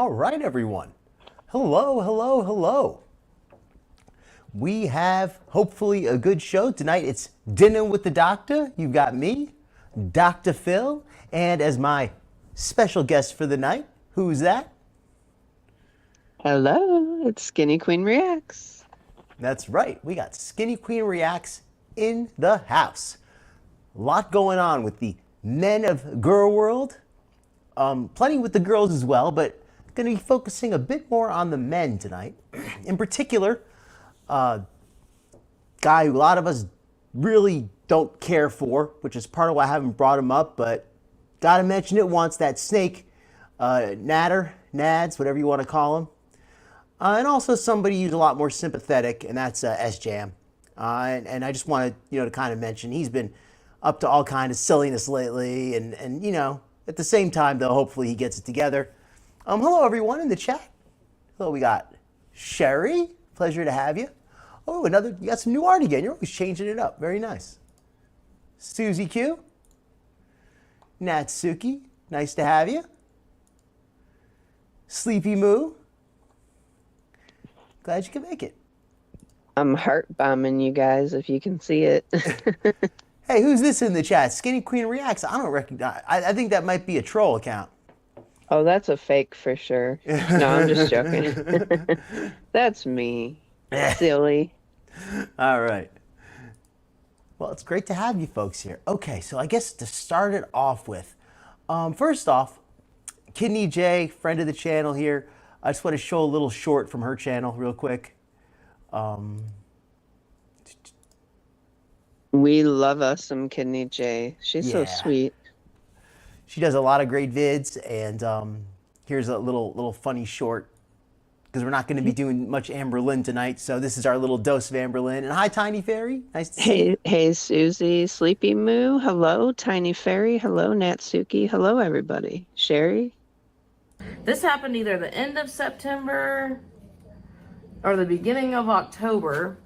All right, everyone. Hello, hello, hello. We have hopefully a good show tonight. It's Dinner with the Doctor. You've got me, Dr. Phil, and as my special guest for the night, who's that? Hello, it's Skinny Queen Reacts. That's right. We got Skinny Queen Reacts in the house. A lot going on with the men of Gorlworld. Plenty with the girls as well, but going to be focusing a bit more on the men tonight. In particular, guy who a lot of us really don't care for, which is part of why I haven't brought him up, but got to mention it once, that snake, Nader, Nads, whatever you want to call him. And also somebody who's a lot more sympathetic, and that's Sjam. And I just wanted, to kind of mention he's been up to all kind of silliness lately, and at the same time, though, hopefully he gets it together. Hello, everyone in the chat. Hello, we got Sherry. Pleasure to have you. Oh, you got some new art again. You're always changing it up. Very nice. Susie Q. Natsuki. Nice to have you. Sleepy Moo. Glad you could make it. I'm heart bombing you guys if you can see it. Hey, who's this in the chat? Skinny Queen Reacts. I don't recognize. I think that might be a troll account. Oh, that's a fake for sure. No, I'm just joking. That's me. Silly. All right. Well, it's great to have you folks here. Okay, so I guess to start it off with, first off, Kidney J, friend of the channel here. I just want to show a little short from her channel real quick. We love us some Kidney J. She's so sweet. She does a lot of great vids, and here's a little funny short, because we're not going to be doing much Amber Lynn tonight, so this is our little dose of Amber Lynn. And hi, Tiny Fairy. Nice to see you. Hey, Susie, Sleepy Moo. Hello, Tiny Fairy. Hello, Natsuki. Hello, everybody. Sherry. This happened either the end of September or the beginning of October.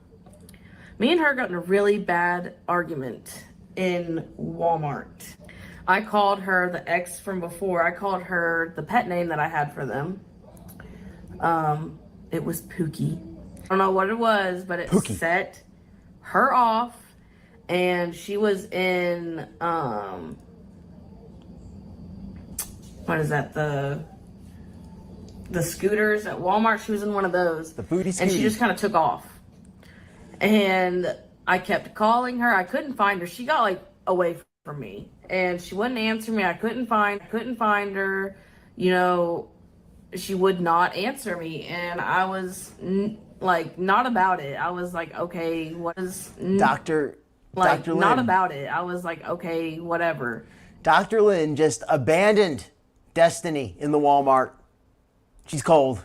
Me and her got in a really bad argument in Walmart. I called her the ex from before. I called her the pet name that I had for them. It was Pookie. I don't know what it was, but it Pookie set her off. And she was in, what is that? The scooters at Walmart. She was in one of those. The Foodie and she just kind of took off. And I kept calling her. I couldn't find her. She got away from me, and she wouldn't answer me. I couldn't find her. She would not answer me, and I was not about it. I was like, okay, what is Dr. Lynn. Not about it. I was like, okay, whatever. Dr. Lynn just abandoned Destiny in the Walmart. She's cold.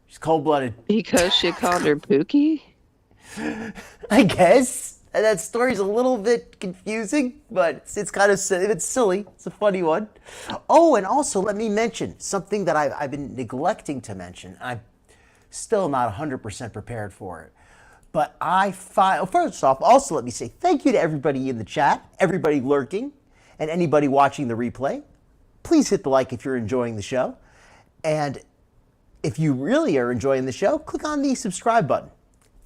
She's cold-blooded. Because she called her Pookie? I guess. And that story's a little bit confusing, but it's kind of silly. It's a funny one. Oh, and also let me mention something that I've been neglecting to mention. I'm still not 100% prepared for it. But first off, also let me say thank you to everybody in the chat, everybody lurking, and anybody watching the replay. Please hit the like if you're enjoying the show. And if you really are enjoying the show, click on the subscribe button.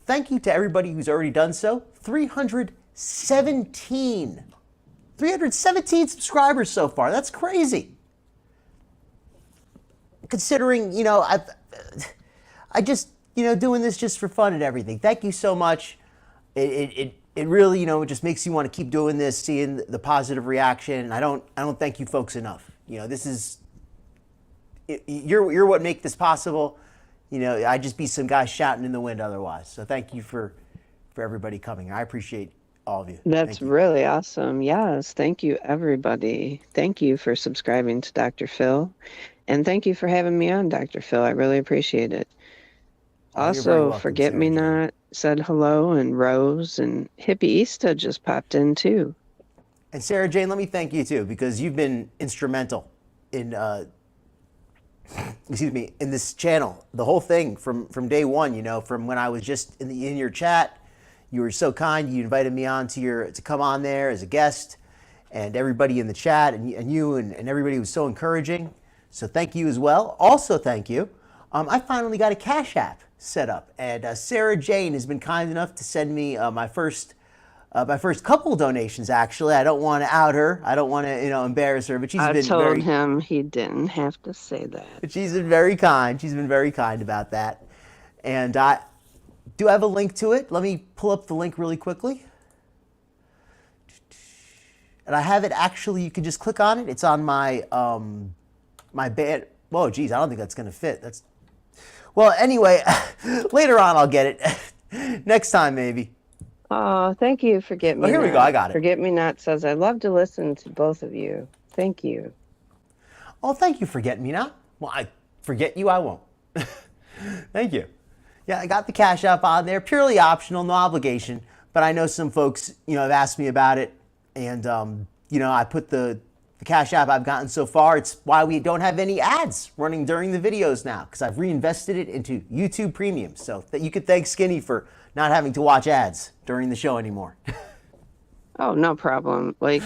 Thank you to everybody who's already done so. 317 subscribers so far. That's crazy. Considering, I just, doing this just for fun and everything. Thank you so much. It really, it just makes you want to keep doing this, seeing the positive reaction. And I don't thank you folks enough. This is, you're what make this possible. I'd just be some guy shouting in the wind otherwise. So thank you for everybody coming. I appreciate all of you. That's really awesome. Yes, thank you, everybody. Thank you for subscribing to Dr. Phil. And thank you for having me on, Dr. Phil. I really appreciate it. Also, Forget Me Not said hello, and Rose and Hippie Easta just popped in too. And Sarah Jane, let me thank you too, because you've been instrumental in in this channel, the whole thing from day one, from when I was just in your chat. You were so kind. You invited me on to come on there as a guest, and everybody in the chat and you and everybody was so encouraging. So thank you as well. Also, thank you. I finally got a Cash App set up, and Sarah Jane has been kind enough to send me my first couple donations. Actually, I don't want to out her. I don't want to, embarrass her. But she's I been told him he didn't have to say that. But she's been very kind. She's been very kind about that. And I do have a link to it. Let me pull up the link really quickly. And I have it actually. You can just click on it. It's on my my band. Whoa, geez, I don't think that's gonna fit. Well, anyway, later on I'll get it. Next time maybe. Oh, thank you, Forget Me Not. Here we go, I got it. Forget Me Not says, I love to listen to both of you. Thank you. Oh, thank you, Forget Me Not. Well, I forget you, I won't. Thank you. Yeah, I got the Cash App on there, purely optional, no obligation. But I know some folks, have asked me about it, and I put the Cash App I've gotten so far. It's why we don't have any ads running during the videos now, because I've reinvested it into YouTube Premium, so that you could thank Skinny for not having to watch ads during the show anymore. Oh, no problem. Like,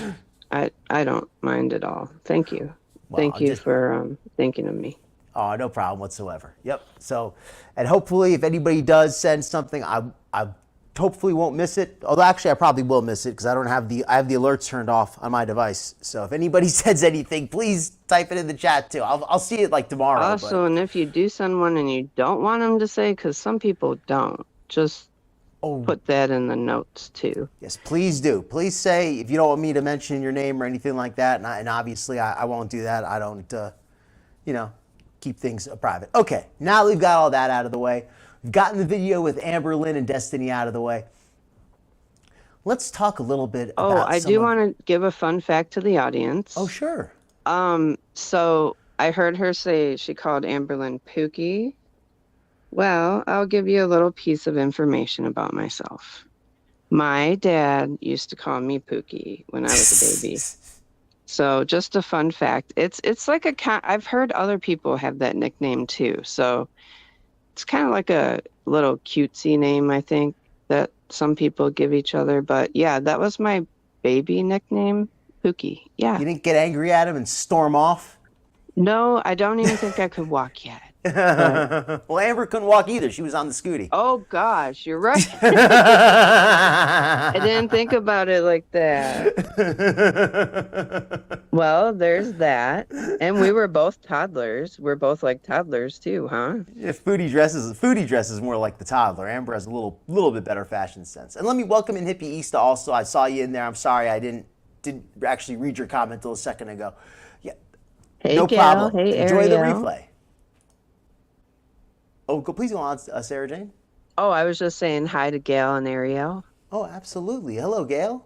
I don't mind at all. Thank you. Well, Thank you for thinking of me. Oh, no problem whatsoever. Yep. So, and hopefully, if anybody does send something, I hopefully won't miss it. Although actually I probably will miss it because I have the alerts turned off on my device. So if anybody sends anything, please type it in the chat too. I'll see it like tomorrow. Also, and if you do send one and you don't want them to say, because some people don't, just put that in the notes too. Yes, please do. Please say if you don't want me to mention your name or anything like that. And obviously I won't do that. I don't, keep things private. Okay, now we've got all that out of the way. We've gotten the video with Amber Lynn and Destiny out of the way. Let's talk a little bit about I do want to give a fun fact to the audience. Oh, sure. So I heard her say she called Amber Lynn Pookie. Well, I'll give you a little piece of information about myself. My dad used to call me Pookie when I was a baby. So just a fun fact. It's like I've heard other people have that nickname too. So it's kind of like a little cutesy name, I think, that some people give each other. But yeah, that was my baby nickname, Pookie. Yeah. You didn't get angry at him and storm off? No, I don't even think I could walk yet. Well, Amber couldn't walk either. She was on the scooty. Oh, gosh, you're right. I didn't think about it like that. Well, there's that. And we were both toddlers. We're both like toddlers too, huh? Yeah, Foodie dresses more like the toddler. Amber has a little bit better fashion sense. And let me welcome in Hippie Easta also. I saw you in there. I'm sorry I didn't actually read your comment until a second ago. Yeah. Hey, no Gail. problem. Hey, Enjoy the Ariel. replay. Oh, please go on, Sarah Jane. Oh, I was just saying hi to Gail and Ariel. Oh, absolutely. Hello, Gail.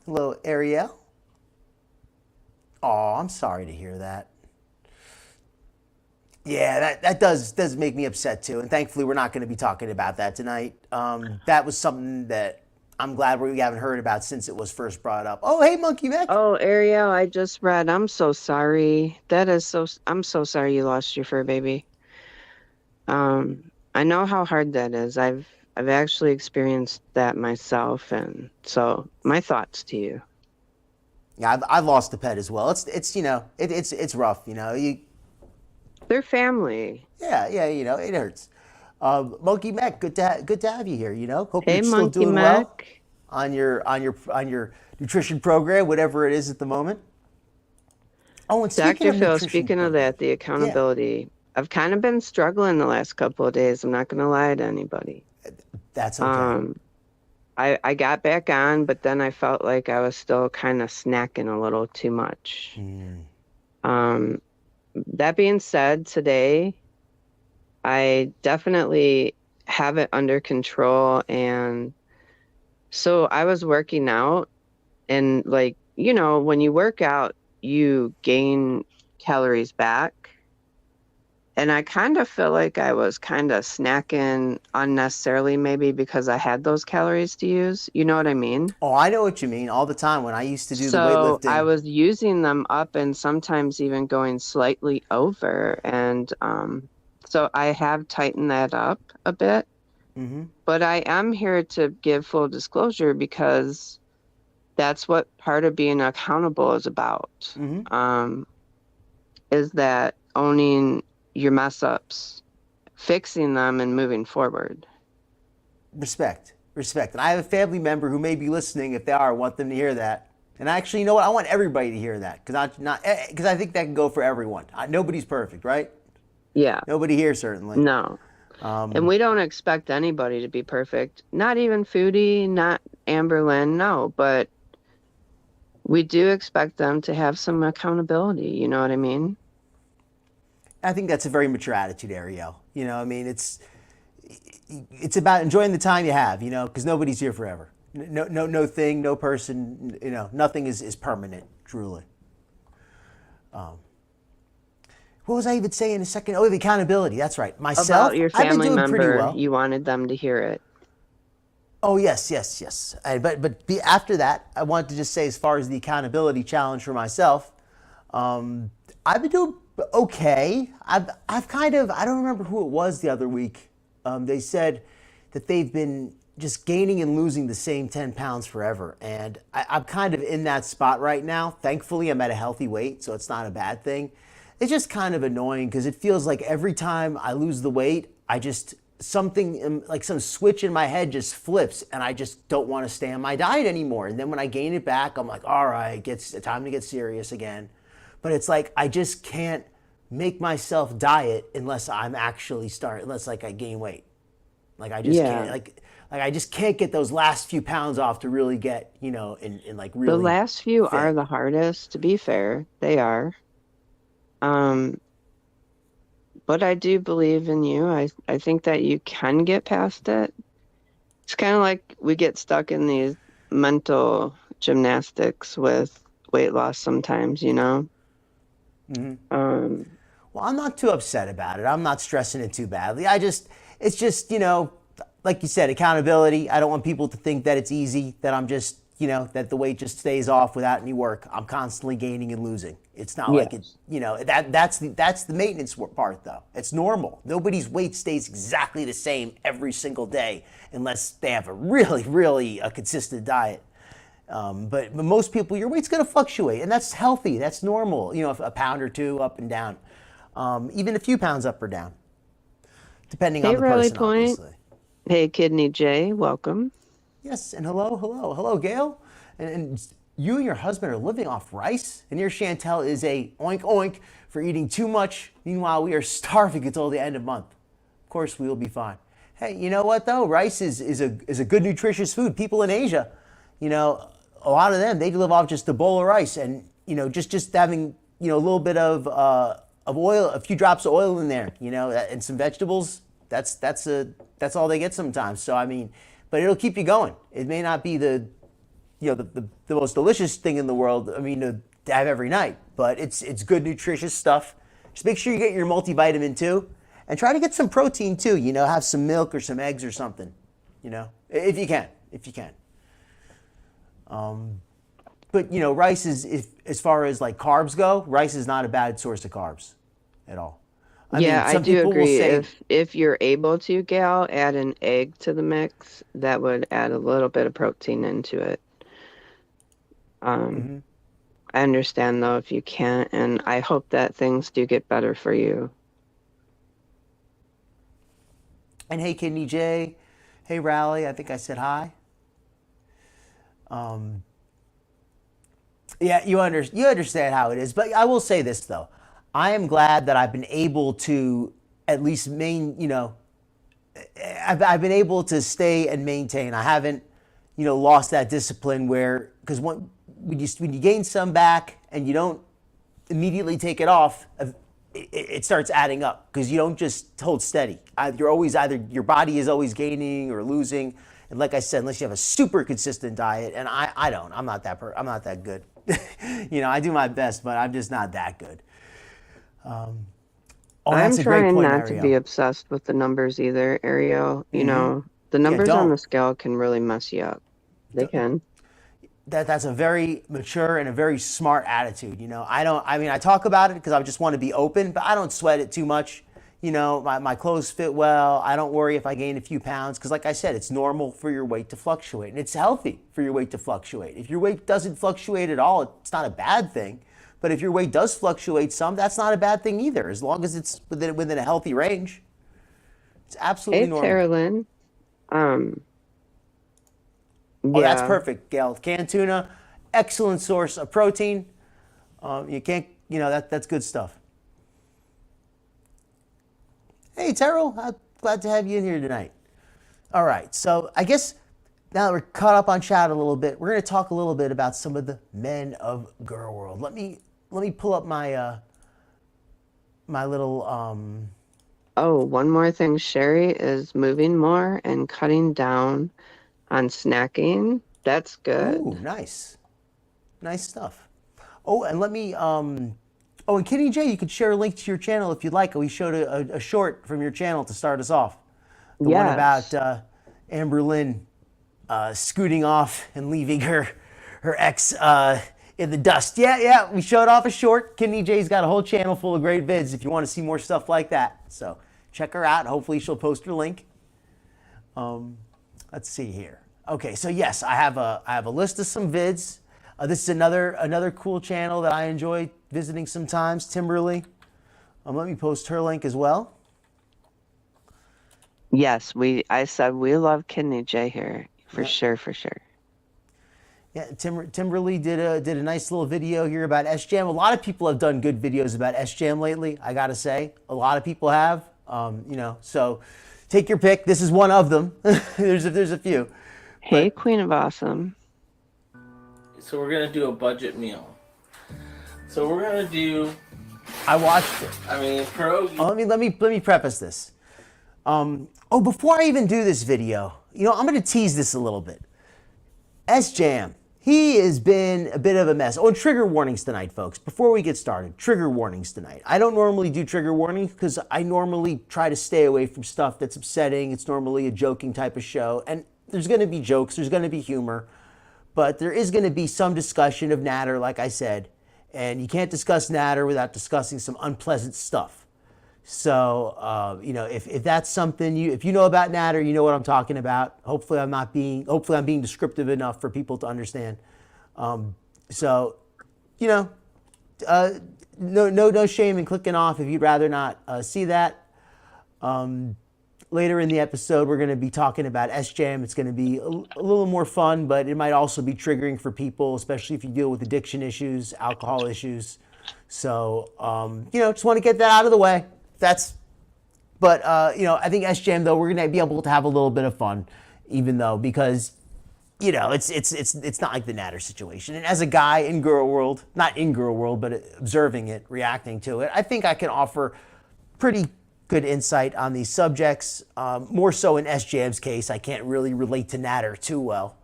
Hello, Ariel. Oh, I'm sorry to hear that. Yeah, that does make me upset too. And thankfully, we're not going to be talking about that tonight. That was something that I'm glad we haven't heard about since it was first brought up. Oh, hey, Monkey Mac. Oh, Ariel, I just read. I'm so sorry. I'm so sorry you lost your fur baby. I know how hard that is. I've actually experienced that myself, and so my thoughts to you. Yeah, I've lost a pet as well. It's rough. They're family. Yeah, it hurts. Monkey Mac, good to have you here. Hope Hey, you're still Monkey doing Mac. well on your nutrition program, whatever it is at the moment. Oh, and Dr. Phil, speaking of that, the accountability. Yeah. I've kind of been struggling the last couple of days. I'm not going to lie to anybody. That's okay. I got back on, but then I felt like I was still kind of snacking a little too much. That being said, today, I definitely have it under control. And so I was working out, and when you work out, you gain calories back. And I kind of feel like I was kind of snacking unnecessarily, maybe because I had those calories to use. You know what I mean? Oh, I know what you mean. All the time when I used to do the weightlifting. So I was using them up and sometimes even going slightly over. And so I have tightened that up a bit. Mm-hmm. But I am here to give full disclosure because that's what part of being accountable is about. Mm-hmm. is that owning your mess ups, fixing them, and moving forward. Respect. And I have a family member who may be listening. If they are, I want them to hear that. And actually, you know what? I want everybody to hear that because I think that can go for everyone. Nobody's perfect, right? Yeah. Nobody here, certainly. No. And we don't expect anybody to be perfect. Not even Foodie, not Amberlynn, no. But we do expect them to have some accountability. You know what I mean? I think that's a very mature attitude, Ariel. You know, I mean, it's about enjoying the time you have, you know, because nobody's here forever. No thing, no person, you know, nothing is permanent, truly. What was I even saying a second? Oh, the accountability. That's right. Myself, About your I've been family doing pretty member, well. you wanted them to hear it. Oh, yes. After that, I wanted to just say, as far as the accountability challenge for myself, I've been doing okay. I've kind of, I don't remember who it was the other week. They said that they've been just gaining and losing the same 10 pounds forever. And I'm kind of in that spot right now. Thankfully, I'm at a healthy weight, so it's not a bad thing. It's just kind of annoying because it feels like every time I lose the weight, I just, something like some switch in my head just flips and I just don't want to stay on my diet anymore. And then when I gain it back, I'm like, all right, it's time to get serious again. But it's like, I just can't make myself diet unless I'm actually unless like I gain weight. Like I just can't, like I just can't get those last few pounds off to really get, you know, in like really. The last few fit. are the hardest, to be fair. They are. But I do believe in you. I think that you can get past it. It's kind of like we get stuck in these mental gymnastics with weight loss sometimes, you know? Mm-hmm. Well, I'm not too upset about it. I'm not stressing it too badly. It's just, you know, like you said, accountability. I don't want people to think that it's easy, that I'm just, you know, that the weight just stays off without any work. I'm constantly gaining and losing. It's not like it, you know, that's the maintenance part though. It's normal. Nobody's weight stays exactly the same every single day unless they have a really a consistent diet. But most people, your weight's going to fluctuate, and that's healthy. That's normal. You know, a pound or two up and down, even a few pounds up or down, depending on the person, obviously. Hey, Kidney J, welcome. Yes, and hello, Gail. And you and your husband are living off rice, and your Chantel is a oink oink for eating too much. Meanwhile, we are starving until the end of month. Of course, we will be fine. Hey, you know what though? Rice is a good nutritious food. People in Asia, you know, a lot of them, they live off just a bowl of rice, and you know, just having, you know, a little bit of oil, a few drops of oil in there, you know, and some vegetables. That's all they get sometimes. So I mean, but it'll keep you going. It may not be the most delicious thing in the world, I mean, to have every night, but it's good nutritious stuff. Just make sure you get your multivitamin too, and try to get some protein too. You know, have some milk or some eggs or something. You know, if you can. But you know, rice is, as far as like carbs go, rice is not a bad source of carbs at all. I do agree. If you're able to, Gal, add an egg to the mix, that would add a little bit of protein into it. I understand though if you can't, and I hope that things do get better for you. And hey, Kidney J, hey Rally, I think I said hi. Yeah, you understand how it is, but I will say this though. I am glad that I've been able to at least I've been able to stay and maintain. I haven't, you know, lost that discipline where, because when you gain some back and you don't immediately take it off, it starts adding up because you don't just hold steady. You're always either, your body is always gaining or losing. And like I said, unless you have a super consistent diet, and I don't, I'm not that good. You know, I do my best, but I'm just not that good. I'm trying not to be obsessed with the numbers either, Ariel. You know, the numbers on the scale can really mess you up. They can. That's a very mature and a very smart attitude. You know, I talk about it because I just want to be open, but I don't sweat it too much. You know, my clothes fit well. I don't worry if I gain a few pounds because, like I said, it's normal for your weight to fluctuate, and it's healthy for your weight to fluctuate. If your weight doesn't fluctuate at all, it's not a bad thing. But if your weight does fluctuate some, that's not a bad thing either, as long as it's within a healthy range. It's absolutely Hey, normal. Carolyn. Um, Oh, that's yeah. perfect, Gail. Canned tuna, excellent source of protein. You can't, that's good stuff. Hey, Terrell, glad to have you in here tonight. All right, so I guess now that we're caught up on chat a little bit, we're going to talk a little bit about some of the men of Gorlworld. Let me pull up my my little Oh, one more thing. Sherry is moving more and cutting down on snacking. That's good. Ooh, nice. Nice stuff. Oh, and let me, oh, and Kitty J, you could share a link to your channel if you'd like. We showed a short from your channel to start us off. The one Yes. about Amber Lynn scooting off and leaving her ex in the dust. Yeah, we showed off a short. Kitty J's got a whole channel full of great vids if you want to see more stuff like that. So check her out. Hopefully she'll post her link. Let's see here. Okay, so yes, I have a list of some vids. This is another cool channel that I enjoy visiting sometimes, Timberly. Let me post her link as well. Yes, I said we love Kidney J here. For sure. Yeah, Timberly did a nice little video here about SJam. A lot of people have done good videos about SJam lately, I gotta say. A lot of people have, so take your pick. This is one of them. There's a few. Hey, Queen of Awesome. So we're gonna do a budget meal. So we're gonna do. I watched it. I mean, pierogi. Let me preface this. Before I even do this video, I'm gonna tease this a little bit. SJam, he has been a bit of a mess. Oh, and trigger warnings tonight, folks. Before we get started, trigger warnings tonight. I don't normally do trigger warnings because I normally try to stay away from stuff that's upsetting. It's normally a joking type of show, and there's gonna be jokes, there's gonna be humor, but there is gonna be some discussion of Nadder, like I said, and you can't discuss Nadder without discussing some unpleasant stuff. So, if that's something if you know about Nadder, you know what I'm talking about. Hopefully I'm being descriptive enough for people to understand. No shame in clicking off if you'd rather not see that. Later in the episode, we're going to be talking about SJam. It's going to be a little more fun, but it might also be triggering for people, especially if you deal with addiction issues, alcohol issues. So, just want to get that out of the way. I think SJam, though, we're going to be able to have a little bit of fun, even though, because, it's not like the Nadder situation. And as a guy in Gorlworld, not in Gorlworld, but observing it, reacting to it, I think I can offer pretty good insight on these subjects. More so in SJam's case, I can't really relate to Nadder too well,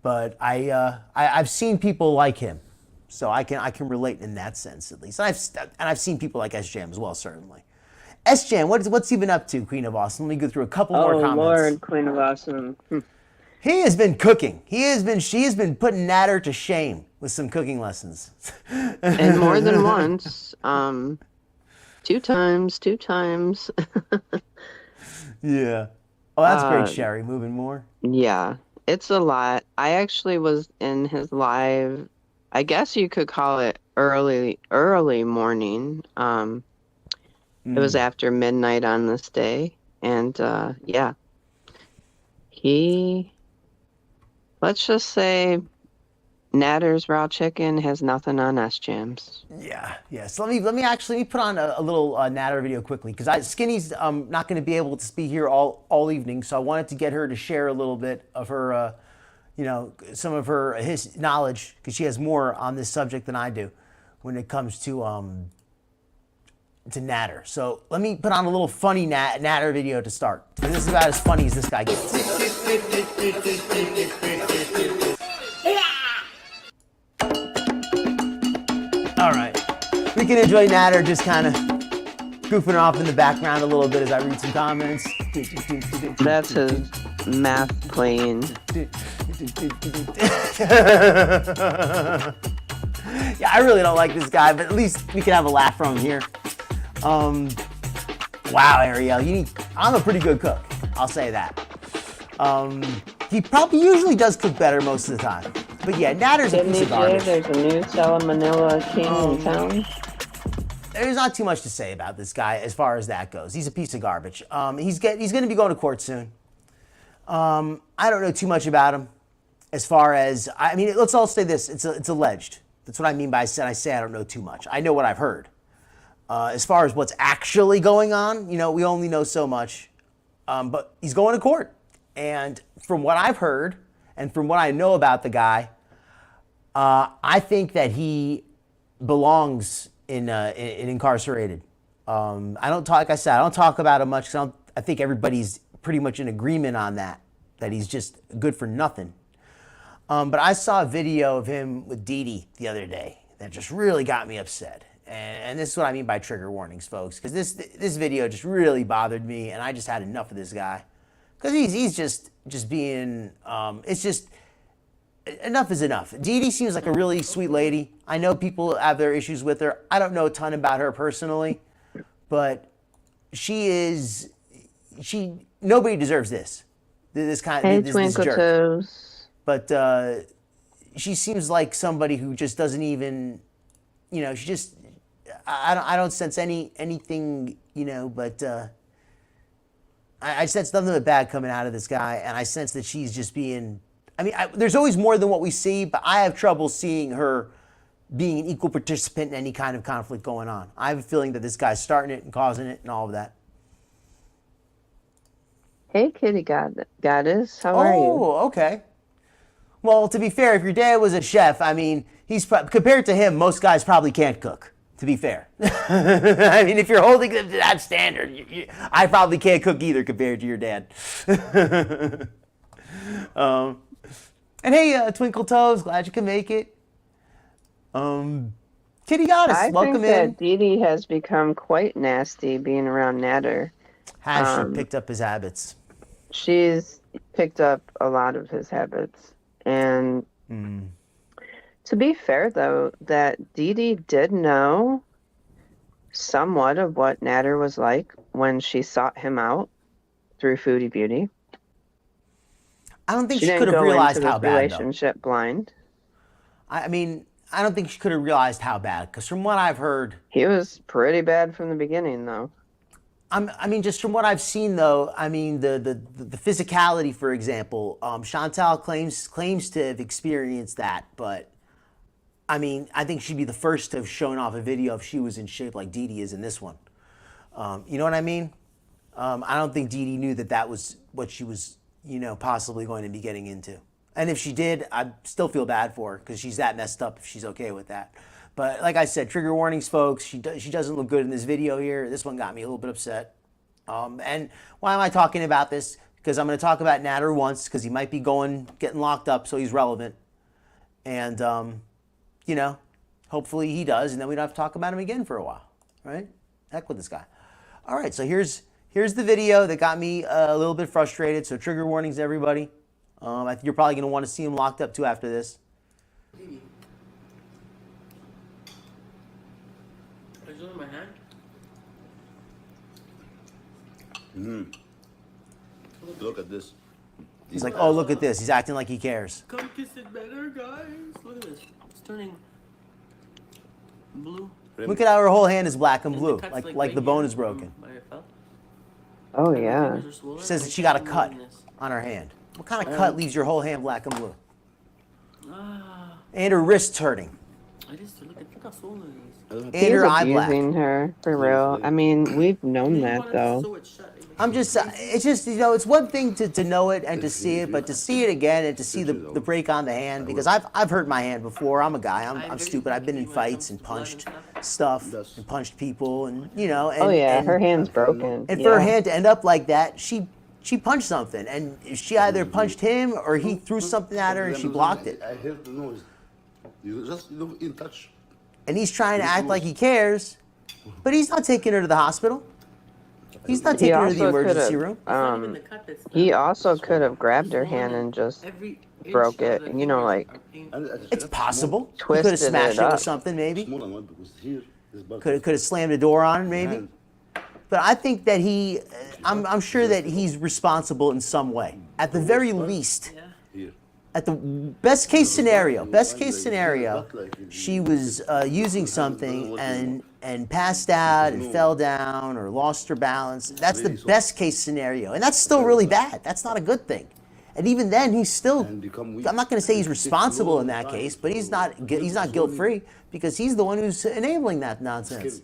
but I've seen people like him, so I can relate in that sense at least. And I've seen people like SJam as well, certainly. SJam, what's he been up to, Queen of Awesome? Let me go through a couple more comments. Oh, Lord, Queen of Awesome. He has been cooking. She has been putting Nadder to shame with some cooking lessons. And more than once. Two times. Yeah. Oh, that's great, Sherry. Moving more. Yeah, it's a lot. I actually was in his live, I guess you could call it early morning. It was after midnight on this day. And let's just say Nadder's raw chicken has nothing on SJam's. Yeah. So let me put on a little Nadder video quickly, because Skinny's not going to be able to be here all evening, so I wanted to get her to share a little bit of her, some of his knowledge, because she has more on this subject than I do when it comes to Nadder. So let me put on a little funny Nadder video to start. This is about as funny as this guy gets. All right, we can enjoy Nadder just kind of goofing off in the background a little bit as I read some comments. That's his math playing. Yeah, I really don't like this guy, but at least we can have a laugh from him here. Wow, Ariel, I'm a pretty good cook. I'll say that. He probably usually does cook better most of the time. But yeah, Nadder's a piece Kidney of garbage. J, there's a new salmonella king in town. There's not too much to say about this guy as far as that goes. He's a piece of garbage. He's going to be going to court soon. I don't know too much about him. As far as, I mean, let's all say this. It's alleged. That's what I mean by I say I don't know too much. I know what I've heard. As far as what's actually going on, you know, we only know so much. But he's going to court. And from what I've heard and from what I know about the guy, I think that he belongs in incarcerated. I don't talk, like I said, I don't talk about him much because I think everybody's pretty much in agreement on that he's just good for nothing. But I saw a video of him with Dee Dee the other day that just really got me upset. And this is what I mean by trigger warnings, folks, because this video just really bothered me, and I just had enough of this guy. Because he's just being, it's just, enough is enough. Dee Dee seems like a really sweet lady. I know people have their issues with her. I don't know a ton about her personally, but nobody deserves this kind of this jerk. Toes. But she seems like somebody who just doesn't even, you know, she just, I don't sense anything, you know, but I sense nothing but bad coming out of this guy, and I sense that she's just being, I mean, there's always more than what we see, but I have trouble seeing her being an equal participant in any kind of conflict going on. I have a feeling that this guy's starting it and causing it and all of that. Hey, Kitty Goddess, how are you? Oh, okay. Well, to be fair, if your dad was a chef, I mean, compared to him, most guys probably can't cook, to be fair. I mean, if you're holding them to that standard, I probably can't cook either compared to your dad. And hey, Twinkle Toes, glad you can make it. Kitty Goddess, welcome in. I think that Dee Dee has become quite nasty being around Nadder. Has she picked up his habits? She's picked up a lot of his habits. And to be fair, though, that Dee Dee did know somewhat of what Nadder was like when she sought him out through Foodie Beauty. I don't think she could have realized how bad, relationship blind. I mean, I don't think she could have realized how bad, because from what I've heard, he was pretty bad from the beginning, though. I mean, just from what I've seen, though, I mean, the physicality, for example, Chantal claims to have experienced that, but I mean, I think she'd be the first to have shown off a video if she was in shape like Dee Dee is in this one. You know what I mean? I don't think Dee Dee knew that was what she was, you know, possibly going to be getting into. And if she did, I still feel bad for her because she's that messed up if she's okay with that. But like I said, trigger warnings, folks. She doesn't look good in this video here. This one got me a little bit upset. And why am I talking about this? Because I'm going to talk about Nader once because he might be getting locked up, so he's relevant. And, you know, hopefully he does, and then we don't have to talk about him again for a while, right? Heck with this guy. All right, so here's the video that got me a little bit frustrated. So trigger warnings, everybody. I think you're probably going to want to see him locked up, too, after this. Is it in my hand? Look at this. He's like, oh, look at this. He's acting like he cares. Come kiss it better, guys. Look at this. It's turning blue. Look at how her whole hand is black and And blue, the cut's like right the bone here is broken. where I fell. Oh, My yeah. fingers are swollen. She says that I she got a can't cut move this. on her hand. What kind of cut leaves your whole hand black and blue? Ah, And her wrist's hurting. I just look how swollen it is. And He's her eye black. abusing her, for real. I mean, we've known that, though. I'm just, it's just, you know, it's one thing to know it and to see it, but to see it again and to see the break on the hand, because I've hurt my hand before. I'm a guy. I'm stupid. I've been in fights and punched stuff and punched people and, you know. And, Oh, yeah, and, her hand's broken. And for her hand to end up like that, she punched something. And she either punched him or he threw something at her and she blocked it. I heard the noise. You just look in touch. And he's trying to act like he cares, but he's not taking her to the hospital. He's not taking her to the emergency room. He also could have grabbed her hand and just broke it. You know, like, It's possible. He Twisted could have smashed it it with up. something, maybe. Smaller one because here is bad. Could have slammed a door on it, maybe. But I think that I'm sure that he's responsible in some way. At the very least, Here. at the best case scenario, she was using something and passed out and fell down or lost her balance. That's the best case scenario, and that's still really bad. That's not a good thing. And even then, he's still, I'm not going to say he's responsible in that case, but he's not guilt-free because he's the one who's enabling that nonsense.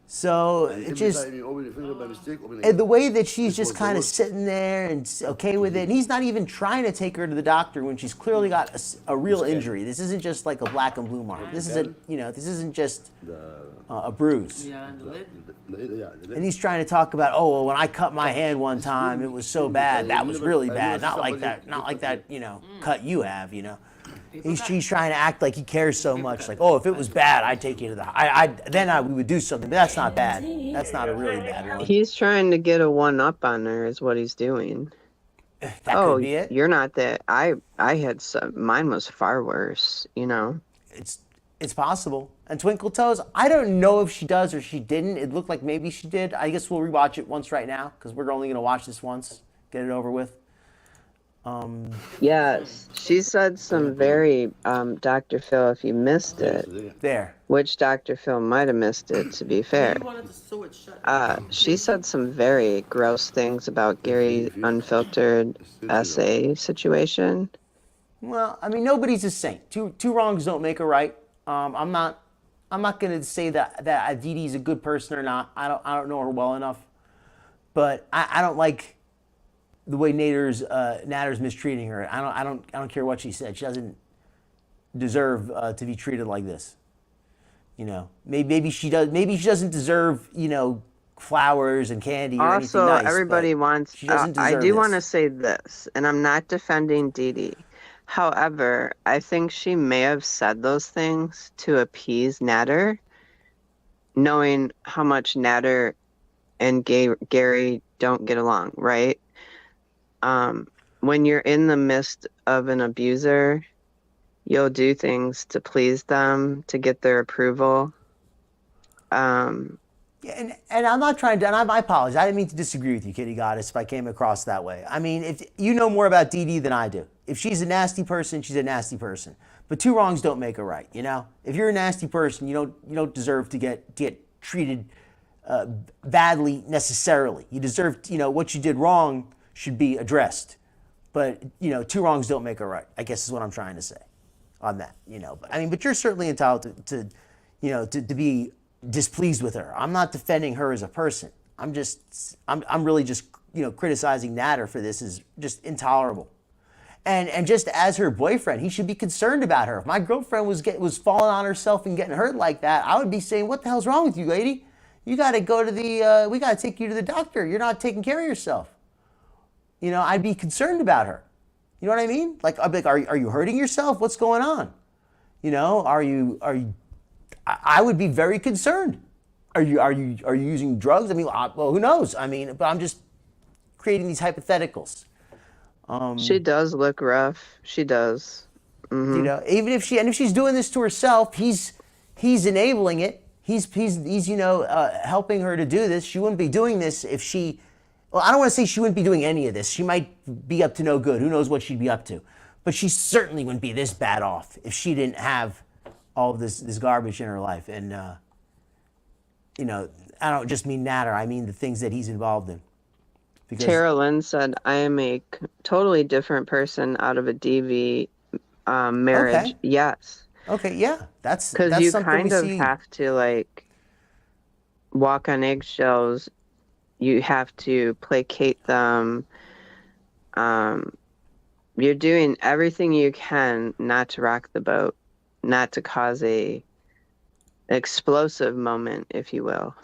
So it just, and the way that she's just kind of sitting there and okay with it, and he's not even trying to take her to the doctor when she's clearly got a real injury. This isn't just like a black and blue mark. This is this isn't just a bruise. And he's trying to talk about, oh, well, when I cut my hand one time, it was so bad. That was really bad. Not like that, cut you have, He's trying to act like he cares so much. Like, oh, if it was bad, I'd take you to the, we would do something. But that's not bad. That's not a really bad one. He's trying to get a one-up on her is what he's doing. That could be it. You're not that. I had some, mine was far worse, It's possible. And Twinkle Toes, I don't know if she does or she didn't. It looked like maybe she did. I guess we'll rewatch it once right now because we're only going to watch this once, get it over with. Yes, she said some very, Dr. Phil, if you missed it, which Dr. Phil might have missed it, to be fair. She said some very gross things about Gary's unfiltered essay situation. Well, I mean, nobody's a saint. Two wrongs don't make a right. I'm not going to say that Dee Dee's a good person or not. I don't know her well enough, but I don't like the way Nadder's mistreating her. I don't care what she said. She doesn't deserve to be treated like this. Maybe she does. Maybe she doesn't deserve flowers and candy or anything nice. Also, everybody wants. She doesn't deserve I do this. want to say this, and I'm not defending Dee Dee. However, I think she may have said those things to appease Nadder, knowing how much Nadder and Gary don't get along, right? When you're in the midst of an abuser, you'll do things to please them, to get their approval. And I'm not trying to, and I apologize. I didn't mean to disagree with you, Kitty Goddess, if I came across that way. I mean, if you know more about Dee Dee than I do. If she's a nasty person, she's a nasty person. But two wrongs don't make a right, If you're a nasty person, you don't deserve to get treated badly necessarily. You deserve, what you did wrong should be addressed. But, two wrongs don't make a right, I guess is what I'm trying to say on that, But you're certainly entitled to be displeased with her. I'm not defending her as a person. I'm really just, criticizing Nadder for this is just intolerable. And just as her boyfriend, he should be concerned about her. If my girlfriend was falling on herself and getting hurt like that, I would be saying, what the hell's wrong with you, lady? You got to go to we got to take you to the doctor. You're not taking care of yourself. I'd be concerned about her. You know what I mean? Like, I'd be like, are you hurting yourself? What's going on? Are you? I would be very concerned. Are you using drugs? I mean, well, who knows? I mean, but I'm just creating these hypotheticals. She does look rough. She does. Mm-hmm. Even if she's doing this to herself, he's enabling it. He's helping her to do this. She wouldn't be doing this if she. Well, I don't want to say she wouldn't be doing any of this. She might be up to no good. Who knows what she'd be up to? But she certainly wouldn't be this bad off if she didn't have all of this garbage in her life. And, I don't just mean Nadder. I mean the things that he's involved in. Because Tara Lynn said, I am a totally different person out of a DV marriage. Okay. Yes. Okay, yeah. That's because you something kind we of see. have to, walk on eggshells. You have to placate them. You're doing everything you can not to rock the boat, not to cause a explosive moment, if you will.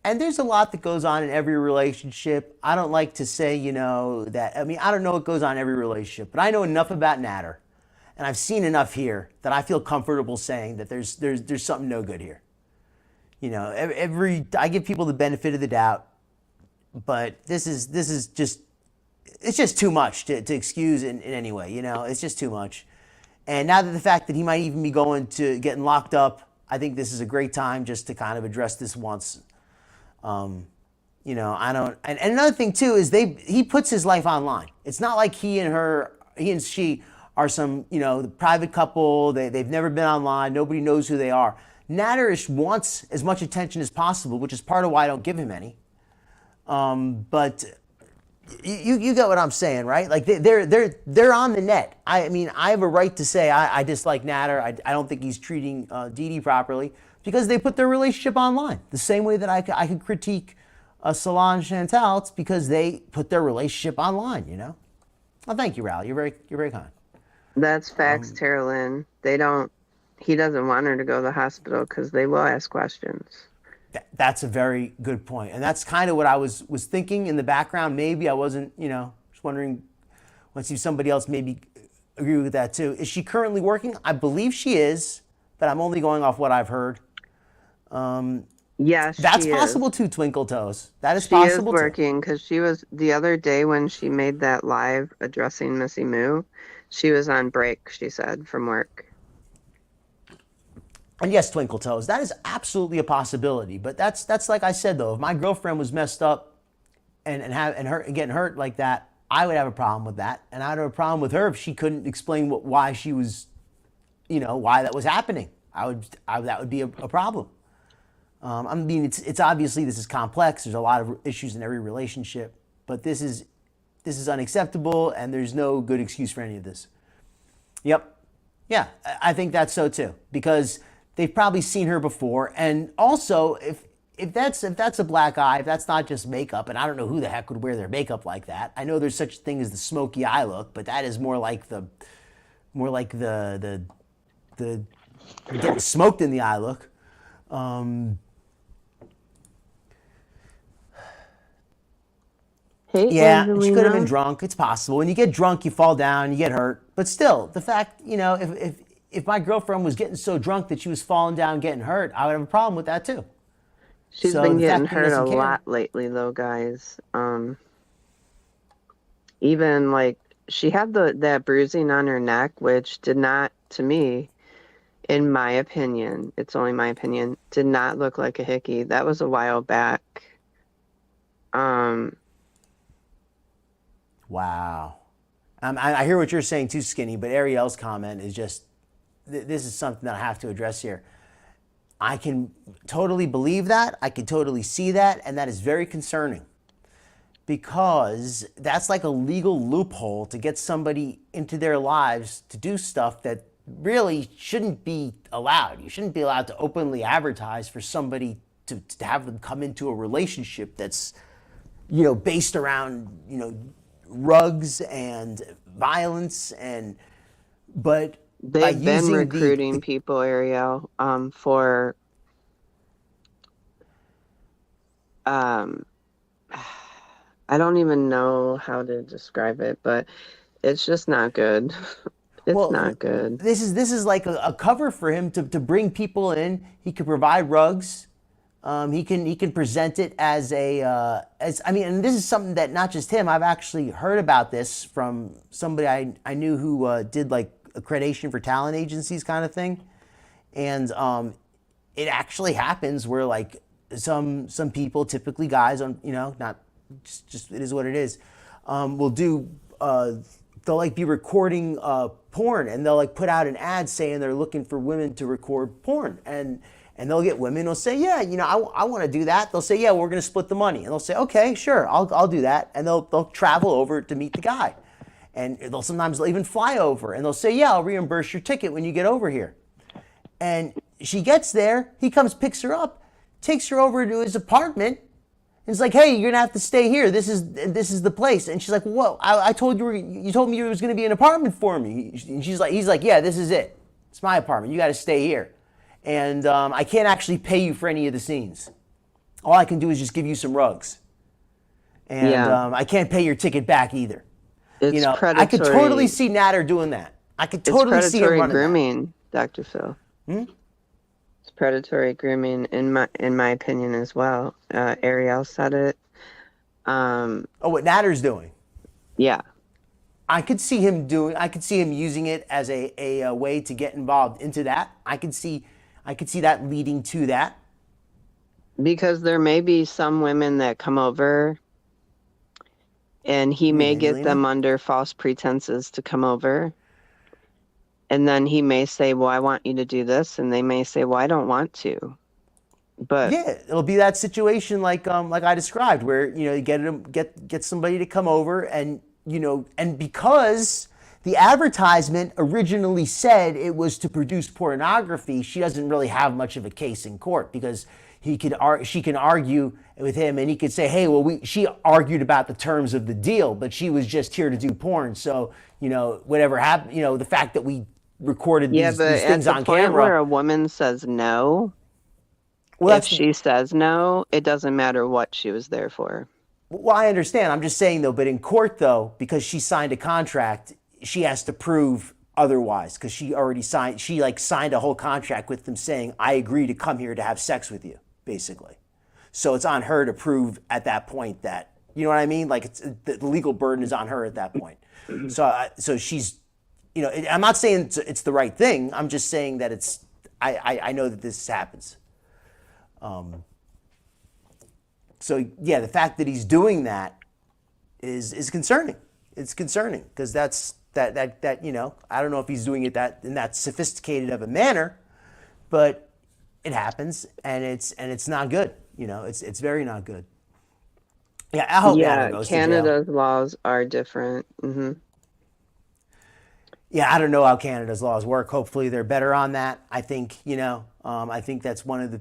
And there's a lot that goes on in every relationship. I don't like to say, that, I don't know what goes on in every relationship, but I know enough about Nadder, and I've seen enough here that I feel comfortable saying that there's something no good here. I give people the benefit of the doubt, but this is just, it's just too much to excuse in any way, it's just too much. And now that the fact that he might even be going to getting locked up, I think this is a great time just to kind of address this once. And another thing too is he puts his life online. It's not like he and she are some, the private couple. They've never been online. Nobody knows who they are. Nadder wants as much attention as possible, which is part of why I don't give him any. But you get what I'm saying, right? Like they're on the net. I mean, I have a right to say I dislike Nader. I don't think he's treating Dee Dee properly because they put their relationship online. The same way that I could critique Salah and Chantal, it's because they put their relationship online. Well, thank you, Ral. You're very kind. That's facts, Terralyn. He doesn't want her to go to the hospital because they will ask questions. That's a very good point. And that's kind of what I was thinking in the background. Maybe I wasn't, just wondering, want to see if somebody else maybe agree with that too. Is she currently working? I believe she is, but I'm only going off what I've heard. Yes, that's she possible is. too, Twinkle Toes. That is she possible is working because she was, the other day when she made that live addressing Missy Moo, she was on break, she said, from work. And yes, Twinkle Toes, that is absolutely a possibility. But that's like I said though, if my girlfriend was messed up and getting hurt like that, I would have a problem with that, and I'd have a problem with her if she couldn't explain why she was, why that was happening. That would be a problem. I mean, it's obviously this is complex. There's a lot of issues in every relationship, but this is unacceptable, and there's no good excuse for any of this. Yep, yeah, I think that's so too, because they've probably seen her before, and also if that's a black eye, if that's not just makeup, and I don't know who the heck would wear their makeup like that. I know there's such a thing as the smoky eye look, but that is more like the getting smoked in the eye look. Yeah, she could have been drunk. It's possible. When you get drunk, you fall down, you get hurt. But still, the fact, if my girlfriend was getting so drunk that she was falling down, getting hurt, I would have a problem with that too. She's been getting hurt a lot lately, though, guys. Even like she had that bruising on her neck, which did not, to me, in my opinion, it's only my opinion, did not look like a hickey. That was a while back. Wow. I hear what you're saying too, Skinny, but Ariel's comment is just, this is something that I have to address here. I can totally believe that. I can totally see that. And that is very concerning because that's like a legal loophole to get somebody into their lives to do stuff that really shouldn't be allowed. You shouldn't be allowed to openly advertise for somebody to have them come into a relationship that's, based around, rugs and violence but they've been recruiting people, Ariel, for I don't even know how to describe it, but it's just not good. It's not good. This is like a cover for him to bring people in. He can provide rugs. He can present it as and this is something that not just him. I've actually heard about this from somebody I knew who did like accreditation for talent agencies kind of thing, and it actually happens where like some people, typically guys on not just it is what it is, will do. They'll like be recording porn, and they'll like put out an ad saying they're looking for women to record porn, and they'll get women who'll say, yeah, I want to do that. They'll say, yeah, we're going to split the money. And they'll say, okay, sure, I'll do that. And they'll travel over to meet the guy. And they'll even fly over. And they'll say, yeah, I'll reimburse your ticket when you get over here. And she gets there. He comes, picks her up, takes her over to his apartment. And it's like, hey, you're going to have to stay here. This is the place. And she's like, whoa, I told you told me there was going to be an apartment for me. And he's like, yeah, this is it. It's my apartment. You got to stay here. And I can't actually pay you for any of the scenes. All I can do is just give you some rugs. And I can't pay your ticket back either. It's predatory. I could totally see Nadder doing that. I could totally see him running grooming, that. Dr. Phil. It's predatory grooming in my opinion as well. Ariel said it. What Nadder's doing? Yeah. I could see him using it as a way to get involved into that. I could see that leading to that. Because there may be some women that come over and he may get them under false pretenses to come over. And then he may say, well, I want you to do this. And they may say, well, I don't want to. But Yeah, it'll be that situation like I described, where you get somebody to come over, and and because the advertisement originally said it was to produce pornography, she doesn't really have much of a case in court, because she can argue with him, and he could say, hey, well, she argued about the terms of the deal, but she was just here to do porn, so whatever happened, the fact that we recorded these things on at the point camera. where a woman says no, Well, if she says no, it doesn't matter what she was there for. Well, I understand. I'm just saying, though, but in court, though, because she signed a contract, she has to prove otherwise, because she already signed, signed a whole contract with them saying, I agree to come here to have sex with you, basically. So it's on her to prove at that point that, you know what I mean? Like, the legal burden is on her at that point. So she's, I'm not saying it's the right thing. I'm just saying that I know that this happens. So yeah, the fact that he's doing that is concerning. It's concerning, because that I don't know if he's doing it in that sophisticated of a manner, but it happens, and it's not good. It's very not good. Yeah, I hope Nadder goes to jail. Canada's laws are different. Mm-hmm. Yeah, I don't know how Canada's laws work. Hopefully they're better on that. I think, I think that's one of the,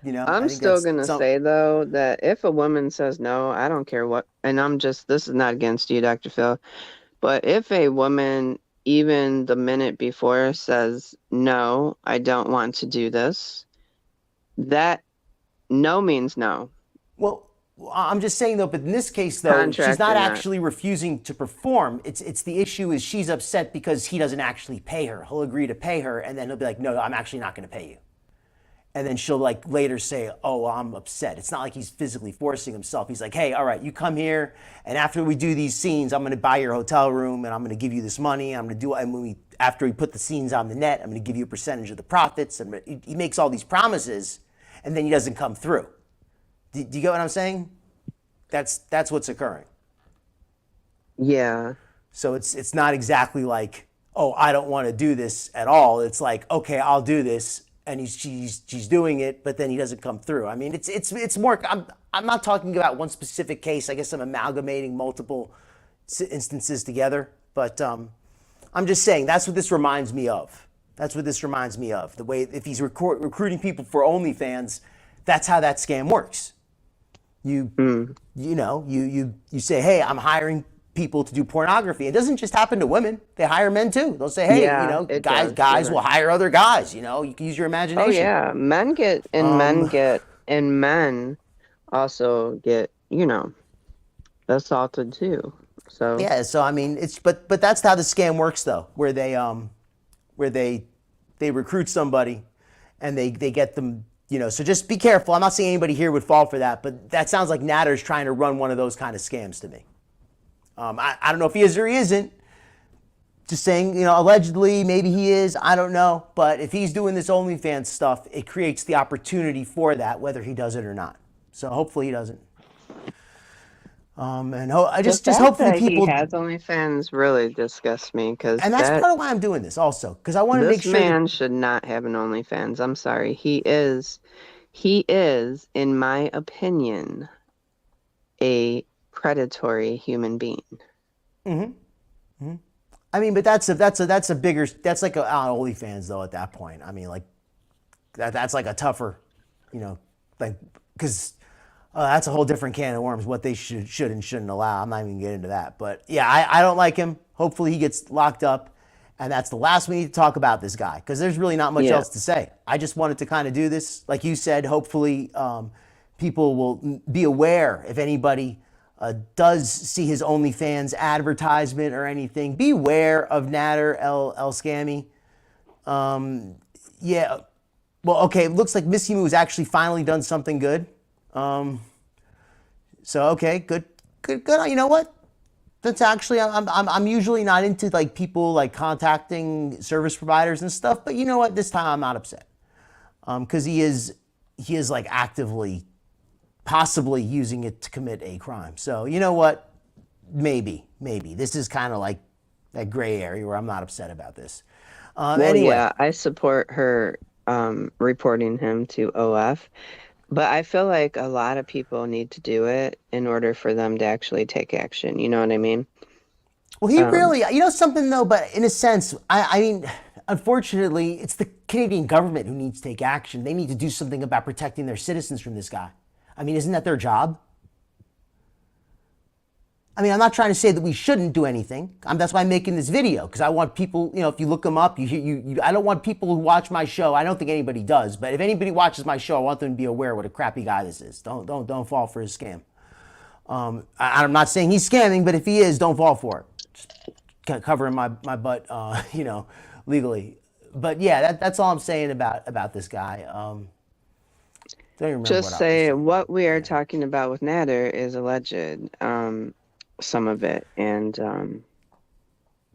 I'm still going to say, though, that if a woman says no, I don't care what, and this is not against you, Dr. Phil, but if a woman, even the minute before, says, no, I don't want to do this, that no means no. Well, I'm just saying, though, but in this case, though, she's not actually refusing to perform. It's the issue is she's upset because he doesn't actually pay her. He'll agree to pay her, and then he'll be like, no, I'm actually not going to pay you. And then she'll later say, oh, I'm upset. It's not like he's physically forcing himself. He's like, hey, all right, you come here, and after we do these scenes, I'm going to buy your hotel room, and I'm going to give you this money. And after we put the scenes on the net, I'm going to give you a percentage of the profits. And he makes all these promises, and then he doesn't come through. Do you get what I'm saying? That's what's occurring. Yeah. So it's not exactly like, oh, I don't want to do this at all. It's like, okay, I'll do this. And she's doing it, but then he doesn't come through. I mean, it's more. I'm not talking about one specific case. I guess I'm amalgamating multiple instances together. But I'm just saying that's what this reminds me of. That's what this reminds me of. The way if he's recruiting people for OnlyFans, that's how that scam works. You say, hey, I'm hiring people to do pornography. It doesn't just happen to women. They hire men too. They'll say, hey, guys will hire other guys. You can use your imagination. Oh yeah, men also get assaulted too. So yeah, so I mean, but that's how the scam works, though, where they recruit somebody and they get them. So just be careful. I'm not saying anybody here would fall for that, but that sounds like Nadder's trying to run one of those kind of scams to me. I don't know if he is or he isn't. Just saying, allegedly, maybe he is. I don't know. But if he's doing this OnlyFans stuff, it creates the opportunity for that, whether he does it or not. So hopefully he doesn't. And I just hopefully people. He has OnlyFans really disgusts me, and that's part of why I'm doing this also, because I want to make sure this man should not have an OnlyFans. I'm sorry, he is, in my opinion, a predatory human being. Mm-hmm. Mm-hmm. I mean, but that's a bigger, that's like OnlyFans though at that point. I mean, like that's like a tougher, because that's a whole different can of worms. What they should and shouldn't allow. I'm not even getting into that. But yeah, I don't like him. Hopefully he gets locked up, and that's the last we need to talk about this guy, because there's really not much else to say. I just wanted to kind of do this, like you said. Hopefully people will be aware if anybody does see his OnlyFans advertisement or anything. Beware of Nadder El Scammy. Yeah. Well, okay. It looks like Miss Emu has actually finally done something good. So okay, good. You know what? That's actually I'm usually not into like people like contacting service providers and stuff, but you know what? This time I'm not upset. Because he is like actively, possibly using it to commit a crime. So you know what? Maybe this is kind of like that gray area where I'm not upset about this. Well, Anyway, yeah, I support her reporting him to OF, but I feel like a lot of people need to do it in order for them to actually take action. You know what I mean? well, he really, you know something though, but in a sense, I mean, unfortunately, it's the Canadian government who needs to take action. They need to do something about protecting their citizens from this guy. I mean, isn't that their job? I mean, I'm not trying to say that we shouldn't do anything. That's why I'm making this video, because I want people, you know, if you look them up, I don't want people who watch my show. I don't think anybody does, but if anybody watches my show, I want them to be aware what a crappy guy this is. Don't fall for his scam. I'm not saying he's scamming, but if he is, don't fall for it. Just covering my butt, you know, legally. But yeah, that's all I'm saying about this guy. Don't even remember Just say what we are talking about with Nader is alleged, some of it, and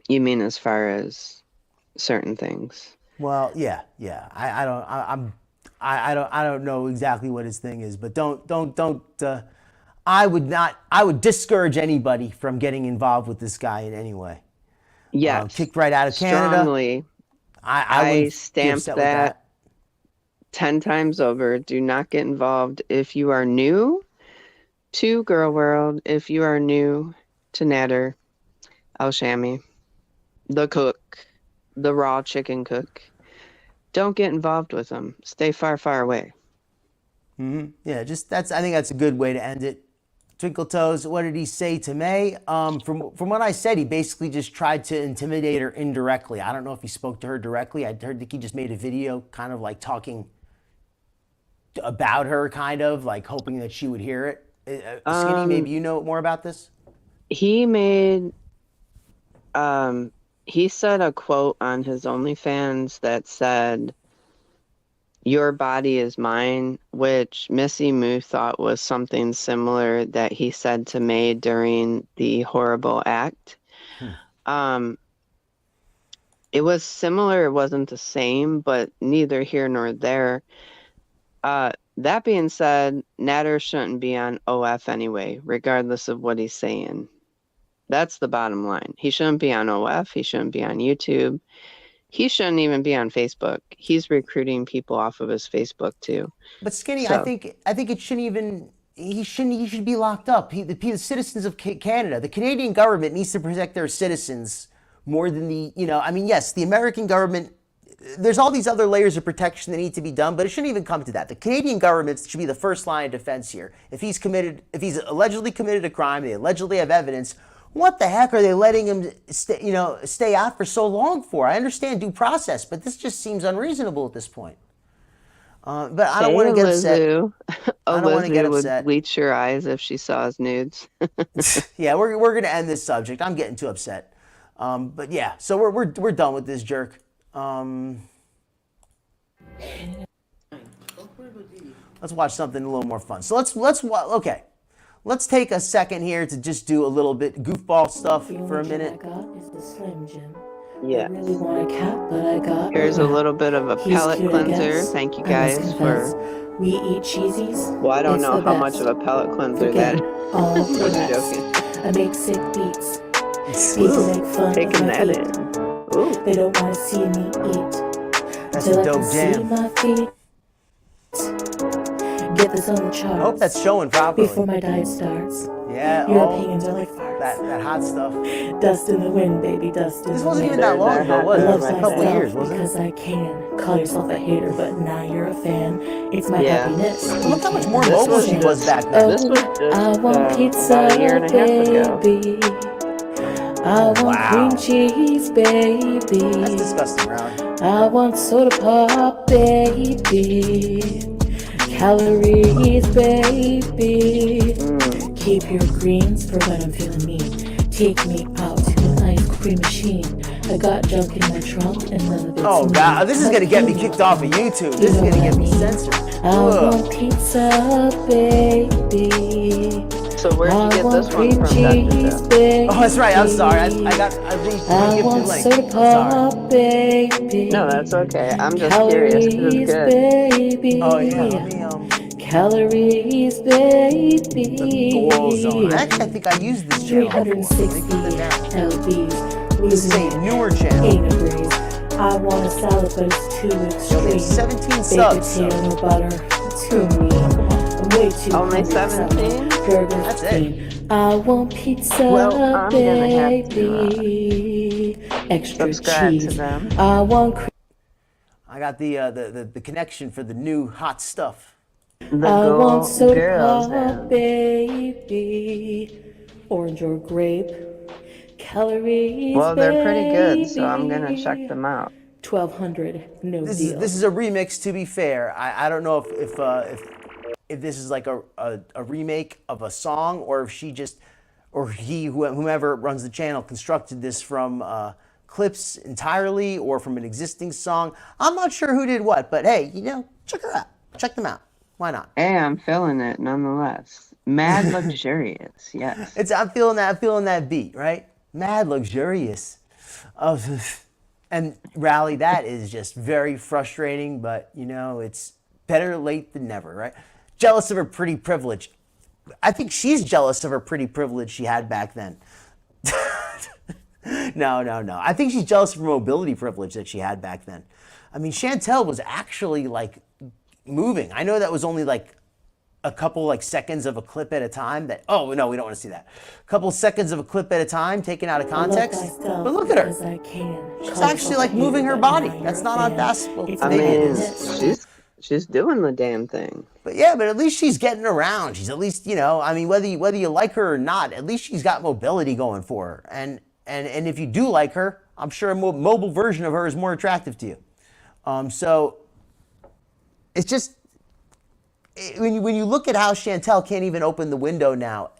you mean as far as certain things? Well, yeah. I don't know exactly what his thing is, but don't. I would discourage anybody from getting involved with this guy in any way. Yes, kicked right out of Canada. Strongly. I stamp that 10 times over. Do not get involved if you are new to Gorlworld, if you are new to Nadder, Sjam, the cook, the raw chicken cook. Don't get involved with them. Stay far, far away. Yeah, I think that's a good way to end it. Twinkle Toes, what did he say to May? From what I said, he basically just tried to intimidate her indirectly. I don't know if he spoke to her directly. I heard that he just made a video kind of like talking about her, kind of like hoping that she would hear it. Skinny, maybe you know more about this? He made, he said a quote on his OnlyFans that said, "Your body is mine," which Missy Moo thought was something similar that he said to May during the horrible act. It was similar, it wasn't the same, but neither here nor there. That being said, Nader shouldn't be on OF anyway, regardless of what he's saying. That's the bottom line. He shouldn't be on OF. He shouldn't be on YouTube. He shouldn't even be on Facebook. He's recruiting people off of his Facebook too. But Skinny, so, I think it shouldn't even. He should be locked up. The citizens of Canada, the Canadian government needs to protect their citizens more than the. I mean, yes, the American government. There's all these other layers of protection that need to be done, but it shouldn't even come to that. The Canadian government should be the first line of defense here. If he's allegedly committed a crime, they allegedly have evidence. What the heck are they letting him stay out for so long for? I understand due process, but this just seems unreasonable at this point. But I don't want to get upset. I don't want to get upset. Would bleach your eyes if she saw his nudes. Yeah, we're going to end this subject. I'm getting too upset. But yeah, so we're done with this jerk. Let's watch something a little more fun. So let's take a second here to just do a little bit goofball stuff for a minute. Yeah. Here's a little bit of a palate cleanser. Thank you guys for. We eat cheesies. Well, I don't know how much of a palate cleanser that is. All I was joking. I make sick beats. People make fun Taking of my that feet. in. Ooh. They don't want to see me eat. That's Till a I dope can see jam. my feet. Get this on the charts. I hope that's showing properly. Before my diet starts. Yeah. Your opinions are like farts. That hot stuff. Dust in the wind, baby, dust in the wind. This wasn't even that long ago, was it? It was a couple of years, wasn't it? Because I can. Call yourself a hater, but now you're a fan. It's my happiness. Look how much more mobile she was back then. This was just I want pizza, about a year and a half ago. baby. I want cream cheese, baby. That's disgusting, Brown. I want soda pop, baby. Calories, baby. Keep your greens for when I'm feeling mean. Take me out to an ice cream machine. I got junk in my trunk and none of it's Oh me. God, this is gonna get me kicked off of YouTube. This is gonna get me censored. I want pizza, baby. So where'd you get this one from, Dr. Phil? Baby. Oh, that's right. I'm sorry. I want soda pop, baby. No, that's okay. I'm just curious because it's good. Baby. Oh yeah. Let me Calories, baby. the Goal Zone. Actually, I think I used this channel before. 360 Let me put it down. lbs. This is a newer channel. 8 degrees. I I want a salad, but it's too Yo, we extreme. have 17 Baked subs. So. potato, no butter, too mean. I'm way too Only hungry for 17? burgers, That's it. bean. I want pizza, Well, I'm gonna have to, baby. Extra subscribe to cheese. them. I want I got the connection for the new hot stuff. The I want soda girls pop, then. baby. Orange or grape. Calories, Well, they're pretty good, so I'm baby. gonna check them out. 1,200, no deal. This is a remix. To be fair, I don't know if this is like a remake of a song, or if she just, or whomever runs the channel constructed this from clips entirely, or from an existing song. I'm not sure who did what, but hey, check her out. Check them out. Why not? Hey, I'm feeling it nonetheless. Mad luxurious, yes. I'm feeling that beat, right? Mad luxurious. Oh, and Rally, that is just very frustrating, but it's better late than never, right? Jealous of her pretty privilege. I think she's jealous of her pretty privilege she had back then. No. I think she's jealous of her mobility privilege that she had back then. I mean, Chantel was actually like moving. I know that was only like a couple like seconds of a clip at a time that, oh no, we don't want to see that. A couple seconds of a clip at a time taken out of context. But look at her. She's actually like moving her body. That's not on basketball. I mean, she's doing the damn thing. But yeah, but at least she's getting around. She's at least, I mean, whether you like her or not, at least she's got mobility going for her. And if you do like her, I'm sure a mobile version of her is more attractive to you. So it's just, when you look at how Chantel can't even open the window now,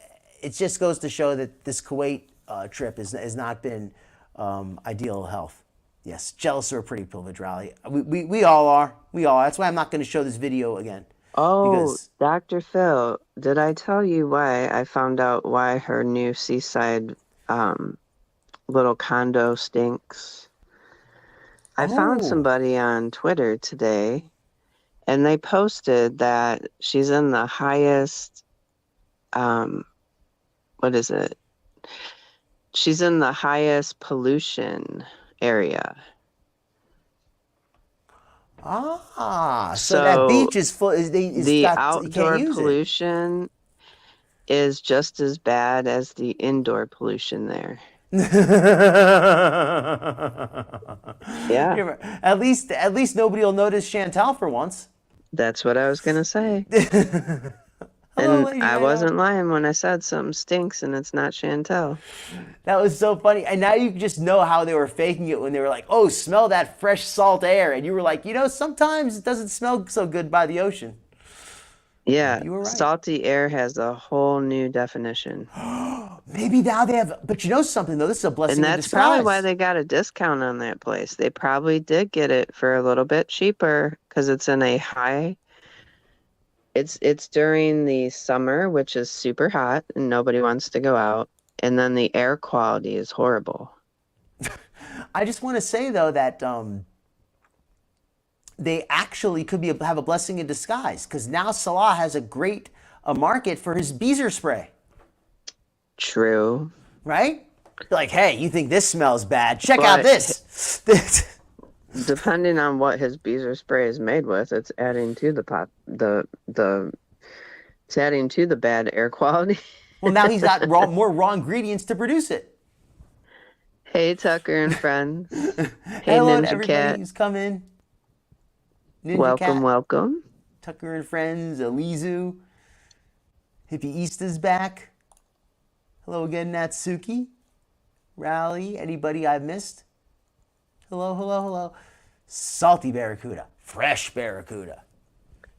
it just goes to show that this Kuwait trip has not been ideal health. Yes, jealous of a pretty privilege, Rally. We all are. That's why I'm not going to show this video again. Oh, Because, Dr. Phil, did I tell you why I found out why her new seaside little condo stinks? I found somebody on Twitter today, and they posted that she's in the highest, what is it? She's in the highest pollution area. so that beach is full. The outdoor pollution is just as bad as the indoor pollution there. Yeah. At least nobody will notice Chantal for once. That's what I was going to say. Hello, And Lady I Nader. wasn't lying when I said something stinks and it's not Chantel. That was so funny. And now you just know how they were faking it when they were like, oh, smell that fresh salt air. And you were like, sometimes it doesn't smell so good by the ocean. Yeah, You were right. salty air has a whole new definition. Maybe now they have, but you know something though, this is a blessing And in that's disguise. probably why they got a discount on that place. They probably did get it for a little bit cheaper because it's in a high. It's during the summer, which is super hot and nobody wants to go out. And then the air quality is horrible. I just want to say though that they actually could have a blessing in disguise because now Salah has a great market for his Beezer spray. True. Right? Like, hey, you think this smells bad? Check But- out this. Depending on what his Beezer spray is made with, it's adding to it's adding to the bad air quality. Well, now he's got more raw ingredients to produce it. Hey, Tucker and friends. Hey, Hello to Ninja everybody Cat. who's come in. Ninja Welcome, Cat, welcome. Tucker and friends, Alizu, Hippie Easta's back. Hello again, Natsuki, Rally, anybody I've missed? Hello. Salty barracuda, fresh barracuda.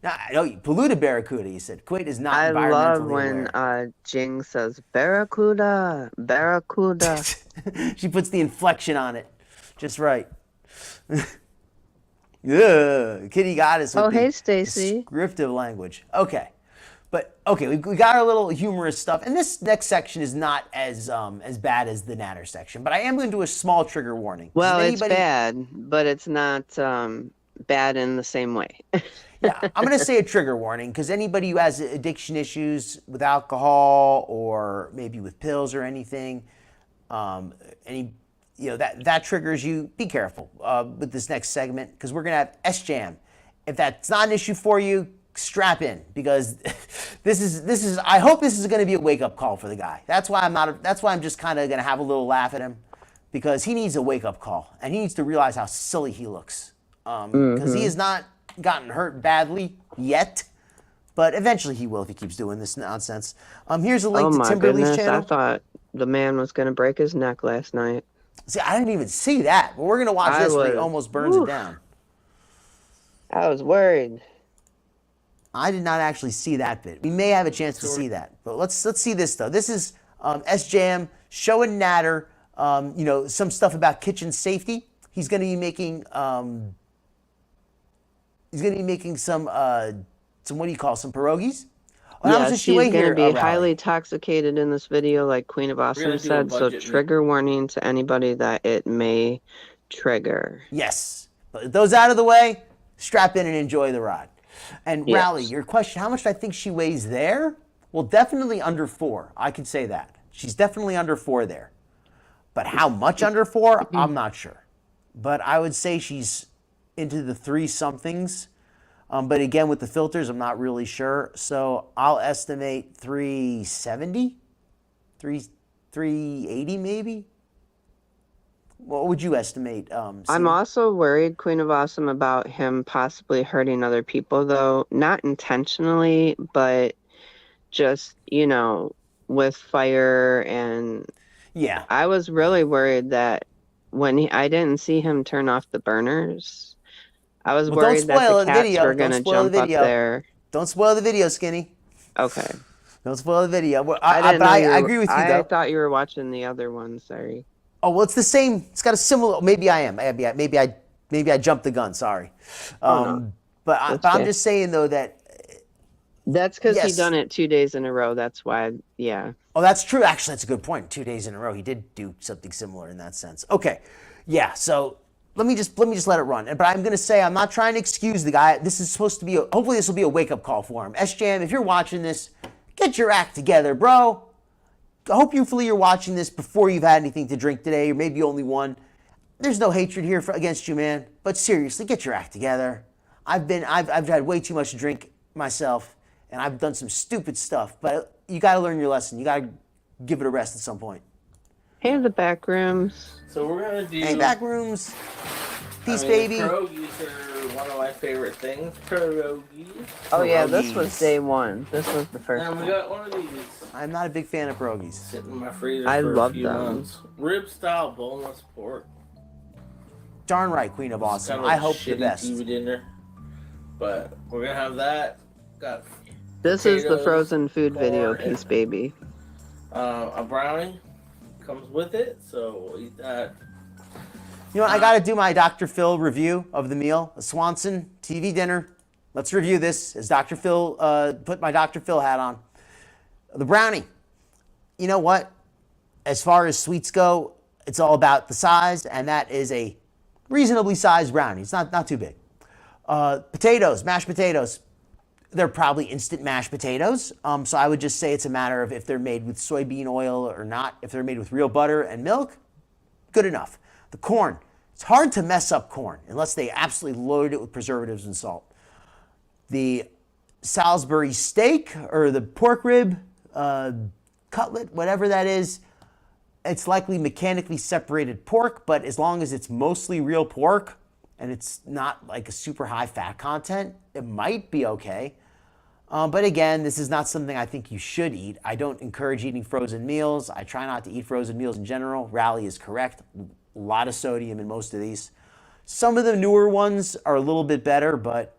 Now, I know polluted barracuda, you said. Kuwait is not I environmentally love when aware. Jing says barracuda, barracuda. She puts the inflection on it just right. Yeah, Kitty Goddess with Oh, the hey, Stacy. descriptive language. Okay. But, okay, we got our little humorous stuff. And this next section is not as bad as the Nadder section. But I am going to do a small trigger warning. Well, Does it's anybody- bad, but it's not bad in the same way. Yeah, I'm going to say a trigger warning because anybody who has addiction issues with alcohol or maybe with pills or anything, that triggers you, be careful with this next segment, because we're gonna have Sjam. If that's not an issue for you, strap in, because this is. I hope this is gonna be a wake up call for the guy. That's why I'm just kind of gonna have a little laugh at him, because he needs a wake up call, and he needs to realize how silly he looks, because he has not gotten hurt badly yet. But eventually he will if he keeps doing this nonsense. Here's a link to Timberly's channel. I thought the man was going to break his neck last night. See, I didn't even see that. But we're going to watch this where he almost burns it down. I was worried. I did not actually see that bit. We may have a chance to see that. But let's see this, though. This is Sjam showing Nadder, some stuff about kitchen safety. He's going to be making some what do you call, some pierogies? Yeah, she's going to be highly intoxicated in this video, like Queen of Awesome said, so trigger warning to anybody that it may trigger. Yes. But those out of the way, strap in and enjoy the ride. And yes. Rally, your question, how much do I think she weighs there? Well, definitely under 4. I can say that. She's definitely under 4 there. But how much under 4? I'm not sure. But I would say she's into the 3-somethings. But again, with the filters, I'm not really sure. So I'll estimate 370, 380 maybe. What would you estimate? I'm also worried, Queen of Awesome, about him possibly hurting other people, though. Not intentionally, but just, with fire. And yeah, I was really worried that when I didn't see him turn off the burners. I was worried that the cats were going to jump up there. Don't spoil the video, Skinny. Okay. Don't spoil the video. I agree with you, though. I thought you were watching the other one. Sorry. Oh, well, it's the same. It's got a similar. Maybe I am. Maybe I jumped the gun. Sorry. No. But I'm just saying, though, that. That's because he done it 2 days in a row. That's why. Yeah. Oh, that's true. Actually, that's a good point. 2 days in a row, he did do something similar in that sense. Okay. Yeah. So. Let me just let it run. But I'm going to say, I'm not trying to excuse the guy. This is supposed to be, hopefully this will be a wake-up call for him. Sjam, if you're watching this, get your act together, bro. Hopefully you're watching this before you've had anything to drink today, or maybe only one. There's no hatred here against you, man. But seriously, get your act together. I've had way too much to drink myself, and I've done some stupid stuff. But you got to learn your lesson. You got to give it a rest at some point. Hey, the back rooms. So we're going to do... Hey, back rooms. Peace, baby. Pierogies are one of my favorite things. Pierogies. Oh, yeah, this was day 1. This was the first one. And we got one of these. I'm not a big fan of pierogies. Sitting in my freezer I for love a few them. months. Rib-style boneless pork. Darn right, Queen of Awesome. Kind of I hope the best. TV dinner. But we're going to have that. Got this is the frozen food video piece, baby. A brownie comes with it, so we'll eat that. You know what? I got to do my Dr. Phil review of the meal. A Swanson TV dinner. Let's review this as Dr. Phil, put my Dr. Phil hat on. The brownie. You know what? As far as sweets go, it's all about the size, and that is a reasonably sized brownie. It's not too big. Potatoes, mashed potatoes. They're probably instant mashed potatoes. So I would just say it's a matter of if they're made with soybean oil or not. If they're made with real butter and milk, good enough. The corn. It's hard to mess up corn unless they absolutely loaded it with preservatives and salt. The Salisbury steak or the pork rib, cutlet, whatever that is, it's likely mechanically separated pork, but as long as it's mostly real pork and it's not like a super high fat content, it might be okay. But again, this is not something I think you should eat. I don't encourage eating frozen meals. I try not to eat frozen meals in general. Rally is correct. A lot of sodium in most of these. Some of the newer ones are a little bit better, but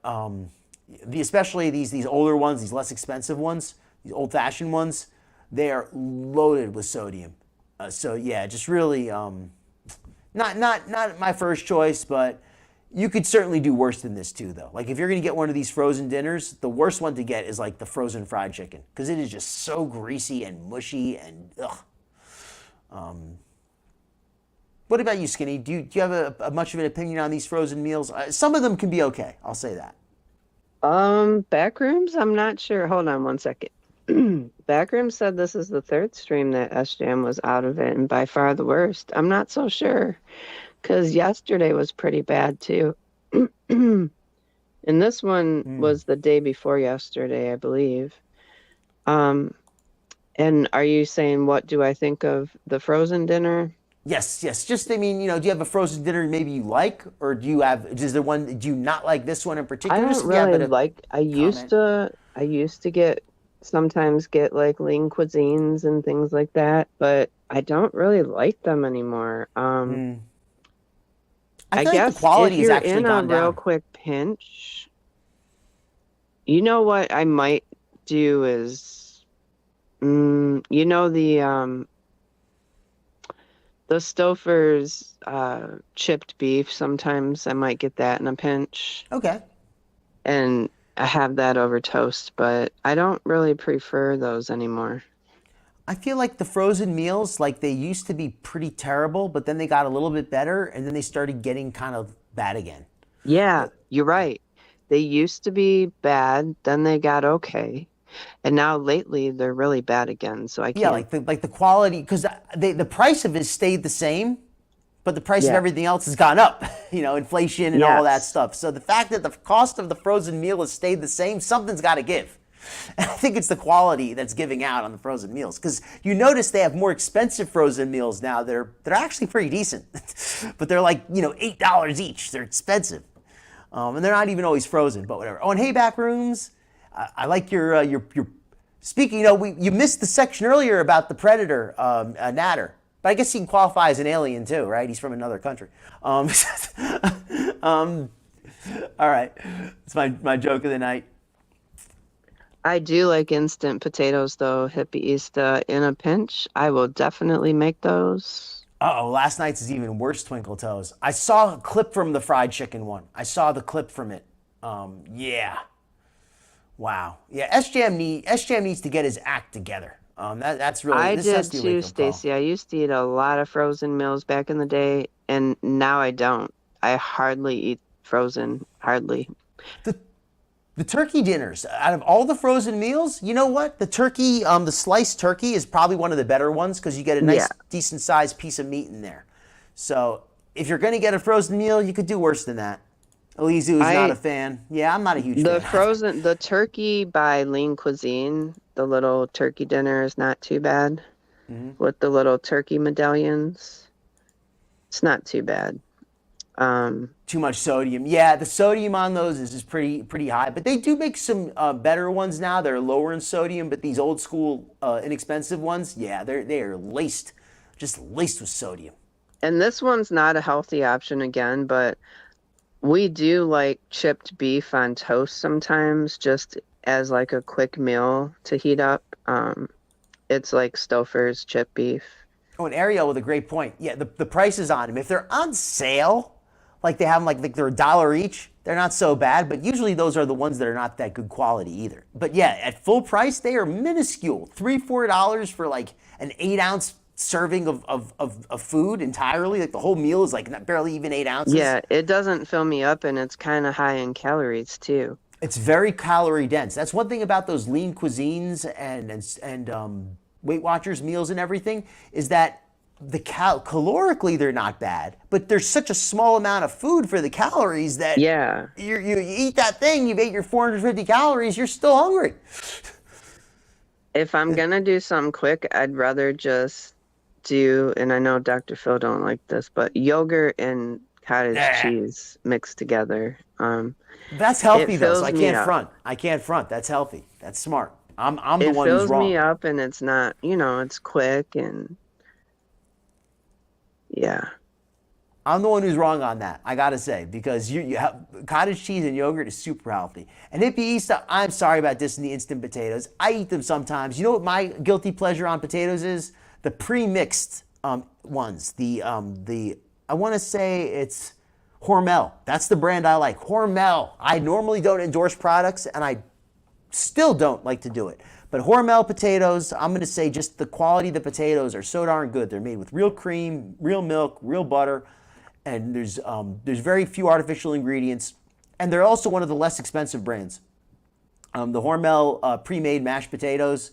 especially these older ones, these less expensive ones, these old-fashioned ones, they are loaded with sodium. So yeah, just really not my first choice, but you could certainly do worse than this too, though. Like if you're gonna get one of these frozen dinners, the worst one to get is like the frozen fried chicken, because it is just so greasy and mushy and ugh. What about you, Skinny? Do you have a much of an opinion on these frozen meals? Some of them can be okay. I'll say that. Back rooms? I'm not sure. Hold on one second. Backroom said this is the third stream that Sjam was out of it, and by far the worst. I'm not so sure, because yesterday was pretty bad too. And this one was the day before yesterday, I believe. And are you saying, what do I think of the frozen dinner? Yes, yes. Just, I mean, do you have a frozen dinner maybe you like, or do you not like this one in particular? I Just don't give me a really bit of like, I used to sometimes get like lean cuisines and things like that, but I don't really like them anymore. I I feel like the guess if quality has you're actually in a gone real down. quick pinch, you know what I might do is, the Stouffer's chipped beef. Sometimes I might get that in a pinch, Okay. and I have that over toast, but I don't really prefer those anymore. I feel like the frozen meals, like they used to be pretty terrible, but then they got a little bit better, and then they started getting kind of bad again. Yeah, you're right. They used to be bad, then they got okay, and now lately they're really bad again. So I Yeah, can't. like the quality, because the price of it stayed the same, but the price of Yeah. everything else has gone up. Inflation and all that Yes. stuff. So the fact that the cost of the frozen meal has stayed the same, something's got to give. And I think it's the quality that's giving out on the frozen meals, because you notice they have more expensive frozen meals now. They're actually pretty decent, but they're like $8 each. They're expensive, and they're not even always frozen. But whatever. Oh, and hey, back rooms, I like your speaking. You missed the section earlier about the predator, Nadder. But I guess he can qualify as an alien too, right? He's from another country. All right, it's my joke of the night. I do like instant potatoes though, hippie Easter in a pinch. I will definitely make those. Uh-oh, last night's is even worse, Twinkle Toes. I saw a clip from the fried chicken one. I saw the clip from it. Yeah. Wow. Yeah, SJM needs to get his act together. That's really. I This did has to be a too, wake-up call. Stacy. I used to eat a lot of frozen meals back in the day, and now I don't. I hardly eat frozen, hardly. The turkey dinners, out of all the frozen meals, you know what? The turkey, the sliced turkey is probably one of the better ones, because you get a nice, Yeah. decent sized piece of meat in there. So if you're going to get a frozen meal, you could do worse than that. Elizu is not a fan. Yeah, I'm not a huge The fan. the turkey by Lean Cuisine, the little turkey dinner is not too bad. With the little turkey medallions, it's not too bad. Too much sodium. Yeah, the sodium on those is pretty high. But they do make some better ones now. They're lower in sodium, but these old school inexpensive ones, yeah, they are just laced with sodium. And this one's not a healthy option again, but we do like chipped beef on toast sometimes, just as like a quick meal to heat up. It's like Stouffer's chipped beef. Oh, and Ariel with a great point. Yeah, the prices on them, if they're on sale, like they have them, like they're $1 each, they're not so bad. But usually those are the ones that are not that good quality either. But yeah, at full price, they are minuscule. $3-4 for like an 8-ounce serving of food entirely. Like the whole meal is like barely even 8 ounces. Yeah, it doesn't fill me up, and it's kind of high in calories too. It's very calorie dense. That's one thing about those lean cuisines and Weight Watchers meals and everything, is that calorically they're not bad, but there's such a small amount of food for the calories that Yeah. you eat that thing, you've ate your 450 calories, you're still hungry. If I'm gonna do something quick, I'd rather just do, and I know Dr. Phil don't like this, but yogurt and cottage cheese mixed together. That's healthy though, so fills me up. I can't front. That's healthy. That's smart. I'm the It one who's fills wrong. me up, and it's not, it's quick, and yeah. I'm the one who's wrong on that, I gotta say, because you have cottage cheese and yogurt is super healthy. And hippie Easter, I'm sorry about this in the instant potatoes. I eat them sometimes. You know what my guilty pleasure on potatoes is? The pre-mixed ones. I want to say it's Hormel. That's the brand I like. Hormel. I normally don't endorse products, and I still don't like to do it. But Hormel potatoes, I'm going to say just the quality of the potatoes are so darn good. They're made with real cream, real milk, real butter, and there's very few artificial ingredients. And they're also one of the less expensive brands. The Hormel pre-made mashed potatoes.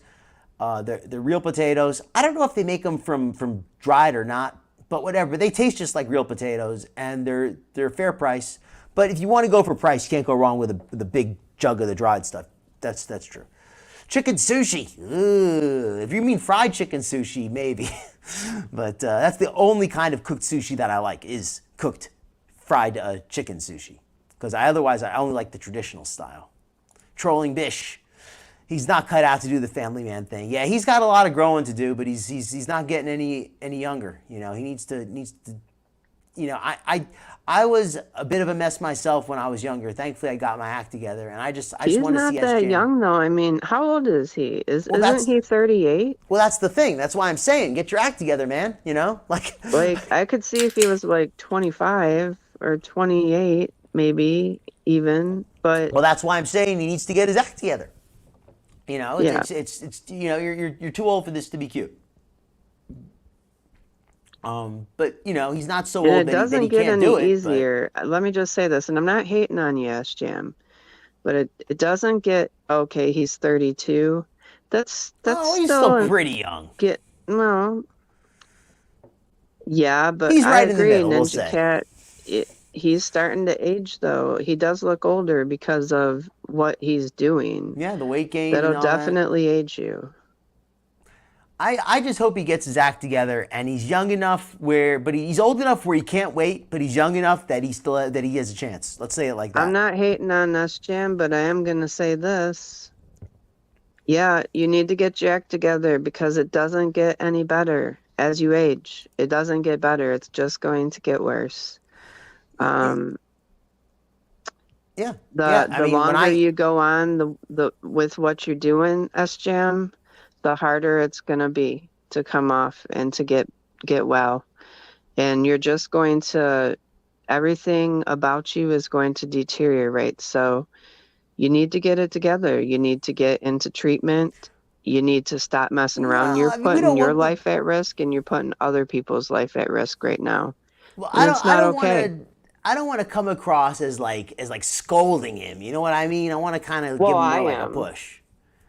They're real potatoes. I don't know if they make them from dried or not, but whatever. They taste just like real potatoes, and they're a fair price. But if you want to go for price, you can't go wrong with a big jug of the dried stuff. That's true. Chicken sushi. Ugh. If you mean fried chicken sushi, maybe. But that's the only kind of cooked sushi that I like, is cooked fried chicken sushi. Because otherwise, I only like the traditional style. Trolling Bish. He's not cut out to do the family man thing. Yeah, he's got a lot of growing to do, but he's not getting any younger. You know, he needs to. You know, I was a bit of a mess myself when I was younger. Thankfully, I got my act together, and I just want to see. He's not that young, though. I mean, how old is he? Isn't he 38? Well, that's the thing. That's why I'm saying, get your act together, man. You know, like I could see if he was like 25 or 28, maybe even. But well, that's why I'm saying he needs to get his act together. You know, Yeah. it's you know, you're too old for this to be cute. But you know, he's not so And old it that doesn't he get can't any do it. easier. Let me just say this, and I'm not hating on you, Sjam, but it doesn't get okay. He's 32. That's Oh, he's still still pretty young. well, yeah, but He's I right in the agree. middle, we'll Ninja say. Cat, he's starting to age though. He does look older because of what he's doing. Yeah, the weight gain. That'll and all that. definitely age you. I just hope he gets his act together, and he's young enough but he's old enough where he can't wait, but he's young enough that that he has a chance. Let's say it like that. I'm not hating on us, Jam, but I am gonna say this. Yeah, you need to get your act together because it doesn't get any better as you age. It doesn't get better. It's just going to get worse. Yeah. The I mean, when longer you go on the with what you're doing, SJam, the harder it's gonna be to come off and to get well. And you're just going to, everything about you is going to deteriorate. So you need to get it together. You need to get into treatment. You need to stop messing around. Well, You're I mean, we putting don't your want the- life at risk, and you're putting other people's life at risk right now. Well, And it's not okay. I don't want to come across as like scolding him. You know what I mean? I want to kind of give Well, him I more like a am. push.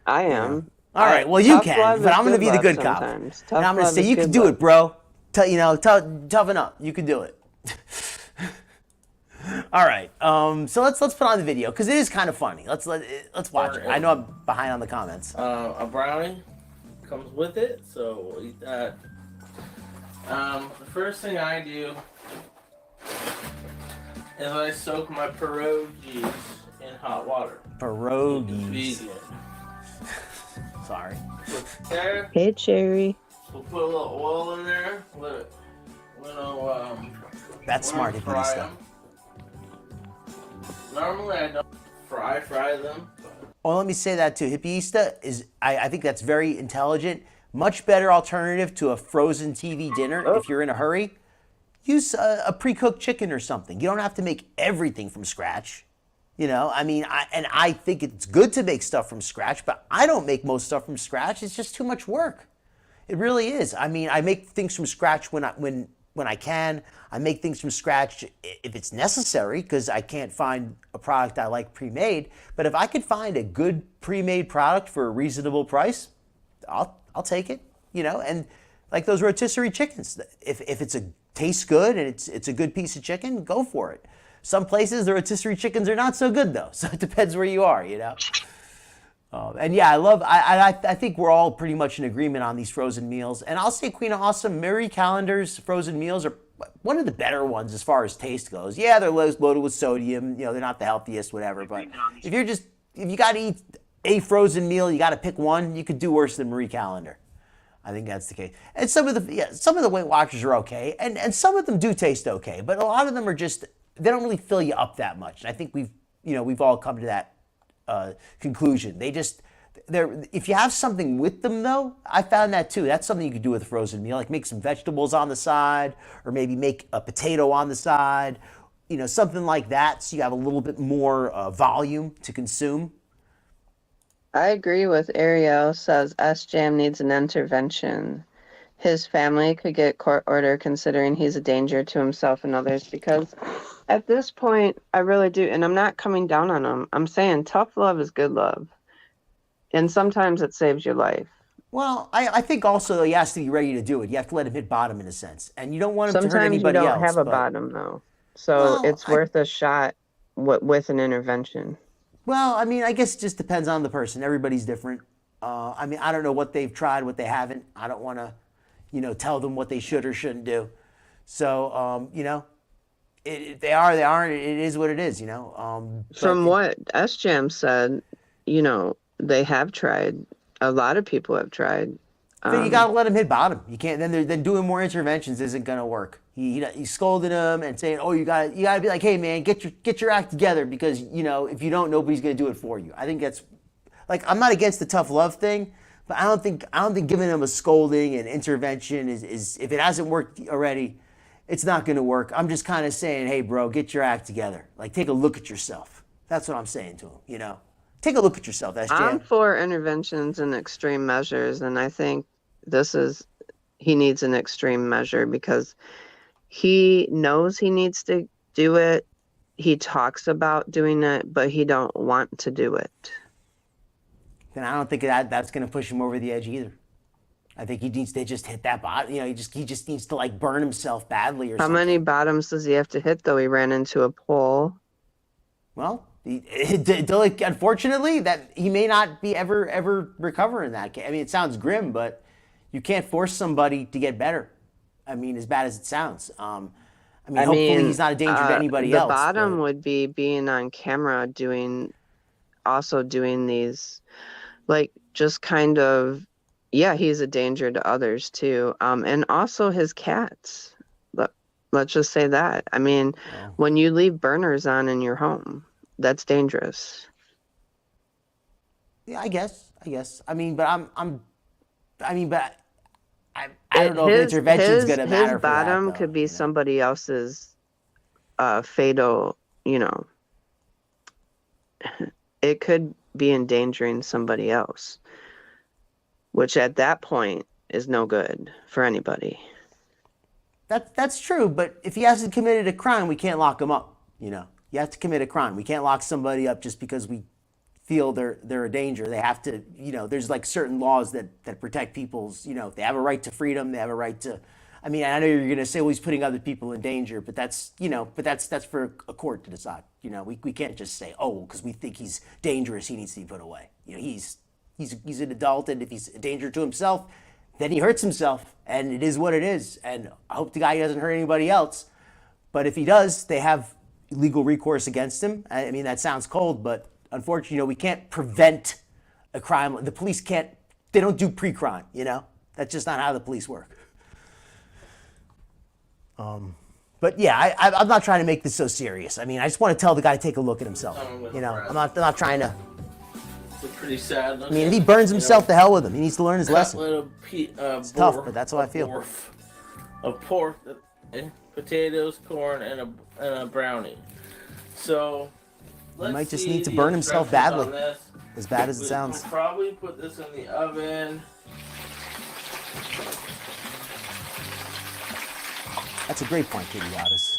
I am. All right, well, you Tough can, love but is I'm going to good be the love good cop. sometimes. And Tough I'm going to love say, is you good can do love. it, bro. Toughen up. You can do it. All right, so let's put on the video because it is kind of funny. Let's watch it. I know I'm behind on the comments. A brownie comes with it, so we'll eat that. The first thing I do is I soak my pierogies in hot water. Pierogies. Vegan. Sorry. There, Hey, Cherry. we'll put a little oil in there. That's smart, if you fry stuff. them. Normally I don't fry them. Oh, let me say that too. Hippieista is, I think that's very intelligent. Much better alternative to a frozen TV dinner if you're in a hurry. Use a pre-cooked chicken or something. You don't have to make everything from scratch. You know, I mean, I think it's good to make stuff from scratch, but I don't make most stuff from scratch. It's just too much work. It really is. I mean, I make things from scratch when I can. I make things from scratch if it's necessary because I can't find a product I like pre-made. But if I could find a good pre-made product for a reasonable price, I'll take it. You know, and like those rotisserie chickens, if it's tastes good and it's a good piece of chicken, go for it. Some places the rotisserie chickens are not so good though, so it depends where you are. You know. And yeah, I think we're all pretty much in agreement on these frozen meals. And I'll say Queen of Awesome, Marie Callender's frozen meals are one of the better ones as far as taste goes. Yeah, they're loaded with sodium. You know, they're not the healthiest, whatever. But if you got to eat a frozen meal, you got to pick one. You could do worse than Marie Callender. I think that's the case. And some of the Weight Watchers are okay, and some of them do taste okay. But a lot of them are just, they don't really fill you up that much. And I think we've all come to that conclusion. If you have something with them though, I found that too. That's something you could do with a frozen meal, like make some vegetables on the side, or maybe make a potato on the side, you know, something like that, so you have a little bit more volume to consume. I agree with Ariel. Says SJam needs an intervention. His family could get court order considering he's a danger to himself and others, because at this point, I really do, and I'm not coming down on him. I'm saying tough love is good love. And sometimes it saves your life. Well, I think also he has to be ready to do it. You have to let him hit bottom in a sense, and you don't want him to hurt Sometimes you anybody don't else. have a but- bottom though, so Well, it's worth a shot with an intervention. Well, I mean, I guess it just depends on the person. Everybody's different. I mean, I don't know what they've tried, what they haven't. I don't want to, tell them what they should or shouldn't do. So, if they are, they aren't. It is what it is, From what Sjam said, they have tried. A lot of people have tried. Then you got to let him hit bottom. You can't. Then doing more interventions isn't going to work. He scolded him and saying, "Oh, you got to be like, hey man, get your act together because if you don't, nobody's going to do it for you." I think that's like I'm not against the tough love thing, but I don't think giving him a scolding and intervention is if it hasn't worked already, it's not going to work. I'm just kind of saying, hey bro, get your act together. Like take a look at yourself. That's what I'm saying to him. Take a look at yourself. That's I'm for interventions and extreme measures, and I think he needs an extreme measure because he knows he needs to do it. He talks about doing it, but he don't want to do it. Then I don't think that's going to push him over the edge either. I think he needs to just hit that bottom. He just needs to like burn himself badly or something. How many bottoms does he have to hit though? He ran into a pole. Well, unfortunately, that he may not be ever recover in that case. I mean, it sounds grim, but you can't force somebody to get better. I mean, as bad as it sounds. Hopefully he's not a danger to anybody else. The bottom would be being on camera doing these, like, just kind of, yeah, he's a danger to others too. And also his cats. Let's just say that. I mean, when you leave burners on in your home, that's dangerous. Yeah, I guess. I mean, but I don't know if intervention's going to matter. His bottom could be somebody else's fatal, it could be endangering somebody else, which at that point is no good for anybody. That's true, but if he hasn't committed a crime, we can't lock him up, You have to commit a crime. We can't lock somebody up just because we feel they're a danger. They have to, there's like certain laws that protect people's, they have a right to freedom. They have a right to, I mean, I know you're going to say, well, he's putting other people in danger, but that's for a court to decide. We can't just say, oh, because we think he's dangerous, he needs to be put away. He's an adult, and if he's a danger to himself, then he hurts himself, and it is what it is. And I hope the guy doesn't hurt anybody else. But if he does, they have legal recourse against him. I mean, that sounds cold, but unfortunately, we can't prevent a crime. The police they don't do pre-crime, That's just not how the police work. But yeah, I'm not trying to make this so serious. I mean, I just want to tell the guy to take a look at himself. I'm not trying to. It's pretty sad. I mean, if he burns himself, the hell with him. He needs to learn his lesson. It's tough, but that's how I feel. Of pork, potatoes, corn, and a brownie. So he might just need to burn himself badly, as bad as it sounds. We'll probably put this in the oven. That's a great point, Kitty Goddess.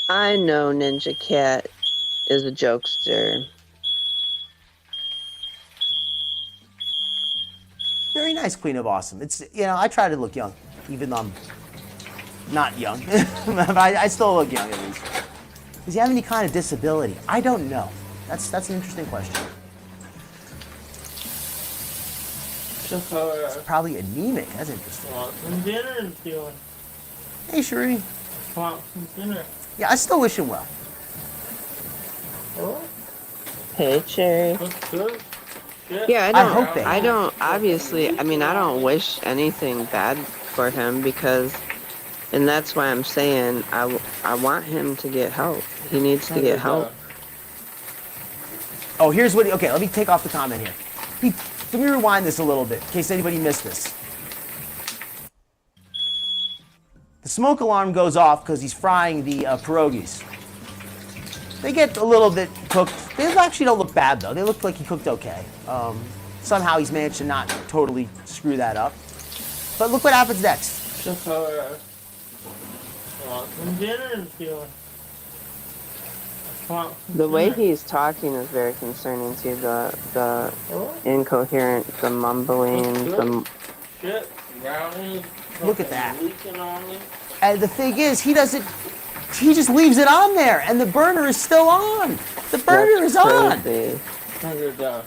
I know Ninja Cat is a jokester. Very nice, Queen of Awesome. It's I try to look young, even though I'm not young. I still look young at least. Does he have any kind of disability? I don't know. That's an interesting question. He's probably anemic. That's interesting. Want some dinner, doing? Hey, Cherie. Want some dinner? Yeah, I still wish him well. Oh, Hey, Cherry. that's good. Yeah, I hope they- I don't, obviously, I mean, I don't wish anything bad for him because, and that's why I'm saying I want him to get help. He needs to get help. Oh, here's what. Okay, let me take off the comment here. Let me rewind this a little bit in case anybody missed this. The smoke alarm goes off because he's frying the pierogies. They get a little bit cooked. They actually don't look bad, though. They look like he cooked okay. Somehow he's managed to not totally screw that up. But look what happens next. Want some dinner, doing? Well, The way he's talking is very concerning too. The incoherent, the mumbling, the shit, brownies. Look at that. Leaking on me. And the thing is, he just leaves it on there, and the burner is still on. The burner is on. crazy. How's it done?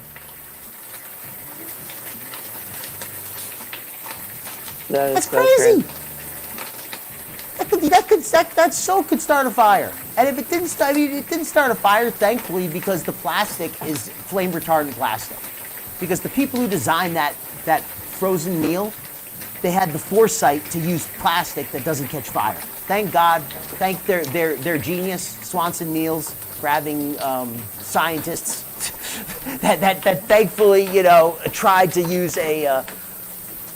That is That's so crazy. That so could start a fire. And if it didn't start, I mean, it didn't start a fire, thankfully, because the plastic is flame retardant plastic. Because the people who designed that frozen meal, they had the foresight to use plastic that doesn't catch fire. Thank God. Thank their genius, Swanson Meals, grabbing scientists that thankfully, you know, tried to use a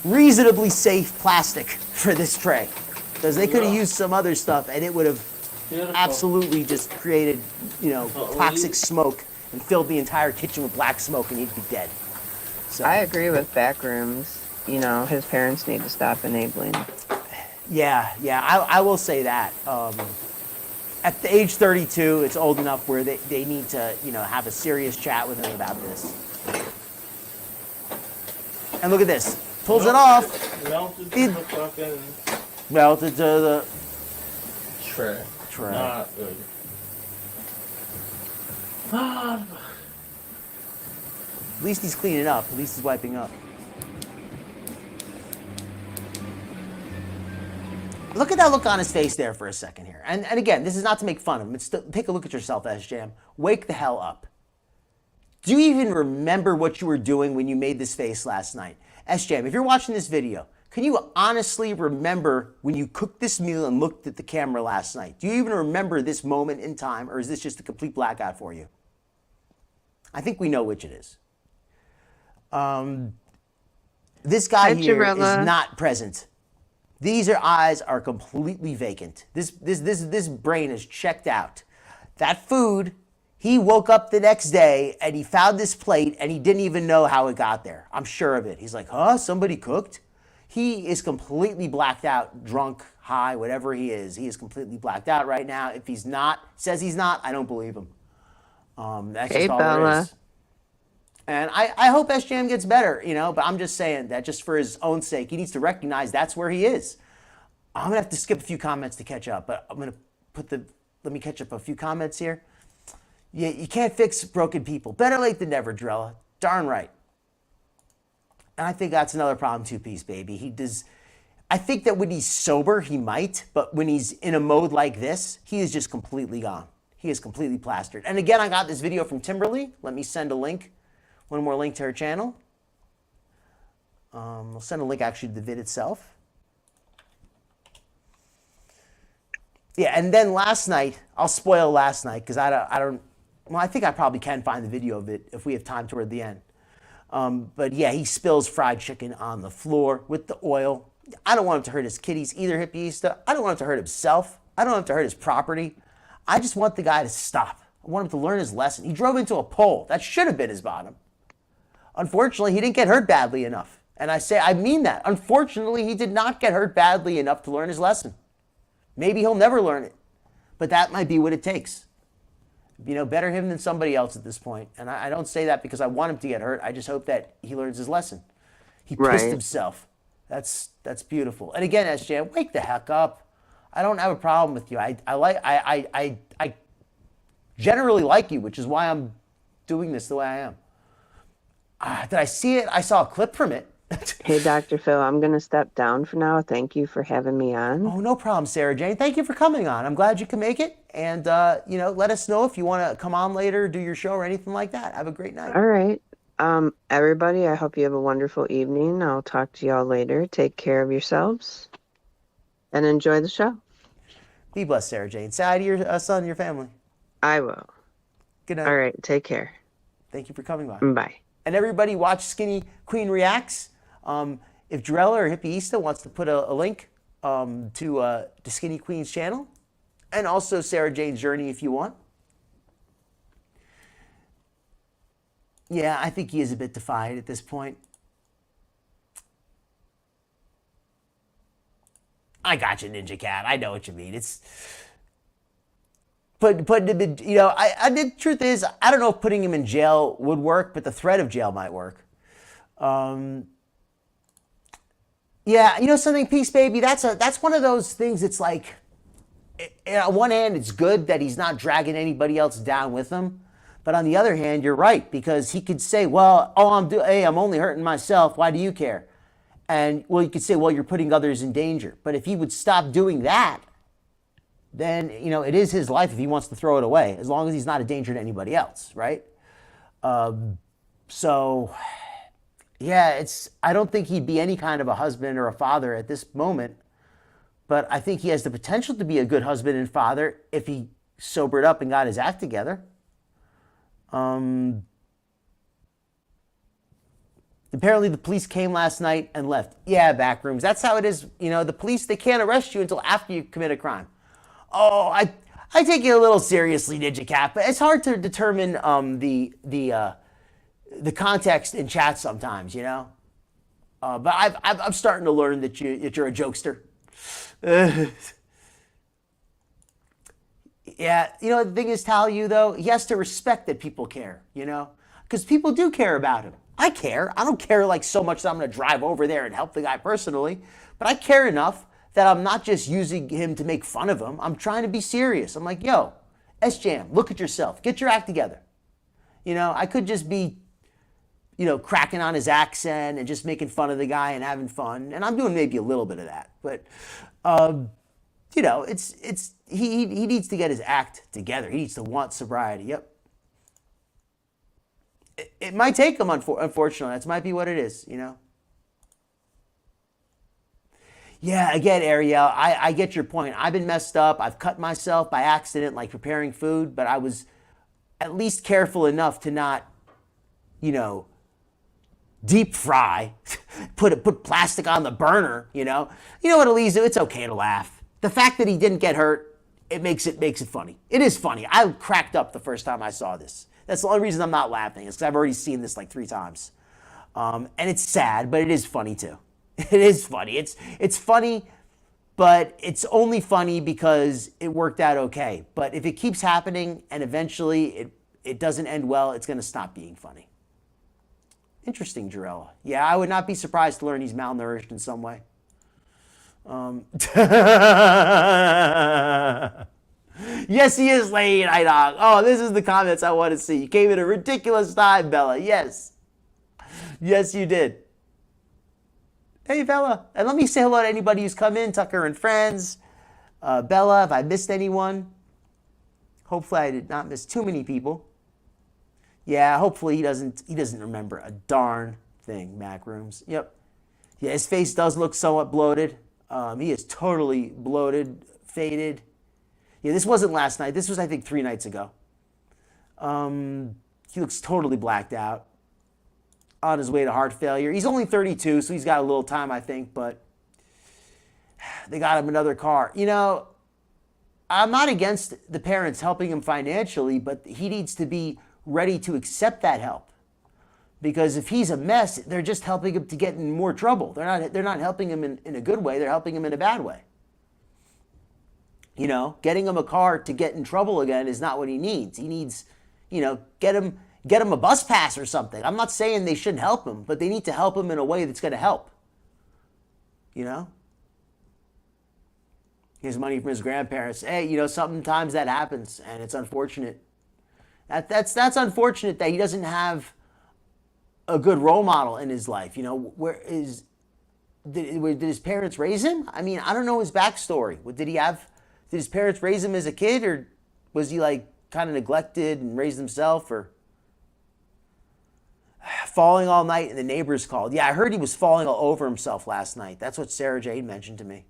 reasonably safe plastic for this tray. Because they could have used some other stuff and it would have absolutely just created, you know, toxic smoke and filled the entire kitchen with black smoke and he'd be dead. So, I agree with backrooms. You know, his parents need to stop enabling. yeah, I will say that. At the age 32, it's old enough where they need to, you know, have a serious chat with him about this. And look at this. Pulls it off. Melted to the fucking Melted to the tray. tray. Not good. At least he's cleaning up. At least he's wiping up. Look at that look on his face there for a second here. And again, this is not to make fun of him. It's to take a look at yourself, Sjam. Wake the hell up. Do you even remember what you were doing when you made this face last night? Sjam, if you're watching this video, can you honestly remember when you cooked this meal and looked at the camera last night? Do you even remember this moment in time, or is this just a complete blackout for you? I think we know which it is. This guy here is not present. These eyes are completely vacant. This brain is checked out. That food, he woke up the next day and he found this plate and he didn't even know how it got there. I'm sure of it. He's like, huh, somebody cooked? He is completely blacked out, drunk, high, whatever he is. He is completely blacked out right now. If he's not, says he's not, I don't believe him. That's just all there is. And I hope Sjam gets better, you know, but I'm just saying that just for his own sake, he needs to recognize that's where he is. I'm going to have to skip a few comments to catch up, but I'm going to let me catch up a few comments here. Yeah, you can't fix broken people. Better late than never, Drella. Darn right. And I think that's another problem, two-piece, baby. I think that when he's sober, he might, but when he's in a mode like this, he is just completely gone. He is completely plastered. And again, I got this video from Timberly. Let me send a link. One more link to her channel. We'll send a link actually to the vid itself. Yeah, and then last night, I'll spoil last night because I think I probably can find the video of it if we have time toward the end. But yeah, he spills fried chicken on the floor with the oil. I don't want him to hurt his kitties either, Hippieista. I don't want him to hurt himself. I don't want him to hurt his property. I just want the guy to stop. I want him to learn his lesson. He drove into a pole. That should have been his bottom. Unfortunately, he didn't get hurt badly enough. And I mean that. Unfortunately, he did not get hurt badly enough to learn his lesson. Maybe he'll never learn it. But that might be what it takes. You know, better him than somebody else at this point. And I don't say that because I want him to get hurt. I just hope that he learns his lesson. He pissed himself. That's beautiful. And again, Sjam, wake the heck up. I don't have a problem with you. I generally like you, which is why I'm doing this the way I am. Did I see it? I saw a clip from it. Hey, Dr. Phil, I'm going to step down for now. Thank you for having me on. Oh, no problem, Sarah Jane. Thank you for coming on. I'm glad you can make it. And, you know, let us know if you want to come on later, do your show or anything like that. Have a great night. All right. Everybody, I hope you have a wonderful evening. I'll talk to y'all later. Take care of yourselves and enjoy the show. Be blessed, Sarah Jane. Say hi to your son and your family. I will. Good night. All right. Take care. Thank you for coming by. Bye. And everybody watch Skinny Queen Reacts. If Drella or Hippieista wants to put a link to Skinny Queen's channel, and also Sarah Jane's journey if you want. Yeah, I think he is a bit defiant at this point. I got you, Ninja Cat. I know what you mean. putting him in, the truth is, I don't know if putting him in jail would work, but the threat of jail might work. Yeah, something, Peace Baby, that's one of those things. It's like, on one hand, it's good that he's not dragging anybody else down with him. But on the other hand, you're right, because he could say, well, I'm only hurting myself. Why do you care? And, well, you could say, well, you're putting others in danger. But if he would stop doing that, then, it is his life if he wants to throw it away, as long as he's not a danger to anybody else, right? So, yeah, I don't think he'd be any kind of a husband or a father at this moment. But I think he has the potential to be a good husband and father if he sobered up and got his act together. Apparently the police came last night and left. Yeah, backrooms. That's how it is. The police, they can't arrest you until after you commit a crime. Oh, I take it a little seriously, Ninja Cat, but it's hard to determine the context in chat sometimes, But I'm starting to learn that you're a jokester. Yeah, the thing is, Talia, though, he has to respect that people care, because people do care about him. I care. I don't care so much that I'm going to drive over there and help the guy personally, but I care enough that I'm not just using him to make fun of him. I'm trying to be serious. I'm like, yo, Sjam, look at yourself. Get your act together. I could just be, cracking on his accent and just making fun of the guy and having fun, and I'm doing maybe a little bit of that, but he needs to get his act together. He needs to want sobriety. Yep. It might take him, unfortunately. That might be what it is, Yeah, again, Ariel, I get your point. I've been messed up. I've cut myself by accident, like preparing food, but I was at least careful enough to not, deep fry, put plastic on the burner, You know what, Eliza? It's okay to laugh. The fact that he didn't get hurt, it makes it funny. It is funny. I cracked up the first time I saw this. That's the only reason I'm not laughing, is because I've already seen this like 3 times. And it's sad, but it is funny too. It is funny. It's funny, but it's only funny because it worked out okay. But if it keeps happening and eventually it doesn't end well, it's going to stop being funny. Interesting, Jarella. Yeah, I would not be surprised to learn he's malnourished in some way. Yes, he is late, Idog. Oh, this is the comments I want to see. You came at a ridiculous time, Bella. Yes. Yes, you did. Hey, Bella. And let me say hello to anybody who's come in, Tucker and friends. Bella, if I missed anyone. Hopefully I did not miss too many people. Yeah, hopefully he doesn't remember a darn thing, Macrooms. Yep. Yeah, his face does look somewhat bloated. He is totally bloated, faded. Yeah, this wasn't last night. This was, I think, 3 nights ago. He looks totally blacked out. On his way to heart failure. He's only 32, so he's got a little time, I think, but they got him another car. I'm not against the parents helping him financially, but he needs to be ready to accept that help. Because if he's a mess, they're just helping him to get in more trouble. They're not helping him in a good way. They're helping him in a bad way. Getting him a car to get in trouble again is not what he needs. He needs, get him a bus pass or something. I'm not saying they shouldn't help him, but they need to help him in a way that's going to help. Here's money from his grandparents. Hey, sometimes that happens, and it's unfortunate. That's unfortunate that he doesn't have a good role model in his life. Did his parents raise him? I mean, I don't know his backstory. Did his parents raise him as a kid, or was he kind of neglected and raised himself, or falling all night and the neighbors called? Yeah, I heard he was falling all over himself last night. That's what Sarah Jade mentioned to me.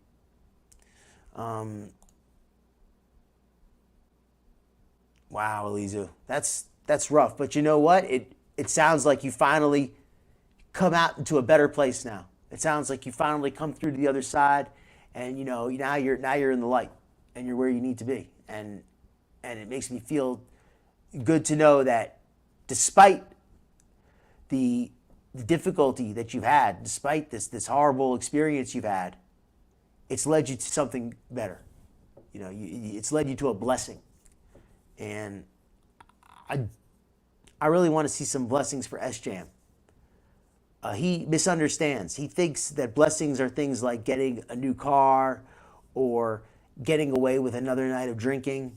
Wow, Elizu, that's rough. But you know what? It sounds like you finally come out into a better place now. It sounds like you finally come through to the other side, and now you're in the light, and you're where you need to be. And it makes me feel good to know that despite the difficulty that you've had, despite this horrible experience you've had, it's led you to something better. It's led you to a blessing. And I really want to see some blessings for Sjam. He misunderstands. He thinks that blessings are things like getting a new car or getting away with another night of drinking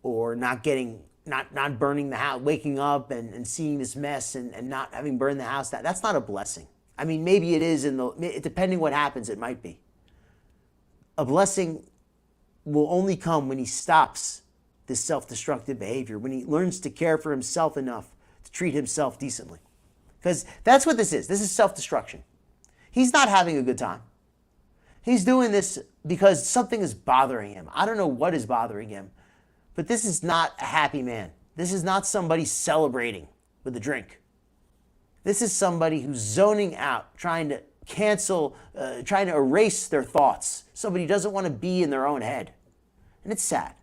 or not burning the house, waking up and seeing this mess and not having burned the house. That's not a blessing. I mean, maybe it is, depending what happens, it might be. A blessing will only come when he stops this self-destructive behavior, when he learns to care for himself enough to treat himself decently. Because that's what this is. This is self-destruction. He's not having a good time. He's doing this because something is bothering him. I don't know what is bothering him, but this is not a happy man. This is not somebody celebrating with a drink. This is somebody who's zoning out, trying to cancel, trying to erase their thoughts. Somebody who doesn't want to be in their own head. And it's sad.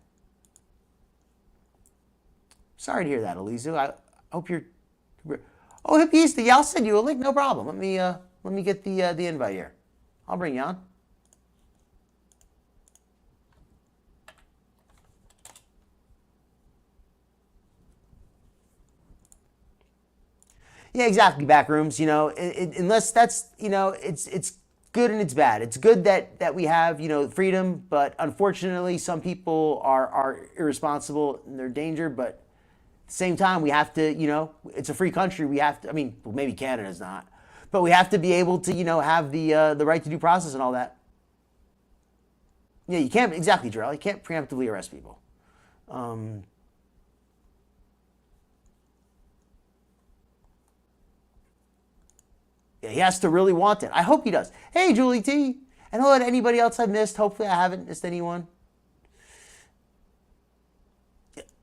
Sorry to hear that, Elizu. I hope you're... Oh, Hippieista, yeah, I'll send you a link. No problem. Let me get the invite here. I'll bring you on. Yeah, exactly. Back rooms. You know, unless that's, you know, it's good and it's bad. It's good that we have, you know, freedom, but unfortunately, some people are irresponsible and they're danger. But at the same time, we have to, you know, it's a free country. We have to, I mean, well, maybe Canada's not, but we have to be able to, you know, have the right to due process and all that. Yeah, you can't, exactly, Jarrell. You can't preemptively arrest people. Yeah, he has to really want it. I hope he does. Hey, Julie T. And hello to anybody else I've missed. Hopefully I haven't missed anyone.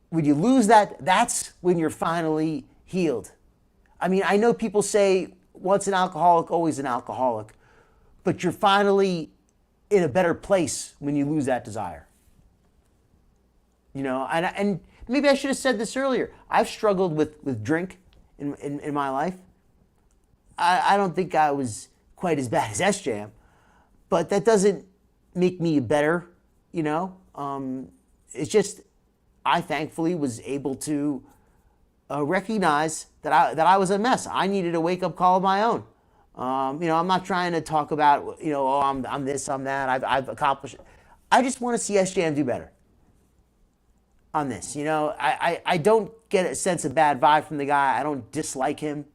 When you lose that, that's when you're finally healed. I mean, I know people say once an alcoholic, always an alcoholic, but you're finally in a better place when you lose that desire. You know, and maybe I should have said this earlier. I've struggled with drink in my life. I don't think I was quite as bad as Sjam, but that doesn't make me better, you know. It's just I thankfully was able to recognize that I was a mess. I needed a wake-up call of my own. You know, I'm not trying to talk about, you know, oh, I'm this, I'm that, I've accomplished it. I just want to see Sjam do better on this. You know, I don't get a sense of bad vibe from the guy. I don't dislike him.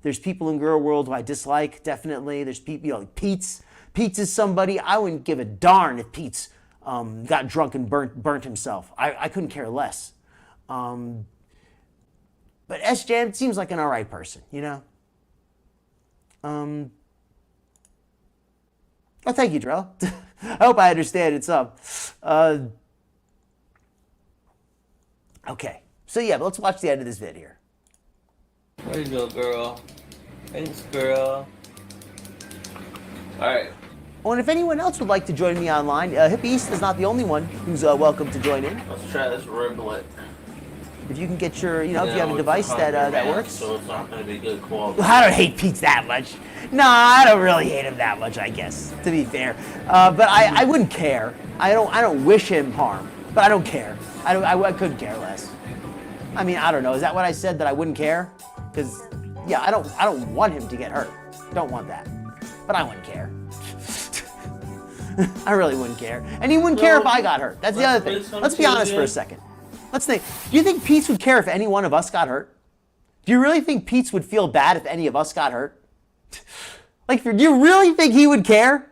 There's people in Gorlworld who I dislike, definitely. There's people, you know, Pete's is somebody, I wouldn't give a darn if Pete's got drunk and burnt himself. I couldn't care less. But Sjam seems like an all right person, you know? Oh, thank you, Drell. I hope I understand it's up. Okay, so yeah, but let's watch the end of this vid here. There you go, girl. Thanks, girl. Alright. Oh, and if anyone else would like to join me online, Hippieista is not the only one who's welcome to join in. Let's try this riblet. If you can get your, you know, if you have a device that works. So it's not going to be good quality. I don't hate Pete's that much. No, I don't really hate him that much, I guess, to be fair. But I wouldn't care. I don't wish him harm, but I don't care. I couldn't care less. I mean, I don't know. Is that what I said, that I wouldn't care? Because, yeah, I don't want him to get hurt. Don't want that. But I wouldn't care. I really wouldn't care. And he wouldn't care if I got hurt. That's the other thing. Let's be honest for a second. Let's think. Do you think Pete's would care if any one of us got hurt? Do you really think Pete's would feel bad if any of us got hurt? Like, do you really think he would care?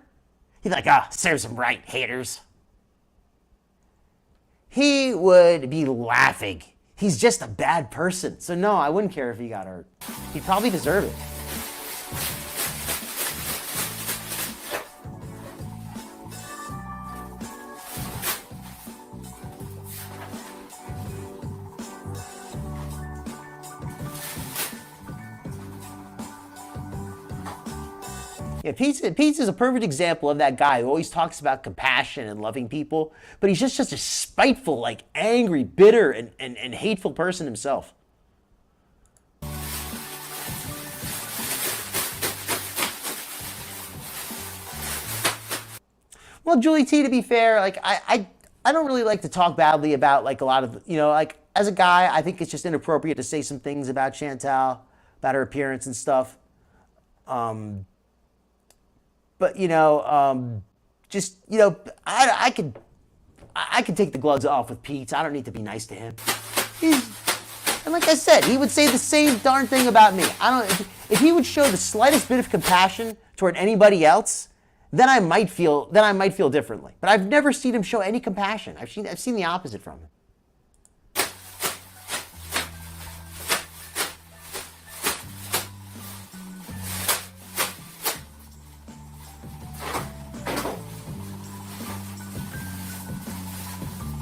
He'd be like, ah, serves him right, haters. He would be laughing. He's just a bad person. So no, I wouldn't care if he got hurt. He'd probably deserve it. Yeah, Pete's is a perfect example of that guy who always talks about compassion and loving people, but he's just such a spiteful, like angry, bitter, and hateful person himself. Well, Julie T, to be fair, like I I don't really like to talk badly about like a lot of, like as a guy, I think it's just inappropriate to say some things about Chantal, about her appearance and stuff. But just I could take the gloves off with Pete. I don't need to be nice to him. And like I said, he would say the same darn thing about me. If he would show the slightest bit of compassion toward anybody else, then I might feel differently. But I've never seen him show any compassion. I've seen the opposite from him.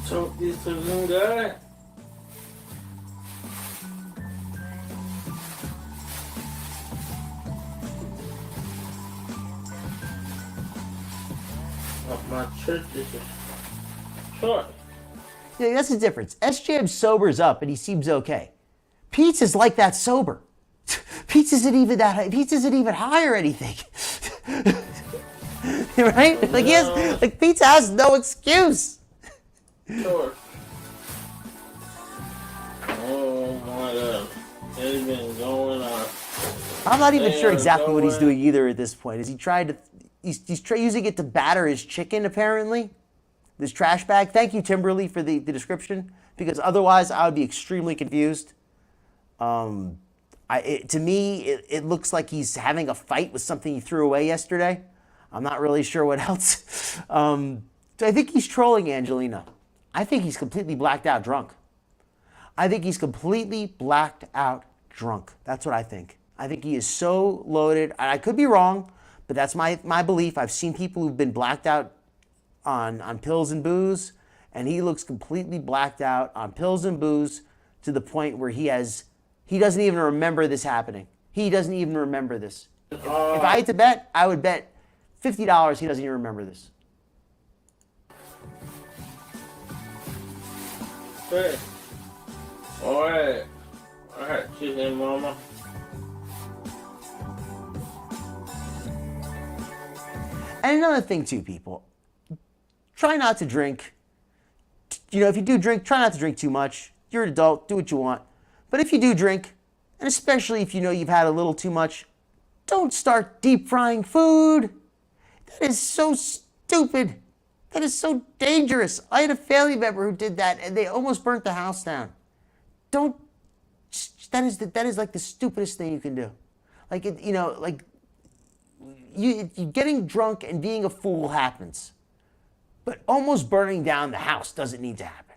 So this is a guy. My church is short. Yeah, that's the difference. Sjam sobers up and he seems okay. Pete's is like that sober. Pete's isn't even high or anything. Right? Like Pete has no excuse. Sure. Oh my God. It's been going on. I'm not even sure exactly what he's doing either at this point. Is he trying to... He's using it to batter his chicken, apparently. This trash bag. Thank you, Timberly, for the description. Because otherwise, I would be extremely confused. To me, it looks like he's having a fight with something he threw away yesterday. I'm not really sure what else. So I think he's trolling Angelina. I think he's completely blacked out drunk. That's what I think. I think he is so loaded. I could be wrong, but that's my belief. I've seen people who've been blacked out on pills and booze, and he looks completely blacked out on pills and booze to the point where he doesn't even remember this happening. He doesn't even remember this. If I had to bet, I would bet $50 he doesn't even remember this. Hey. All right, chicken mama. And another thing too, people, try not to drink. If you do drink, try not to drink too much. You're an adult, do what you want. But if you do drink, and especially if you know you've had a little too much, don't start deep frying food. That is so stupid. That is so dangerous. I had a family member who did that, and they almost burnt the house down. That is like the stupidest thing you can do. You getting drunk and being a fool happens, but almost burning down the house doesn't need to happen.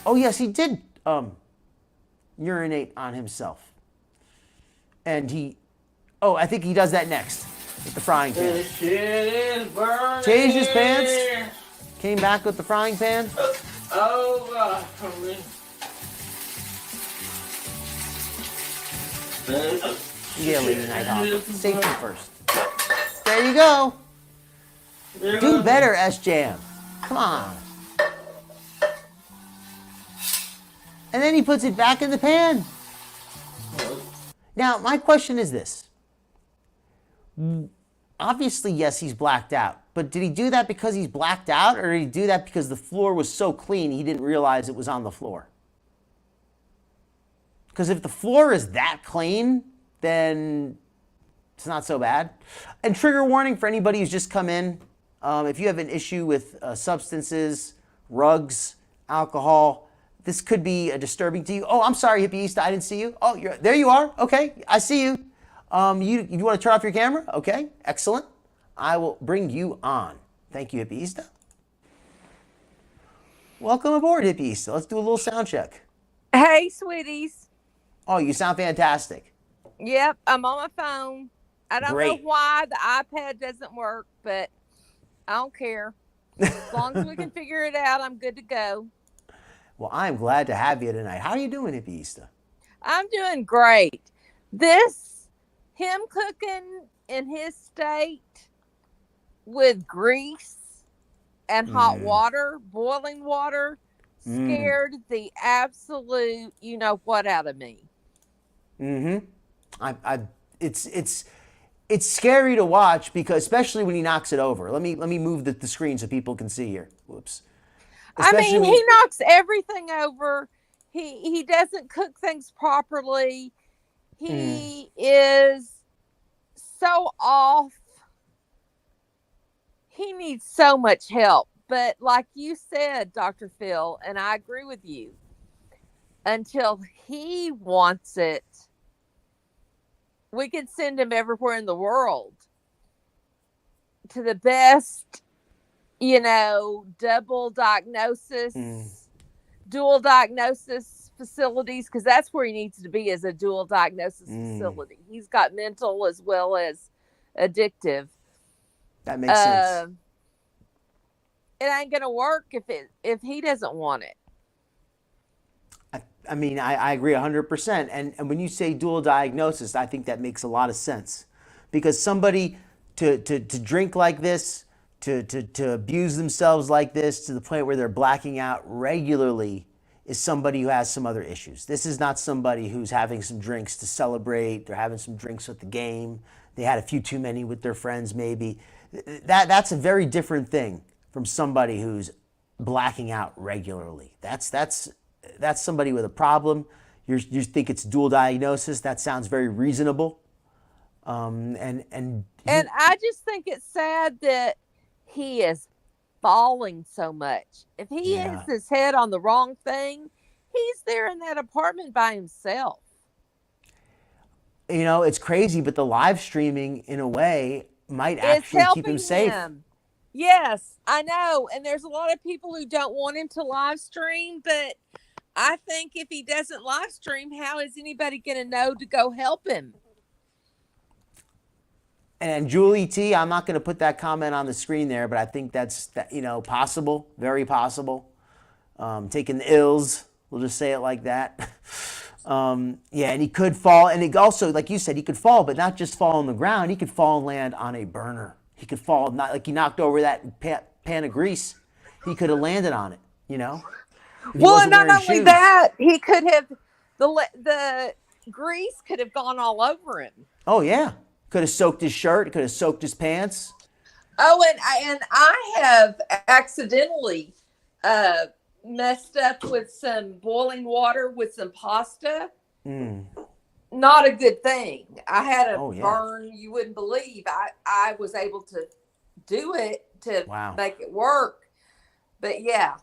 Oh yes, he did urinate on himself, and I think he does that next with the frying pan. Changed his pants, came back with the frying pan. Oh, Yeah, lady Nighthawk. Safety first. There you go. Do better, Sjam. Come on. And then he puts it back in the pan. Now, my question is this. Obviously, yes, he's blacked out. But did he do that because he's blacked out, or did he do that because the floor was so clean he didn't realize it was on the floor? Because if the floor is that clean, then it's not so bad. And trigger warning for anybody who's just come in. If you have an issue with substances, rugs, alcohol, this could be disturbing to you. Oh, I'm sorry, Hippieista, I didn't see you. Oh, there you are. Okay, I see you. You want to turn off your camera? Okay, excellent. I will bring you on. Thank you, Hippieista. Welcome aboard, Hippieista. Let's do a little sound check. Hey, sweeties. Oh, you sound fantastic. Yep, I'm on my phone. I don't know why the iPad doesn't work, but I don't care. As long as we can figure it out, I'm good to go. Well, I'm glad to have you tonight. How are you doing, Hippieista? I'm doing great. Him cooking in his state with grease and hot water, boiling water, scared the absolute you know what out of me. Mm-hmm. It's it's scary to watch because especially when he knocks it over. Let me move the screen so people can see here. Whoops. I mean, he knocks everything over. He doesn't cook things properly. He is so off. He needs so much help. But like you said, Dr. Phil, and I agree with you, until he wants it, we could send him everywhere in the world to the best, double diagnosis, dual diagnosis facilities, because that's where he needs to be, as a dual diagnosis facility. He's got mental as well as addictive. That makes sense. It ain't gonna work if he doesn't want it. I mean, I agree 100%. And when you say dual diagnosis, I think that makes a lot of sense, because somebody to drink like this, to abuse themselves like this to the point where they're blacking out regularly, is somebody who has some other issues. This is not somebody who's having some drinks to celebrate. They're having some drinks with the game. They had a few too many with their friends, maybe. That's a very different thing from somebody who's blacking out regularly. That's somebody with a problem. You think it's dual diagnosis. That sounds very reasonable. And I just think it's sad that he is falling so much. If he has his head on the wrong thing, he's there in that apartment by himself. It's crazy, but the live streaming, in a way, might actually keep him safe. Yes, I know. And there's a lot of people who don't want him to live stream, but I think if he doesn't live stream, how is anybody going to know to go help him? And Julie T, I'm not going to put that comment on the screen there, but I think that's possible, very possible. Taking the ills, we'll just say it like that. And he could fall, and it also, like you said, he could fall, but not just fall on the ground. He could fall and land on a burner. He could fall, not like he knocked over that pan of grease. He could have landed on it, Well, and not only that, he could have, the grease could have gone all over him. Oh, yeah. Could have soaked his shirt. Could have soaked his pants. Oh, and I have accidentally messed up with some boiling water with some pasta. Not a good thing. I had a burn you wouldn't believe. I was able to do it to make it work. But yeah.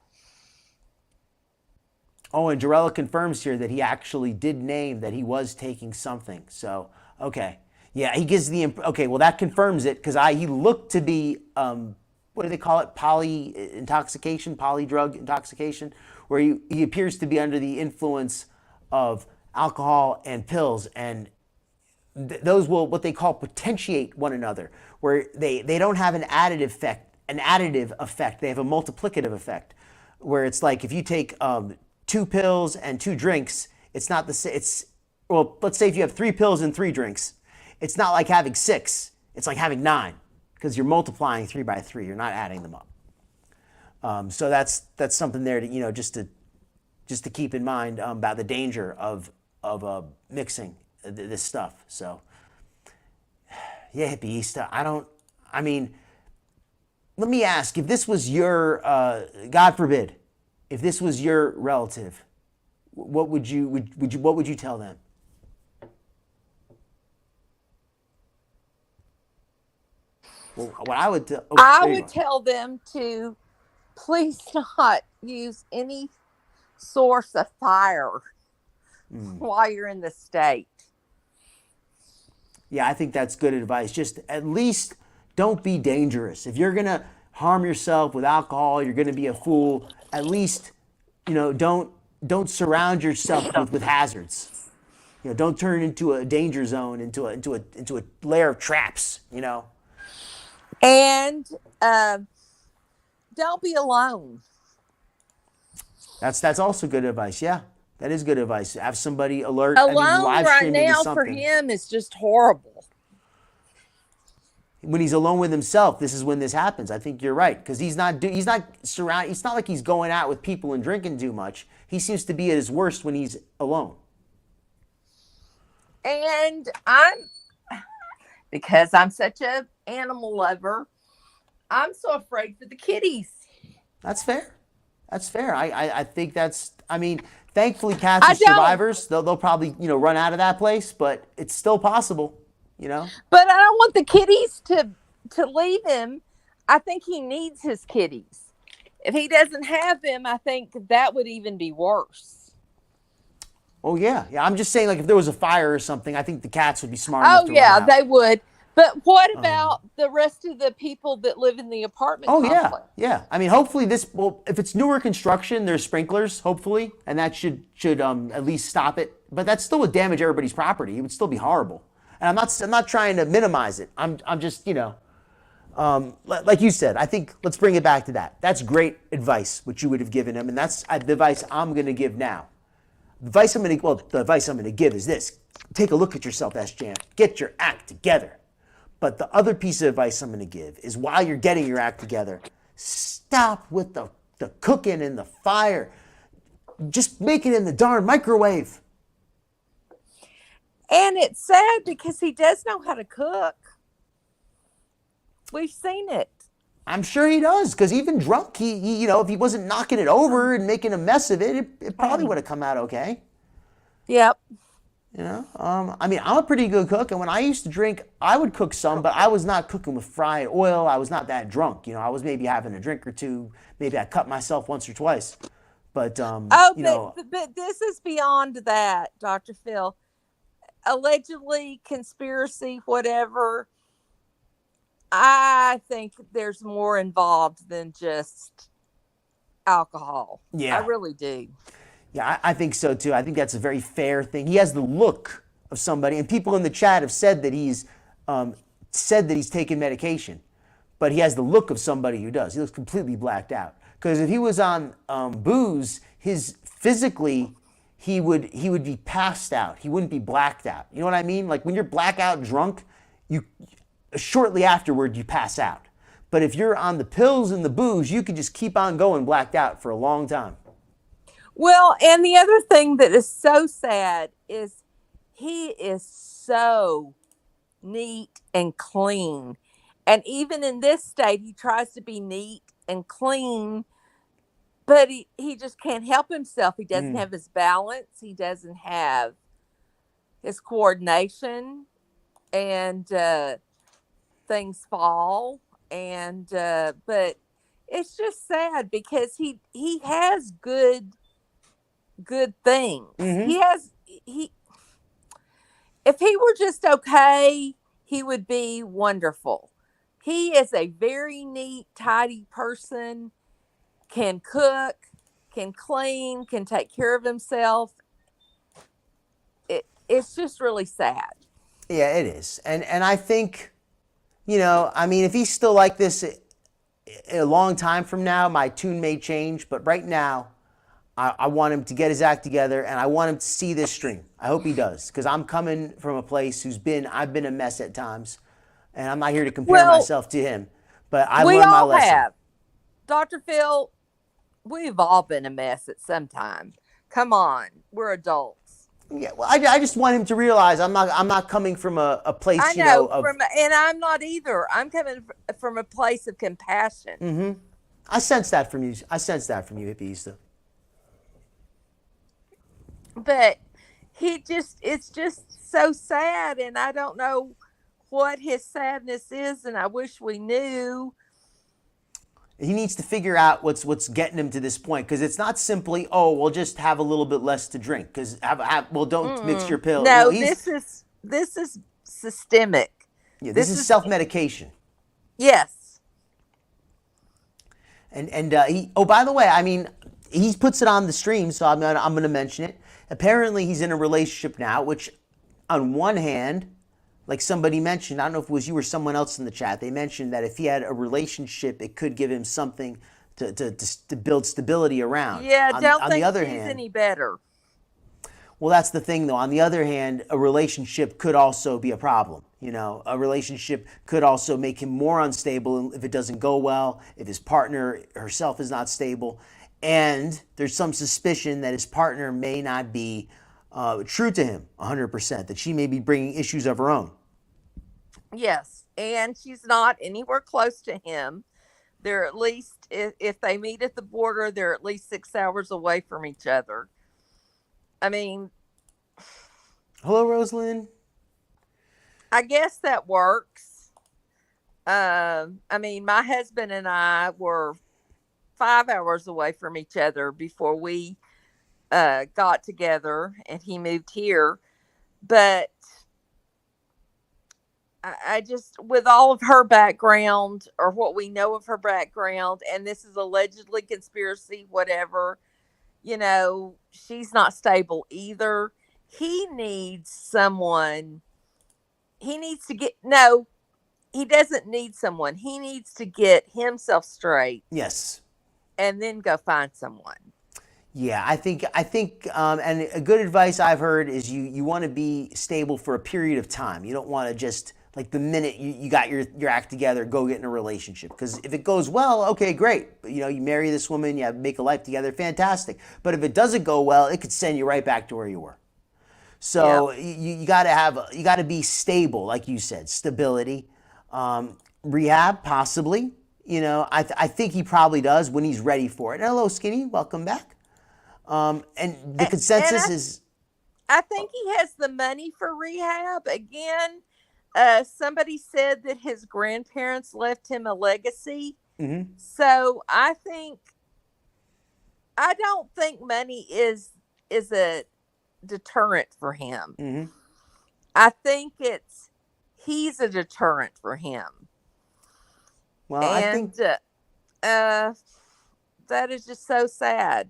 Oh, and Jarella confirms here that he actually did name that he was taking something. So, okay. Yeah, he gives the okay. Well, that confirms it, because he looked to be what do they call it? Polydrug intoxication, where he appears to be under the influence of alcohol and pills, and those will what they call potentiate one another, where they don't have an additive effect. They have a multiplicative effect, where it's like if you take 2 pills and 2 drinks, it's not the same. Well, let's say if you have 3 pills and 3 drinks. It's not like having 6. It's like having 9, because you're multiplying 3 by 3. You're not adding them up. So that's something there to just to keep in mind about the danger of mixing this stuff. So hippieista. Let me ask, if this was your God forbid, if this was your relative, what would you tell them? Well, what I would tell them to please not use any source of fire while you're in the state. Yeah, I think that's good advice. Just at least don't be dangerous. If you're going to harm yourself with alcohol, you're going to be a fool, at least, don't surround yourself with hazards. Don't turn into a danger zone, into a layer of traps, And don't be alone. That's also good advice. Yeah, that is good advice. Have somebody alert. Alone right now for him is just horrible. When he's alone with himself, this is when this happens. I think you're right, because he's not surrounded. It's not like he's going out with people and drinking too much. He seems to be at his worst when he's alone. And because I'm such a animal lover, I'm so afraid for the kitties. That's fair. That's fair. I think that's, I mean, thankfully cats I are don't. survivors. They'll probably, run out of that place, but it's still possible, But I don't want the kitties to leave him. I think he needs his kitties. If he doesn't have them, I think that would even be worse. Oh, yeah. Yeah, I'm just saying, like, if there was a fire or something, I think the cats would be smart Oh, enough to run yeah, out. they would. But what about the rest of the people that live in the apartment Oh, yeah. complex? Yeah. I mean, hopefully if it's newer construction, there's sprinklers, hopefully, and that should at least stop it. But that still would damage everybody's property. It would still be horrible. And I'm not trying to minimize it. I'm just, like you said, I think let's bring it back to that. That's great advice, which you would have given him, and that's the advice I'm going to give now. The advice I'm going to give is this. Take a look at yourself, Sjam. Get your act together. But the other piece of advice I'm going to give is while you're getting your act together, stop with the cooking and the fire. Just make it in the darn microwave. And it's sad because he does know how to cook. We've seen it. I'm sure he does, because even drunk, he if he wasn't knocking it over and making a mess of it, it probably would have come out okay. Yep. I mean, I'm a pretty good cook, and when I used to drink, I would cook some, but I was not cooking with fried oil. I was not that drunk. I was maybe having a drink or two. Maybe I cut myself once or twice. But, but this is beyond that, Dr. Phil. Allegedly, conspiracy, whatever. I think there's more involved than just alcohol. Yeah. I really do. Yeah, I think so too. I think that's a very fair thing. He has the look of somebody, and people in the chat have said that he's taking medication, but he has the look of somebody who does. He looks completely blacked out. Because if he was on booze, physically he would be passed out. He wouldn't be blacked out. You know what I mean? Like when you're blackout drunk, shortly afterward you pass out. But if you're on the pills and the booze, you can just keep on going blacked out for a long time. Well, and the other thing that is so sad is he is so neat and clean. And even in this state, he tries to be neat and clean, but he just can't help himself. He doesn't have his balance. He doesn't have his coordination, and things fall. And but it's just sad because he has good things. If he were just okay, he would be wonderful. He is a very neat, tidy person, can cook, can clean, can take care of himself. It's just really sad. Yeah, it is. And I think, I mean, if he's still like this a long time from now, my tune may change. But right now, I want him to get his act together, and I want him to see this stream. I hope he does, because I'm coming from a place I've been a mess at times, and I'm not here to compare myself to him. But I learned my lesson. We all have. Dr. Phil, we've all been a mess at some time. Come on, we're adults. Yeah, well, I just want him to realize I'm not coming from a place, I know, and I'm not either. I'm coming from a place of compassion. Mm-hmm. I sense that from you. Hippie Easter. But it's just so sad, and I don't know what his sadness is, and I wish we knew. He needs to figure out what's getting him to this point, because it's not simply, we'll just have a little bit less to drink, because don't mix your pills. No, this is systemic. Yeah, this is self-medication. Yes. And by the way, I mean, he puts it on the stream, so I'm gonna mention it. Apparently, he's in a relationship now, which, on one hand, like somebody mentioned, I don't know if it was you or someone else in the chat, they mentioned that if he had a relationship, it could give him something to build stability around. Yeah, don't on think the other he's hand, any better. Well, that's the thing, though. On the other hand, a relationship could also be a problem. A relationship could also make him more unstable if it doesn't go well, if his partner herself is not stable. And there's some suspicion that his partner may not be true to him 100%, that she may be bringing issues of her own. Yes, and she's not anywhere close to him. They're at least, if they meet at the border, they're at least 6 hours away from each other. I mean, Hello, Rosalind. I guess that works. I mean, my husband and I were 5 hours away from each other before we got together, and he moved here. But I just, with all of her background, or what we know of her background, and this is allegedly conspiracy, whatever, she's not stable either. He needs someone. He needs to get, no, he doesn't need someone. He needs to get himself straight. Yes. And then go find someone. Yeah, I think, and a good advice I've heard is you want to be stable for a period of time. You don't want to just, like, the minute you got your act together, go get in a relationship. Because if it goes well, okay, great. You marry this woman, you make a life together, fantastic. But if it doesn't go well, it could send you right back to where you were. So you got to be stable, like you said, stability. Rehab, possibly. I think he probably does when he's ready for it. Hello, Skinny. Welcome back. And the consensus is... I think he has the money for rehab. Again, somebody said that his grandparents left him a legacy. Mm-hmm. So I don't think money is a deterrent for him. Mm-hmm. I think he's a deterrent for him. Well, and I think that is just so sad.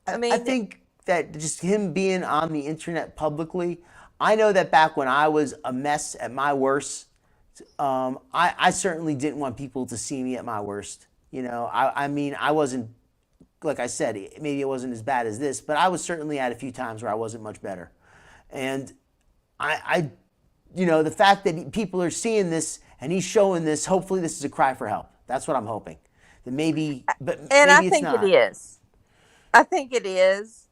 I think that just him being on the internet publicly, I know that back when I was a mess at my worst, I certainly didn't want people to see me at my worst. I mean, I wasn't, like I said, maybe it wasn't as bad as this, but I was certainly at a few times where I wasn't much better. And the fact that people are seeing this and he's showing this, hopefully this is a cry for help. That's what I'm hoping. That maybe, but and maybe I it's think not. it is. I think it is.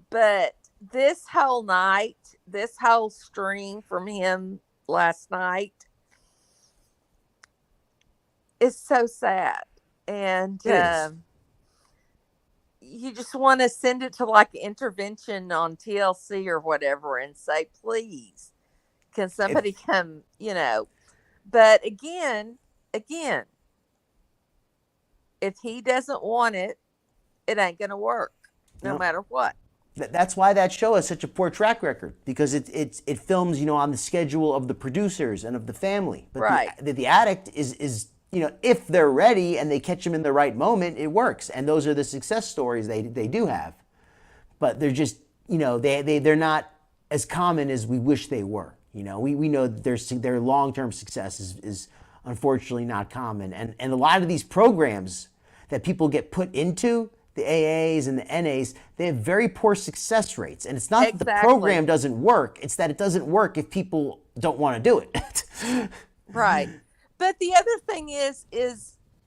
But this whole night, this whole stream from him last night is so sad. And you just want to send it to like intervention on TLC or whatever and say, please, can somebody come, but again, if he doesn't want it, it ain't going to work no matter what. That's why that show has such a poor track record, because it films, on the schedule of the producers and of the family. But right. the addict is if they're ready and they catch them in the right moment, it works. And those are the success stories they do have. But they're just, they're not as common as we wish they were. We know that their long-term success is unfortunately not common. And a lot of these programs that people get put into, the AAs and the NAs, they have very poor success rates. And it's not that the program doesn't work, it's that it doesn't work if people don't want to do it. Right. But the other thing is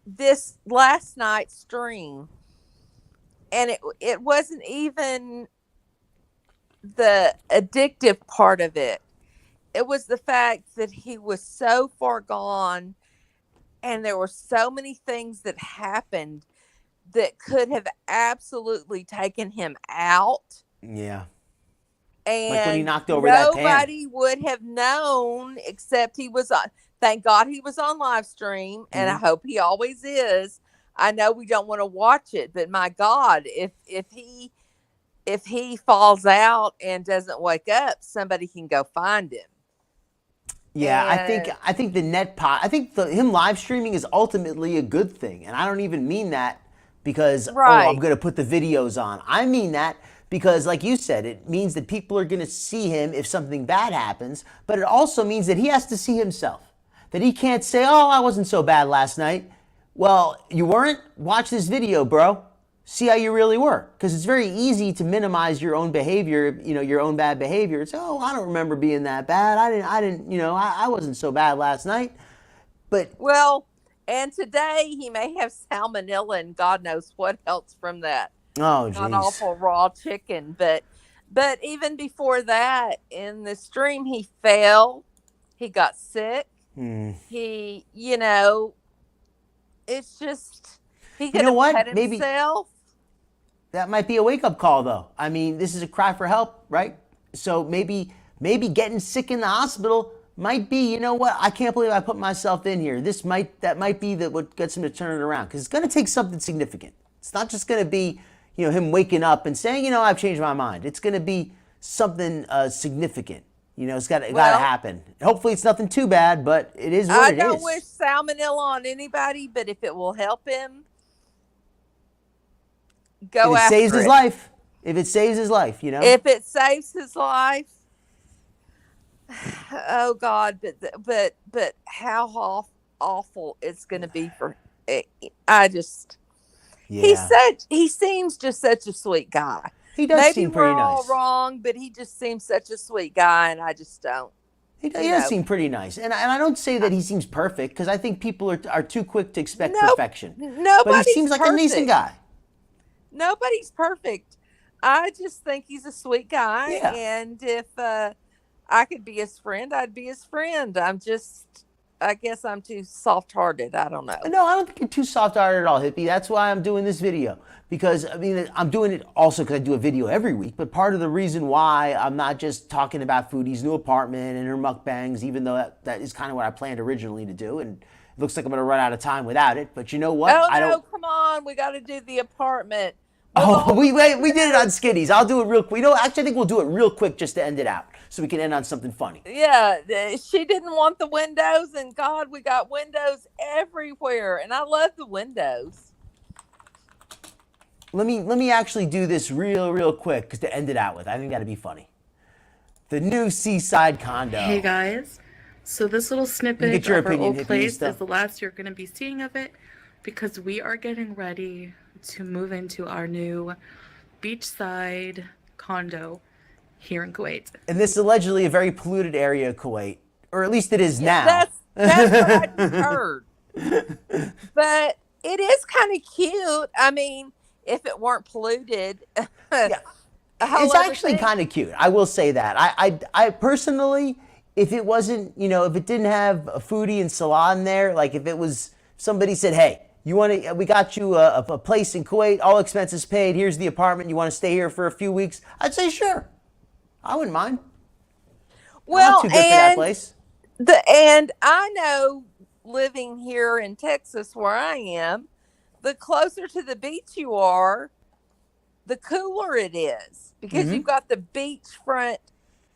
this last night's stream, and it wasn't even the addictive part of it. It was the fact that he was so far gone, and there were so many things that happened that could have absolutely taken him out. Yeah. And like when he knocked over that pan. Nobody would have known except he was on. Thank God he was on live stream, and I hope he always is. I know we don't want to watch it, but my God, if he falls out and doesn't wake up, somebody can go find him. Yeah, I think the I think him live streaming is ultimately a good thing, and I don't even mean that because I'm going to put the videos on. I mean that because, like you said, it means that people are going to see him if something bad happens, but it also means that he has to see himself. That he can't say, oh, I wasn't so bad last night. Well, you weren't? Watch this video, bro. See how you really were. Because it's very easy to minimize your own behavior, your own bad behavior. It's, oh, I don't remember being that bad. I wasn't so bad last night. But well, and today he may have salmonella and God knows what else from that. Oh, geez. God awful raw chicken. But even before that, in the stream, he fell. He got sick. He, you know, it's just he could know have what? pet Maybe- himself. That might be a wake-up call, though. I mean, this is a cry for help, right? So maybe getting sick in the hospital might be, you know what? I can't believe I put myself in here. That might be what gets him to turn it around, because it's going to take something significant. It's not just going to be, you know, him waking up and saying, you know, I've changed my mind. It's going to be something significant. You know, it's got to happen. Hopefully, it's nothing too bad, but it is what it is. I don't wish salmonella on anybody, but if it will help him, go If it after saves it. his life, if it saves his life, you know. If it saves his life, oh God! But how awful it's going to be for. I just. Yeah. He seems just such a sweet guy. He does Maybe seem pretty we're all nice. wrong, but he just seems such a sweet guy, and I just don't. He does seem pretty nice. And I don't say that he seems perfect, because I think people are too quick to expect perfection. Nobody's But he seems like a decent guy. Nobody's perfect. I just think he's a sweet guy. Yeah. And if I could be his friend, I'd be his friend. I guess I'm too soft-hearted. I don't know. No, I don't think you're too soft-hearted at all, hippie. That's why I'm doing this video. Because, I mean, I'm doing it also because I do a video every week. But part of the reason why I'm not just talking about Foodie's new apartment and her mukbangs, even though that is kind of what I planned originally to do. And it looks like I'm going to run out of time without it. But you know what? Oh, no, come on. We got to do the apartment. Oh, we did it on Skinnies. I'll do it real quick. Actually, I think we'll do it real quick just to end it out, so we can end on something funny. Yeah, she didn't want the windows, and God, we got windows everywhere, and I love the windows. Let me actually do this real quick, because to end it out with, I think that'd be funny. The new seaside condo. Hey guys, so this little snippet Get your of our opinion, old hippie place stuff. is the last you're going to be seeing of it, because we are getting ready to move into our new beachside condo here in Kuwait. And this is allegedly a very polluted area of Kuwait, or at least it is now. That's what I just heard. But it is kind of cute. I mean, if it weren't polluted. Yeah. It's actually kind of cute. I will say that. I personally, if it wasn't, you know, if it didn't have a Foodie and Salah in there, like if it was, somebody said, hey, we got you a place in Kuwait, all expenses paid, here's the apartment, you want to stay here for a few weeks, I'd say sure. I wouldn't mind. Well, I'm not too good for that place. And I know, living here in Texas where I am, the closer to the beach you are, the cooler it is, because you've got the beachfront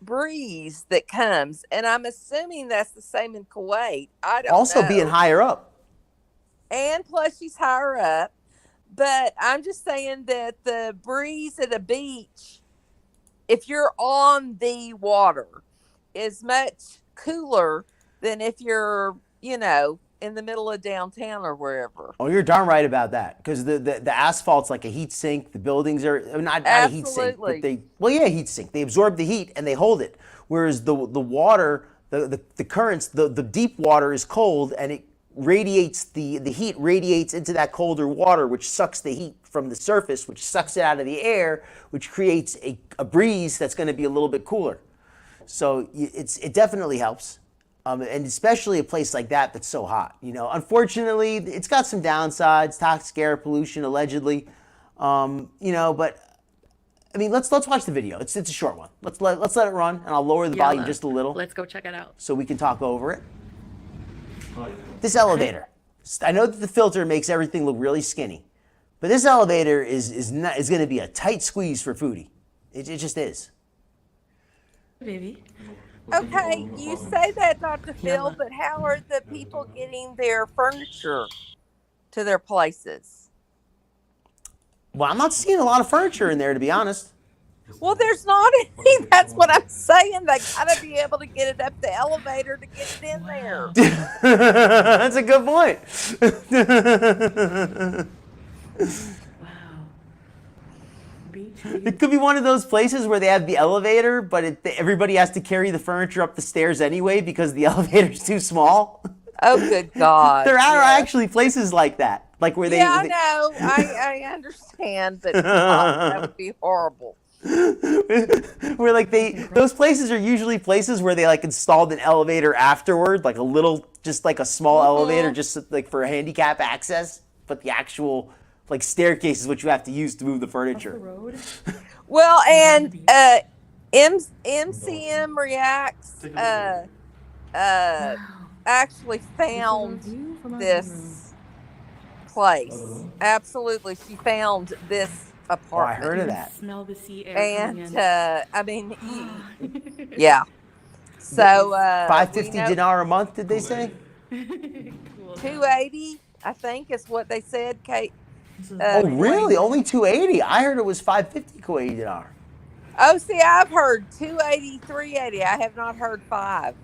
breeze that comes, and I'm assuming that's the same in Kuwait. I don't Also know. being higher up. And plus she's higher up, but I'm just saying that the breeze at a beach, if you're on the water, is much cooler than if you're, you know, in the middle of downtown or wherever. Oh, you're darn right about that, because the asphalt's like a heat sink. The buildings are not a heat sink, but heat sink. They absorb the heat and they hold it. Whereas the water, the currents, the deep water is cold, and it radiates, the heat radiates into that colder water, which sucks the heat from the surface, which sucks it out of the air, which creates a breeze that's going to be a little bit cooler. So it definitely helps. And especially a place like that that's so hot. You know, unfortunately, it's got some downsides, toxic air pollution, allegedly. You know, but I mean, let's watch the video. It's a short one. Let's let it run, and I'll lower the volume just a little. Let's go check it out. So we can talk over it. This elevator. I know that the filter makes everything look really skinny, but this elevator is going to be a tight squeeze for Foodie. It just is. Baby. Okay, you say that, Dr. Phil, but how are the people getting their furniture to their places? Well, I'm not seeing a lot of furniture in there, to be honest. Well, there's not any. That's what I'm saying. They gotta be able to get it up the elevator to get it in there. That's a good point. It could be one of those places where they have the elevator, but everybody has to carry the furniture up the stairs anyway because the elevator's too small. Oh, good God. There are actually places like that. Like where I know. I understand, but God, that would be horrible. Where like those places are usually places where they like installed an elevator afterward, like a little, just like a small elevator, just like for handicap access. But the actual like staircase is what you have to use to move the furniture. Well, and MCM Reacts actually found this place. Absolutely, she found this Oh, I apartment. heard of that. Smell the sea air. And I mean, yeah. So $550 dinar a month, did they say? Cool. 280, I think, is what they said. Kate. Oh, really? Only 280? I heard it was 550 Kuwaiti dinar. Oh, see, I've heard 280, 380. I have not heard 5.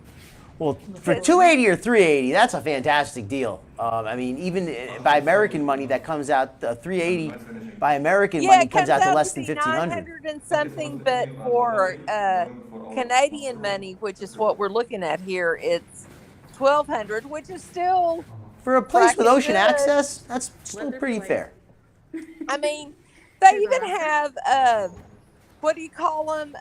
Well, for 280 or 380, that's a fantastic deal. I mean, even by American money, that comes out 380. By American money, comes out to less than 1,500. 900 and something, but for Canadian money, which is what we're looking at here, it's 1,200, which is still For a place with cracking ocean good. access, that's still pretty fair. I mean, they even have what do you call them?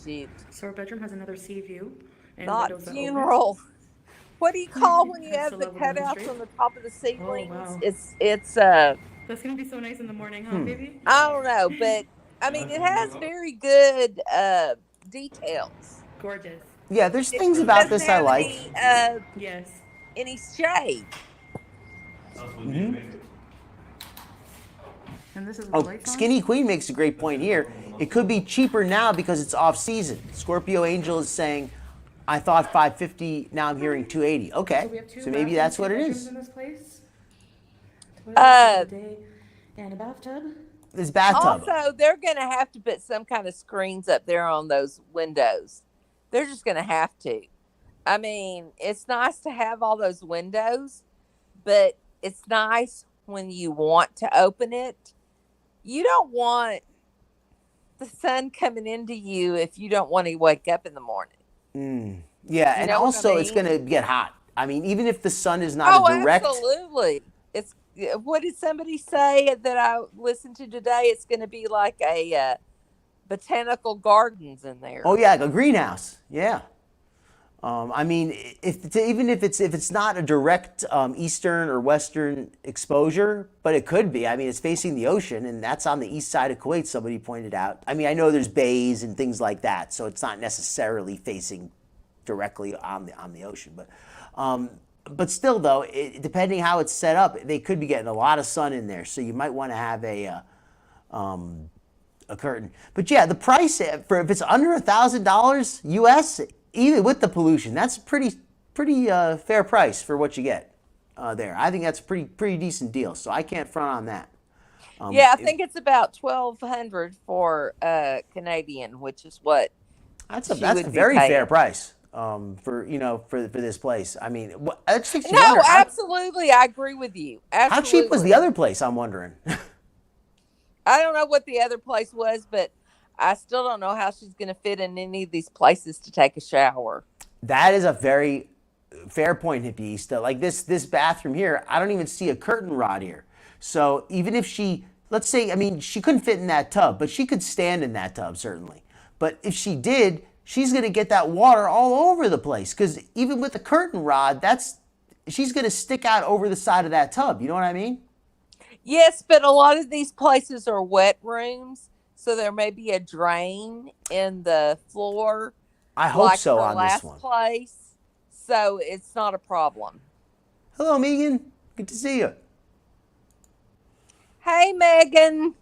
Shoot, So our bedroom has another sea view. And not windows that funeral. What do you call when you That's have the the level of the cutouts street? on the top of the ceilings? wow. It's That's gonna be so nice in the morning, huh, baby? I don't know, but I mean, it has very good details. Gorgeous. Yeah, there's things about this I like. Yes. Any shade. And this is the Oh, lights on? Skinny Queen makes a great point here. It could be cheaper now because it's off season. Scorpio Angel is saying, I thought 550, now I'm hearing 280. Okay, we have two so maybe that's what it bathrooms, is. two bedrooms in this place. Toilet, bidet, and a bathtub. This bathtub. Also, they're going to have to put some kind of screens up there on those windows. They're just going to have to. I mean, it's nice to have all those windows, but it's nice when you want to open it. You don't want the sun coming into you if you don't want to wake up in the morning. Yeah, You and know what I also it's mean? going to get hot. I mean, even if the sun is not a direct... Absolutely. It's what did somebody say that I listened to today? It's going to be like a botanical gardens in there. Oh yeah, like a greenhouse. Yeah. I mean, even if it's not a direct eastern or western exposure, but it could be. I mean, it's facing the ocean, and that's on the east side of Kuwait. Somebody pointed out. I mean, I know there's bays and things like that, so it's not necessarily facing directly on the ocean. But still, though, depending how it's set up, they could be getting a lot of sun in there. So you might want to have a curtain. But yeah, the price for if it's under $1,000 US, even with the pollution, that's a pretty fair price for what you get there. I think that's a pretty decent deal. So I can't front on that. Yeah, I think it's about 1,200 for Canadian, which is what That's she a would be very paying. fair price for this place. I mean, that just makes you No, wonder, absolutely, I agree with you. Absolutely. how cheap was the other place? I'm wondering. I don't know what the other place was, but I still don't know how she's going to fit in any of these places to take a shower. That is a very fair point, Hippie. Like this bathroom here, I don't even see a curtain rod here. So even if she, let's say, I mean, she couldn't fit in that tub, but she could stand in that tub, certainly. But if she did, she's going to get that water all over the place. Because even with the curtain rod, she's going to stick out over the side of that tub. You know what I mean? Yes, but a lot of these places are wet rooms, so there may be a drain in the floor. I hope like so her on last this one. place, so it's not a problem. Hello, Megan. Good to see you. Hey, Megan.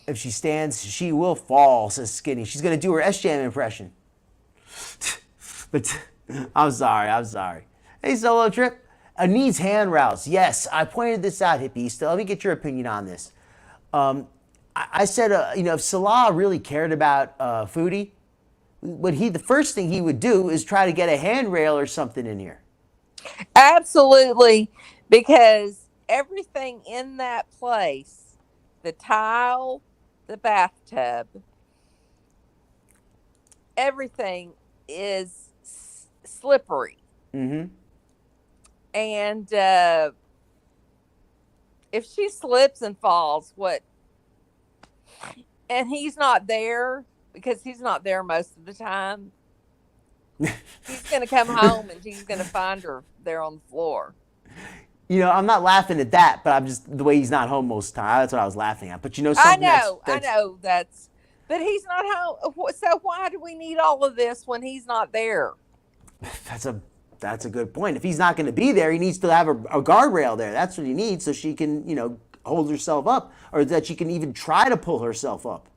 If she stands, she will fall, says Skinny. She's going to do her Sjam impression. But I'm sorry. Hey, Solo Trip. Needs handrails. Yes, I pointed this out, Hippie. Let me get your opinion on this. I said, if Salah really cared about Foodie, the first thing he would do is try to get a handrail or something in here. Absolutely, because everything in that place, the tile, the bathtub, everything is slippery. Mm-hmm. And if she slips and falls, what? and he's not there because he's not there most of the time, he's going to come home and he's going to find her there on the floor. You know, I'm not laughing at that, but I'm just the way he's not home most of the time. That's what I was laughing at. But you know something? I know that's, but he's not home. So why do we need all of this when he's not there? That's a good point. If he's not going to be there, he needs to have a guardrail there. That's what he needs, so she can, you know, hold herself up, or that she can even try to pull herself up.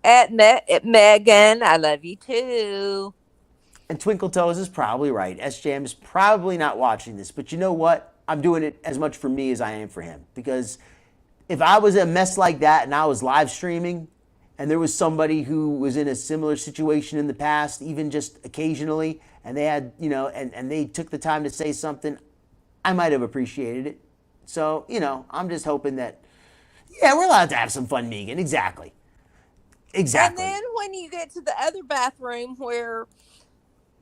At Megan, I love you too. And Twinkle Toes is probably right. Sjam is probably not watching this, but you know what? I'm doing it as much for me as I am for him. Because if I was a mess like that and I was live streaming and there was somebody who was in a similar situation in the past, even just occasionally, and they had, you know, and they took the time to say something, I might have appreciated it. So, you know, I'm just hoping that, yeah, we're allowed to have some fun, Megan. Exactly. And then when you get to the other bathroom where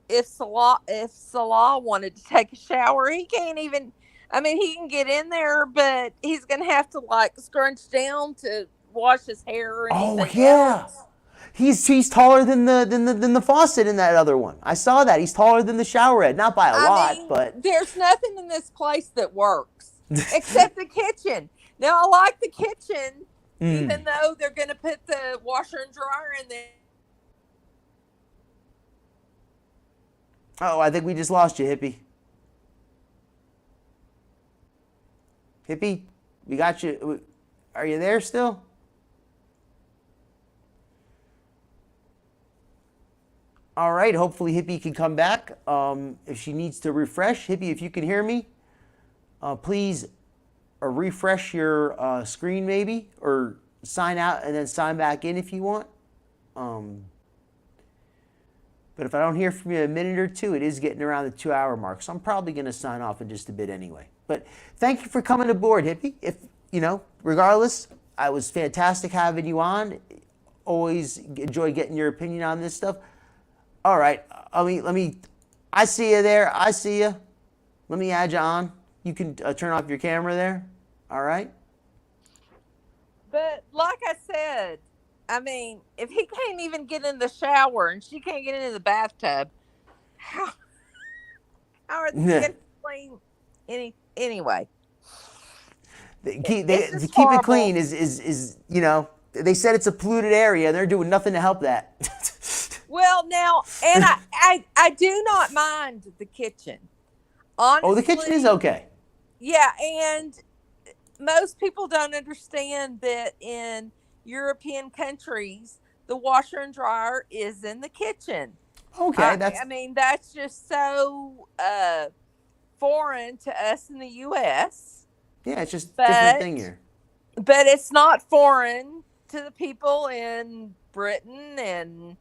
if Salah wanted to take a shower, he can't even, I mean, he can get in there, but he's going to have to like scrunch down to wash his hair or anything else. He's taller than the faucet in that other one. I saw that. He's taller than the shower head. Not by a lot, but there's nothing in this place that works except the kitchen. Now I like the kitchen, even though they're going to put the washer and dryer in there. Oh, I think we just lost you, Hippie. Hippie, we got you. Are you there still? All right, hopefully Hippie can come back. If she needs to refresh, Hippie, if you can hear me, please refresh your screen maybe, or sign out and then sign back in if you want. But if I don't hear from you in a minute or two, it is getting around the 2-hour mark, so I'm probably going to sign off in just a bit anyway. But thank you for coming aboard, Hippie. If, you know, regardless, I was fantastic having you on. Always enjoy getting your opinion on this stuff. All right, I see you there. I see you. Let me add you on. You can turn off your camera there. All right. But like I said, I mean, if he can't even get in the shower and she can't get into the bathtub, how are they going to clean anyway? To keep it clean is, you know, they said it's a polluted area and they're doing nothing to help that. Well, now, and I do not mind the kitchen. Honestly, the kitchen is okay. Yeah, and most people don't understand that in European countries, the washer and dryer is in the kitchen. Okay, I mean, that's just so foreign to us in the U.S. Yeah, it's just a different thing here. But it's not foreign to the people in Britain and,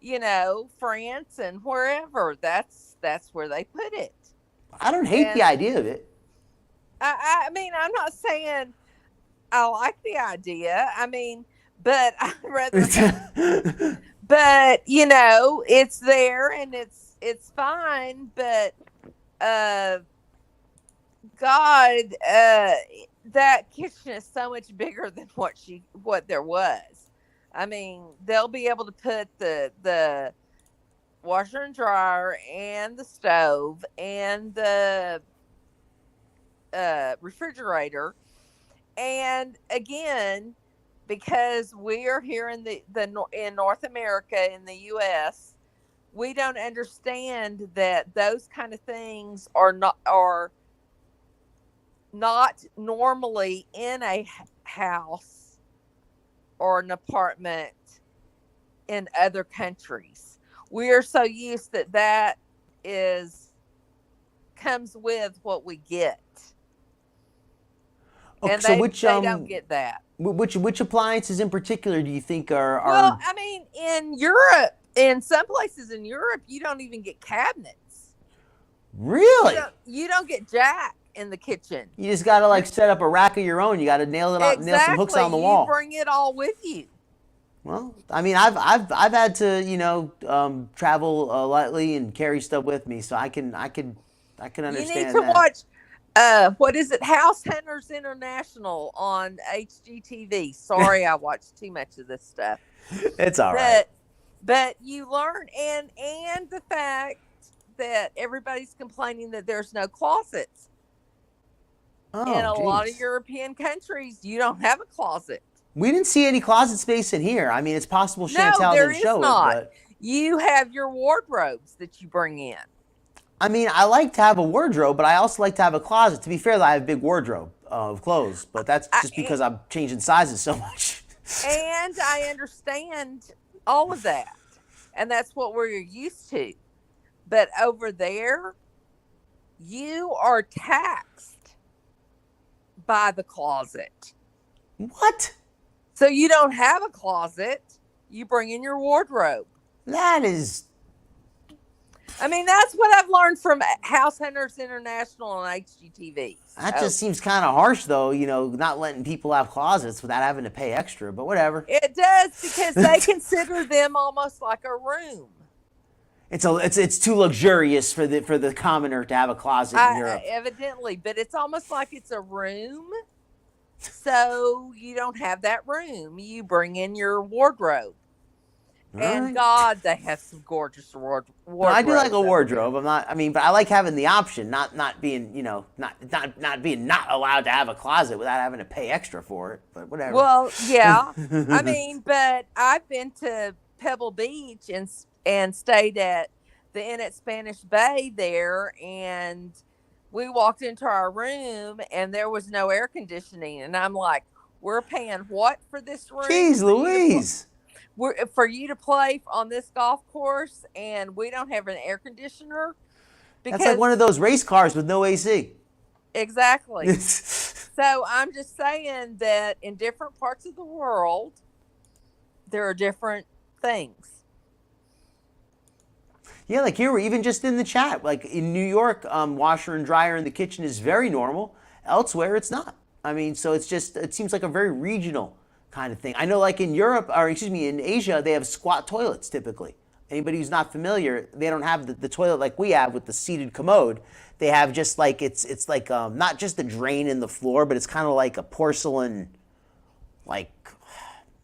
you know, France and wherever. That's where they put it. I don't hate the idea of it. I mean, I'm not saying I like the idea. I mean, but I'd rather. But you know, it's there and it's fine. But God, that kitchen is so much bigger than what there was. I mean, they'll be able to put the washer and dryer and the stove and the refrigerator. And again, because we are here in in North America, in the U.S., we don't understand that those kind of things are not normally in a house or an apartment in other countries. We are so used that comes with what we get. Okay, and so they don't get that. Which appliances in particular do you think are? Well, I mean, in Europe, in some places in Europe, you don't even get cabinets. Really? You don't get jack in the kitchen. You just gotta like set up a rack of your own. You gotta nail it on, nail some hooks on the wall. You bring it all with you. Well, I mean, I've had to travel lightly and carry stuff with me, so I can understand. You need to watch What is it? House Hunters International on HGTV. Sorry, I watched too much of this stuff. It's all right. But you learn, and the fact that everybody's complaining that there's no closets. In a lot of European countries, you don't have a closet. We didn't see any closet space in here. I mean, it's possible Chantel No, there didn't is show not. it, but You have your wardrobes that you bring in. I mean, I like to have a wardrobe, but I also like to have a closet. To be fair, I have a big wardrobe of clothes, but that's just because I'm changing sizes so much. And I understand all of that. And that's what we're used to. But over there, you are taxed by the closet. What? So you don't have a closet. You bring in your wardrobe. That is... I mean, that's what I've learned from House Hunters International on HGTV. That just seems kind of harsh, though, not letting people have closets without having to pay extra, but whatever. It does, because they consider them almost like a room. It's too luxurious for the commoner to have a closet in Europe. Evidently, but it's almost like it's a room. So you don't have that room. You bring in your wardrobe. And God, they have some gorgeous wardrobes. I do like a wardrobe. But I like having the option, not being, not being not allowed to have a closet without having to pay extra for it. But whatever. Well, yeah. I mean, but I've been to Pebble Beach and stayed at the Inn at Spanish Bay there, and we walked into our room and there was no air conditioning, and I'm like, we're paying what for this room? Jeez Louise. For you to play on this golf course, and we don't have an air conditioner. That's like one of those race cars with no AC. Exactly. So I'm just saying that in different parts of the world, there are different things. Yeah, like here, we're even just in the chat. Like in New York, washer and dryer in the kitchen is very normal. Elsewhere, it's not. I mean, so it seems like a very regional kind of thing. I know, like in Europe, in Asia, they have squat toilets typically. Anybody who's not familiar, they don't have the toilet like we have with the seated commode. They have just like, it's like not just a drain in the floor, but it's kind of like a porcelain, like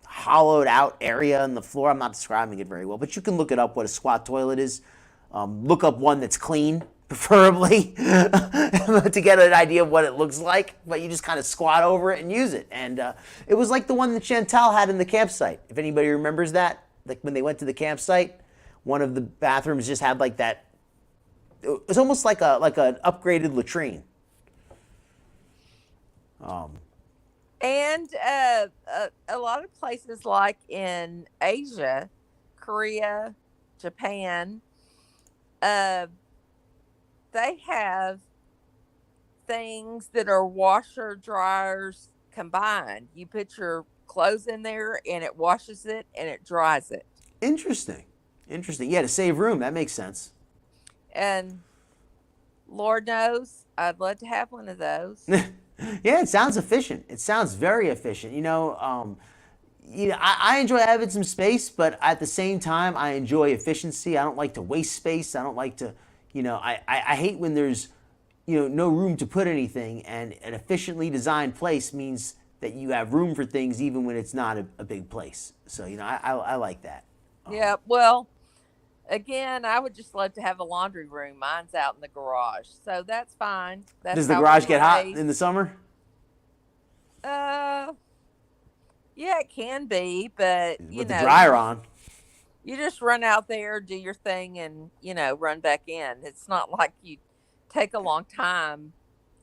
hollowed out area in the floor. I'm not describing it very well, but you can look it up what a squat toilet is. Look up one that's clean, preferably, to get an idea of what it looks like. But you just kind of squat over it and use it. And it was like the one that Chantal had in the campsite. If anybody remembers that, like when they went to the campsite, one of the bathrooms just had like that. It was almost like an upgraded latrine. And a lot of places like in Asia, Korea, Japan, they have things that are washer dryers combined. You put your clothes in there and it washes it and it dries it. Interesting. Yeah, to save room. That makes sense. And Lord knows, I'd love to have one of those. Yeah, it sounds efficient. It sounds very efficient. I enjoy having some space, but at the same time, I enjoy efficiency. I don't like to waste space. I don't like to, I hate when there's, no room to put anything. And an efficiently designed place means that you have room for things even when it's not a big place. So, I like that. Yeah, well, again, I would just love to have a laundry room. Mine's out in the garage, so that's fine. Does the garage get hot in the summer? Yeah, it can be, but with the dryer on, you just run out there, do your thing, and run back in. It's not like you take a long time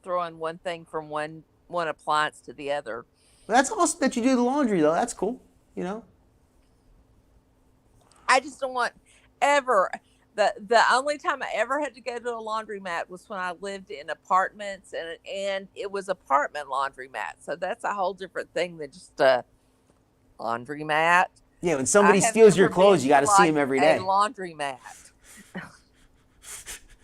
throwing one thing from one appliance to the other. Well, that's awesome that you do the laundry, though. That's cool. I just don't want ever. The only time I ever had to go to a laundromat was when I lived in apartments, and it was apartment laundromat. So that's a whole different thing than just a laundromat. Yeah, when somebody steals your clothes, you got to see them every day. A laundromat.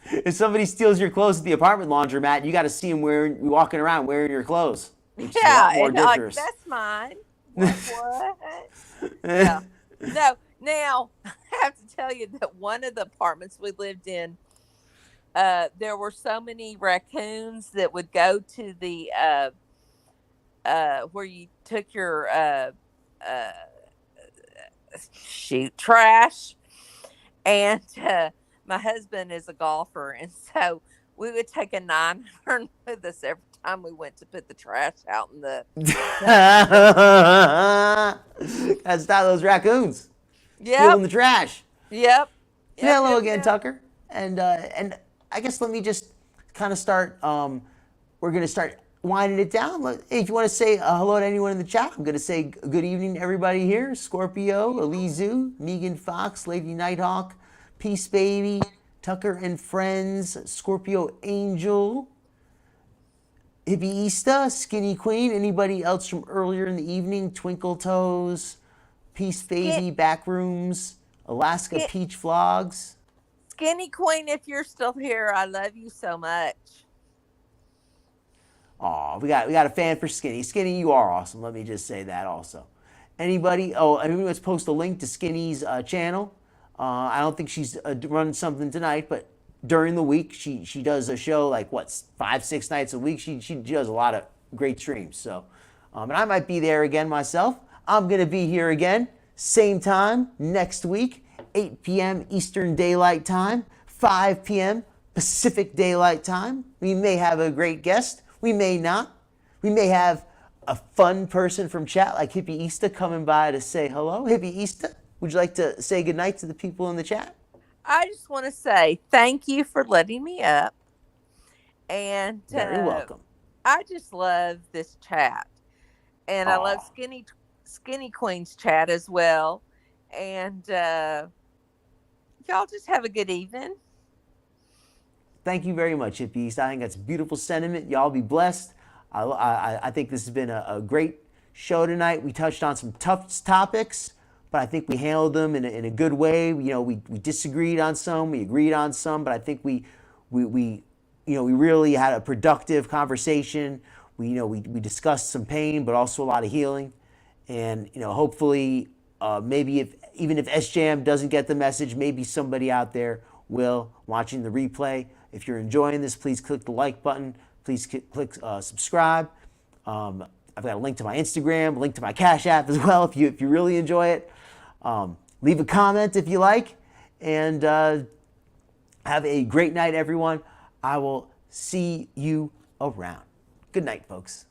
If somebody steals your clothes at the apartment laundromat, you got to see them walking around wearing your clothes. Yeah, and like, that's mine. What? Yeah. No. Now, I have to tell you that one of the apartments we lived in, there were so many raccoons that would go to the where you took your trash, and my husband is a golfer, and so we would take a 9-iron with us every time we went to put the trash out in the. Gotta stop those raccoons Yep. stealing the trash. Yep. Hello again, Tucker. And I guess let me just kind of start. We're gonna start winding it down. If you want to say hello to anyone in the chat, I'm gonna say good evening to everybody here. Scorpio, Elizu, Megan Fox, Lady Nighthawk, Peace Baby, Tucker and Friends, Scorpio Angel, Hippieista, Skinny Queen. Anybody else from earlier in the evening? Twinkle Toes, Peace Baby, Backrooms, Alaska Peach Vlogs. Skinny Queen, if you're still here, I love you so much. Oh, we got a fan for Skinny. Skinny, you are awesome. Let me just say that also. Anybody? Oh, let's post a link to Skinny's channel. I don't think she's running something tonight, but during the week she does a show like 5-6 nights a week. She does a lot of great streams. So, and I might be there again myself. I'm gonna be here again, same time next week. 8 p.m. Eastern Daylight Time, 5 p.m. Pacific Daylight Time. We may have a great guest. We may not. We may have a fun person from chat like Hippieista coming by to say hello. Hippieista, would you like to say goodnight to the people in the chat? I just want to say thank you for letting me up. And very welcome. I just love this chat. And I love Skinny Queen's chat as well. And y'all just have a good evening. Thank you very much, Hippies. I think that's a beautiful sentiment. Y'all be blessed. I think this has been a great show tonight. We touched on some tough topics, but I think we handled them in a good way. You know, we disagreed on some, we agreed on some, but I think we really had a productive conversation. We discussed some pain, but also a lot of healing. And hopefully, maybe even if Sjam doesn't get the message, maybe somebody out there will watching the replay. If you're enjoying this, please click the like button. Please click subscribe. I've got a link to my Instagram, a link to my Cash App as well if you really enjoy it. Leave a comment if you like. And have a great night, everyone. I will see you around. Good night, folks.